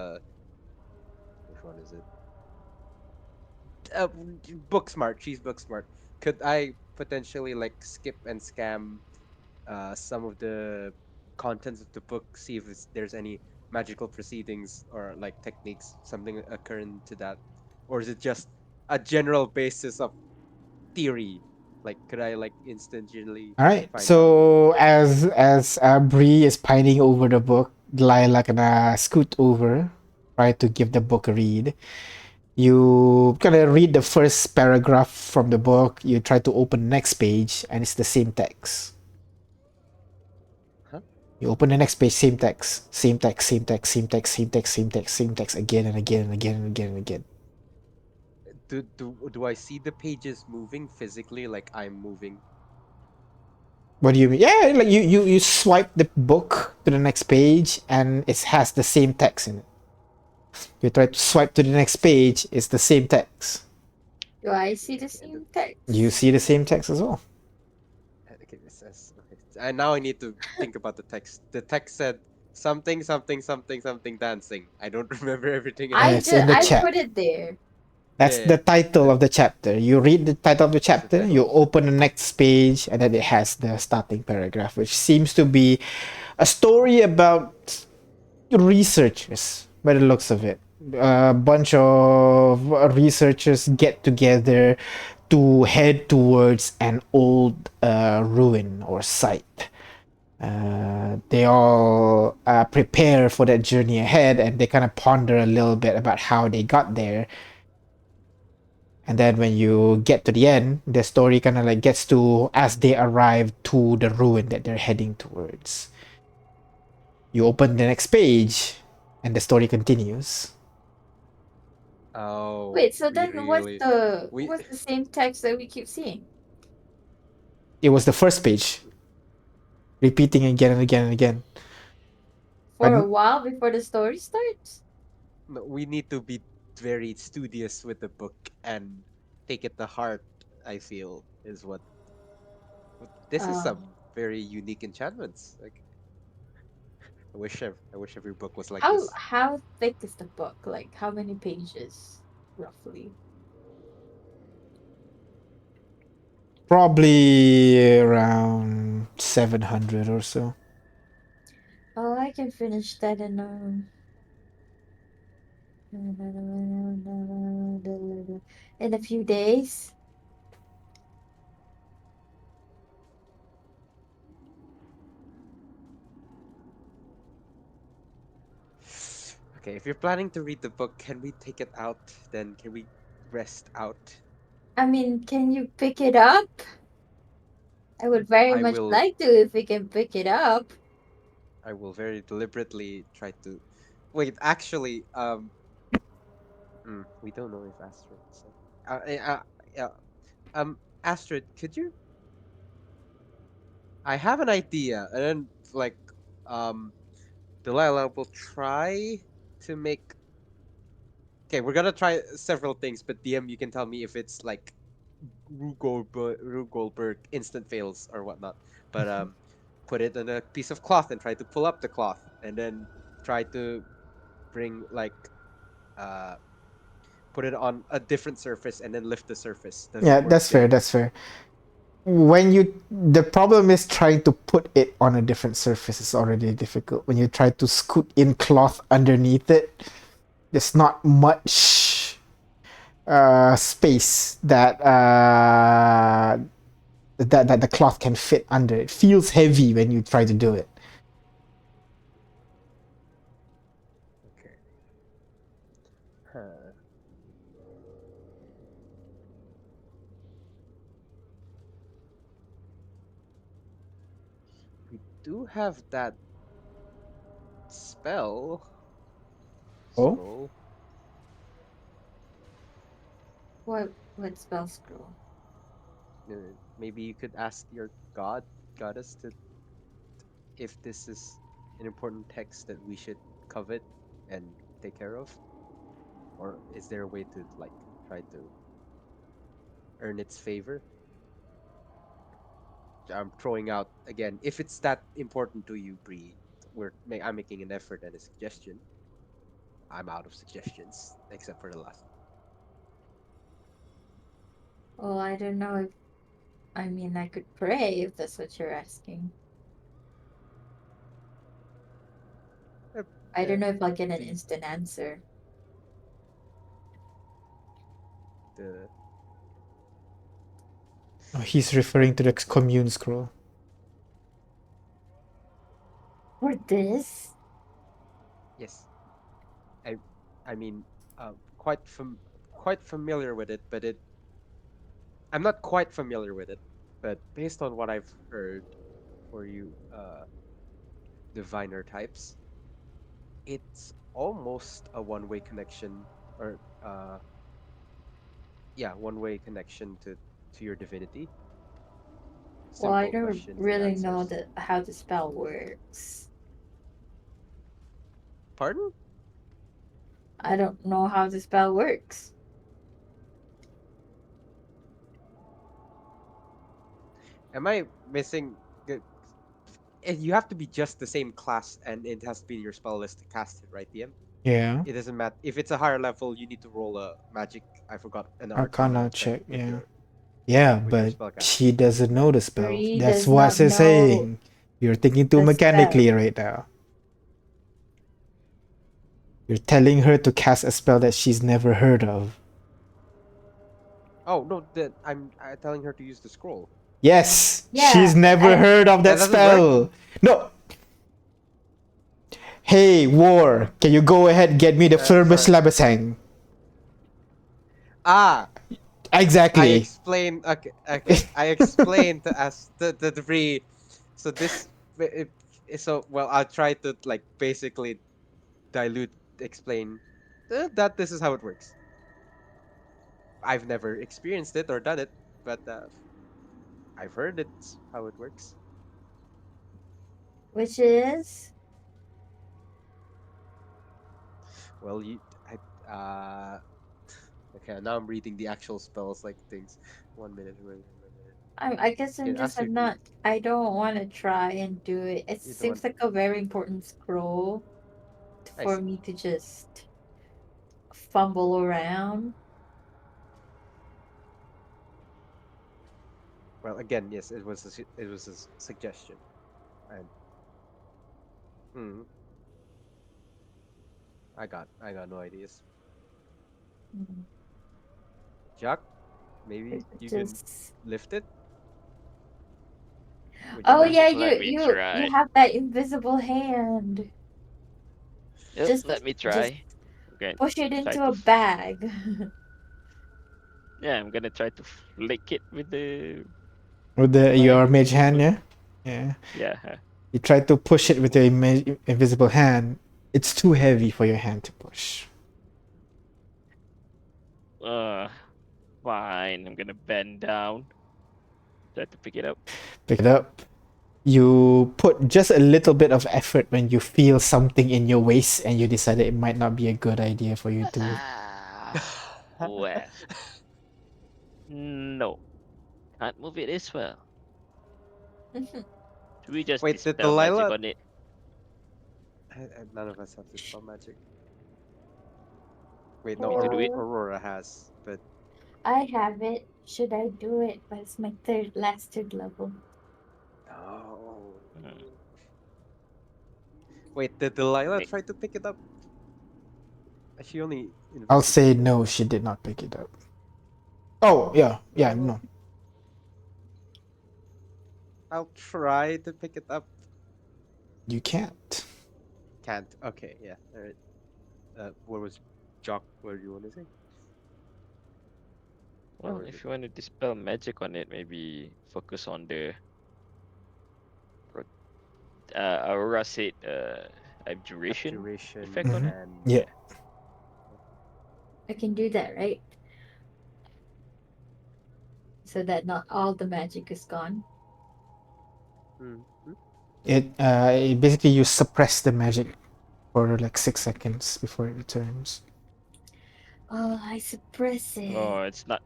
which one is it? uh, Book smart. She's book smart. Could I potentially like skip and scam some of the contents of the book, see if there's any magical proceedings or like techniques, something occurring to that, or is it just a general basis of theory? Like, could I like instantly All right. find out? So as Bree is pining over the book, Delilah gonna scoot over, try to give the book a read. You kind of read the first paragraph from the book. You try to open the next page, and it's the same text. Huh? You open the next page, same text, same text, same text, same text, same text, same text, same text, again and again and again and again and again. Do I see the pages moving physically, like I'm moving? What do you mean? Yeah, like you swipe the book to the next page, and it has the same text in it. You try to swipe to the next page, it's the same text. Do I see the Okay, and same You text? see the same text as well. okay, it says okay. And now I need to think about the text. The text said something, something, something, something dancing. I don't remember everything I It's else. in just the I chat. put it there. That's Yeah, the title the, of the chapter. You read the title of the that's the chapter, title you of it. open the next page, and then it has the starting paragraph, which seems to be a story about researchers by the looks of it. A bunch of researchers get together to head towards an old ruin or site. They all prepare for that journey ahead, and they kind of ponder a little bit about how they got there. And then when you get to the end, the story kind of like gets to as they arrive to the ruin that they're heading towards. You open the next page, and the story continues. Oh, Wait, so we then what's really the we what's the same text that we keep seeing? It was the first page, repeating again and again and again. For a But while before the story starts? no, we need to be very studious with the book and take it to heart. I feel is what this is Oh. some very unique enchantments. Like I wish every book was like How this. how thick is the book? Like how many pages roughly? probably around 700 or so. Oh, I can finish that in a few days. Okay, if you're planning to read the book, can we take it out? Then can we rest out? I mean, can you pick it up? I would very I much will. like to if we can pick it up. I will very deliberately try to. Wait, actually, we don't know if Astrid said. Yeah. Astrid, could you? I have an idea, and then like, um, Delilah will try to make. Okay, we're gonna try several things, but DM, you can tell me if it's like Rue Goldberg instant fails or whatnot. But put it on a piece of cloth and try to pull up the cloth, and then try to bring like uh put it on a different surface and then lift the surface. Does Yeah, it work that's fair. then? That's fair. The problem is trying to put it on a different surface is already difficult. When you try to scoot in cloth underneath it, there's not much space that the cloth can fit under. It feels heavy when you try to do it. Okay. Huh. We do have that spell Oh, scroll. What spell scroll? Maybe you could ask your goddess to if this is an important text that we should covet and take care of, or is there a way to like try to earn its favor? I'm throwing out again. If it's that important to you, Bree, I'm making an effort and a suggestion. I'm out of suggestions except for the last one. Well, I don't know if I mean I could pray if that's what you're asking. Uh, I don't know if I'll uh, get an the instant answer. the oh, he's referring to the commune scroll. For this? yes, I I mean quite familiar with it, but I'm not quite familiar with it, but based on what I've heard for you diviner types, it's almost a one-way connection or yeah, one-way connection to your divinity. Well, I Simple don't questions and really know answers. how the spell works. Pardon? I don't know how the spell works. Am I missing? You have to be just the same class, and it has to be in your spell list to cast it, right, DM? Yeah, It doesn't matter if it's a higher level. You need to roll a magic. I forgot an Arcana Arcana check check. with Yeah, your yeah, with your but spellcasting. she doesn't know the spell. Bree That's does what not she's know saying. You're thinking too the spell. mechanically right now. You're telling her to cast a spell that she's never heard of. Oh no, I'm telling her to use the scroll. Yes, she's Yeah, never and heard of That that doesn't work. spell. No. Hey, War, can you go ahead get me the Furbus Sorry. Labasang? Ah, I Exactly. explained. Okay, okay. I explained to us the debris. So this, so well, I'll try to like basically dilute, explain that this is how it works. I've never experienced it or done it, but I've heard it's how it works. which is Well, okay. Now I'm reading the actual spells, like things. 1 minute. 1 minute. I guess Can ask I'm you to. not I don't want to try and do it. It You don't seems want. like a very important scroll I for see. me to just fumble around. Well, again, yes, it was it was a suggestion, and I got no ideas. Mm. Jack, maybe you can Just lift it. Would you oh like yeah, to? Let me you try. have that invisible hand. Yep, Just let me just try. Okay, push it try into to. a bag. Yeah, I'm gonna try to flick it With with my your mage hand, invisible. yeah? Yeah. Yeah. You try to push it with your invisible hand. It's too heavy for your hand to push. Uh, Fine. I'm gonna bend down. Try to pick it up. Pick it up. You put just a little bit of effort when you feel something in your waist and you decided it might not be a good idea for you to. Well, no, can't move it as well. Should we just Wait, the dispel magic Delilah. on it? None of us have dispel magic. Wait, no, Want me to do it? Aurora has, but I have it. Should I do it? But it's my third level. no. Hmm, Wait, did Delilah may- try to pick it up? She only I'll say investigated. no, she did not pick it up. Oh, yeah, yeah, No, no. I'll try to pick it up. You can't. Can't. Okay, yeah. All right. What was Jock? What do you want to say? Or Well, was it if you want to dispel magic on it, maybe focus on the. Aurora said, abjuration abjuration effect on Mhm. it. and Yeah. Yeah. I can do that, right? So that not all the magic is gone. mm-hmm. Basically you suppress the magic for like 6 seconds before it returns. Oh, I suppress Oh, it. it's not.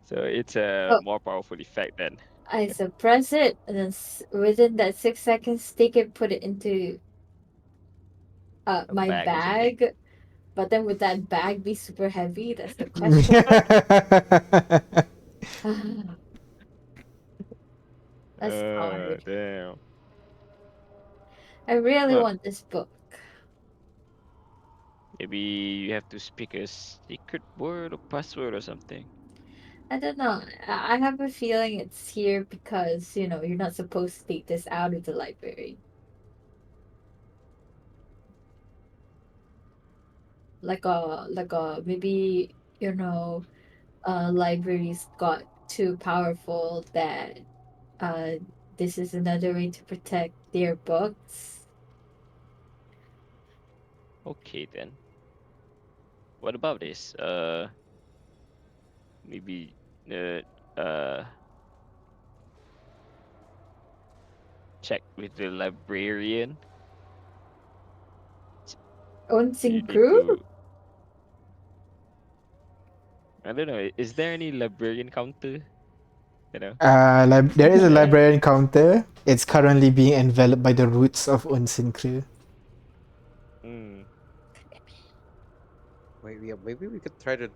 So it's a Oh, more powerful effect then. I suppress it, and then within that 6 seconds, take it, put it into A my bag or something. bag. But then would that bag be super heavy? That's the question. That's hard. Damn. I really Well, want this book. maybe you have to speak a secret word or password or something. I don't know. I have a feeling it's here because, you're not supposed to take this out of the library. Maybe, libraries got too powerful that uh this is another way to protect their books. Okay then. What about this? Maybe uh uh check with the librarian. S- Unseen Maybe crew? to I don't know. Is there any librarian counter? You know? There is a librarian counter. It's currently being enveloped by the roots of Unsinkru. Hmm. Wait, yeah, maybe we could try to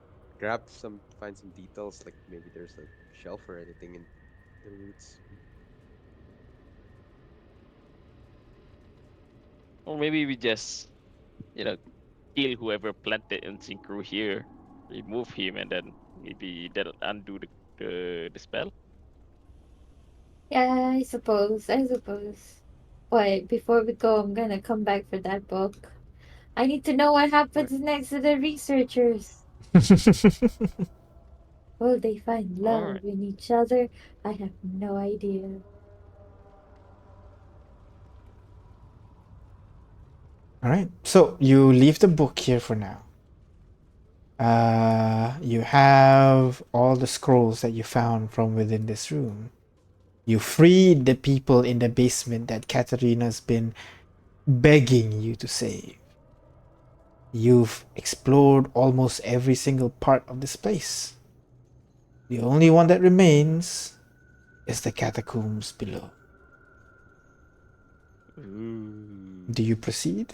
find some details. Like maybe there's a shelf or anything in the roots. Or maybe we just you know kill whoever planted Synchro here, remove him, and then maybe that'll undo the spell. Yeah, I suppose. Wait, before we go, I'm gonna come back for that book. I need to know what Wait, happens next to the researchers. Will they find All love right. in each other? I have no idea. All right. So you leave the book here for now. You have all the scrolls that you found from within this room. You freed the people in the basement that Katarina's been begging you to save. You've explored almost every single part of this place. The only one that remains is the catacombs below. Ooh. Do you proceed?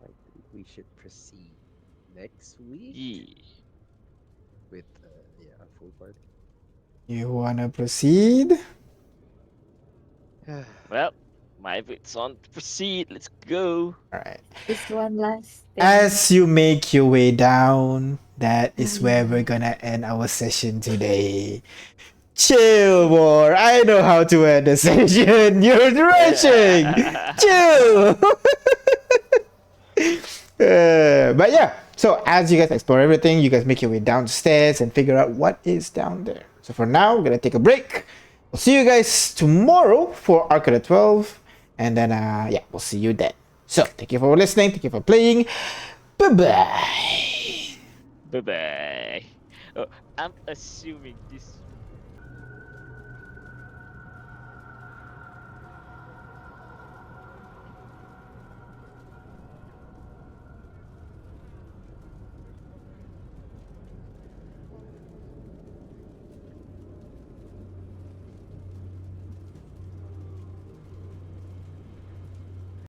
I think we should proceed next week Yeah. with yeah, a full party. You wanna proceed? Well, my bit's on to proceed. Let's go. All right. Just one last thing. As you make your way down, that is where we're gonna end our session today. Chill, more. I know how to end a session. You're rushing. Chill. But yeah, so as you guys explore everything, you guys make your way downstairs and figure out what is down there. So for now, we're gonna take a break. We'll see you guys tomorrow for Arcana 12, and then yeah, we'll see you then. So thank you for listening. Thank you for playing. Bye bye. Bye bye. Oh, I'm assuming this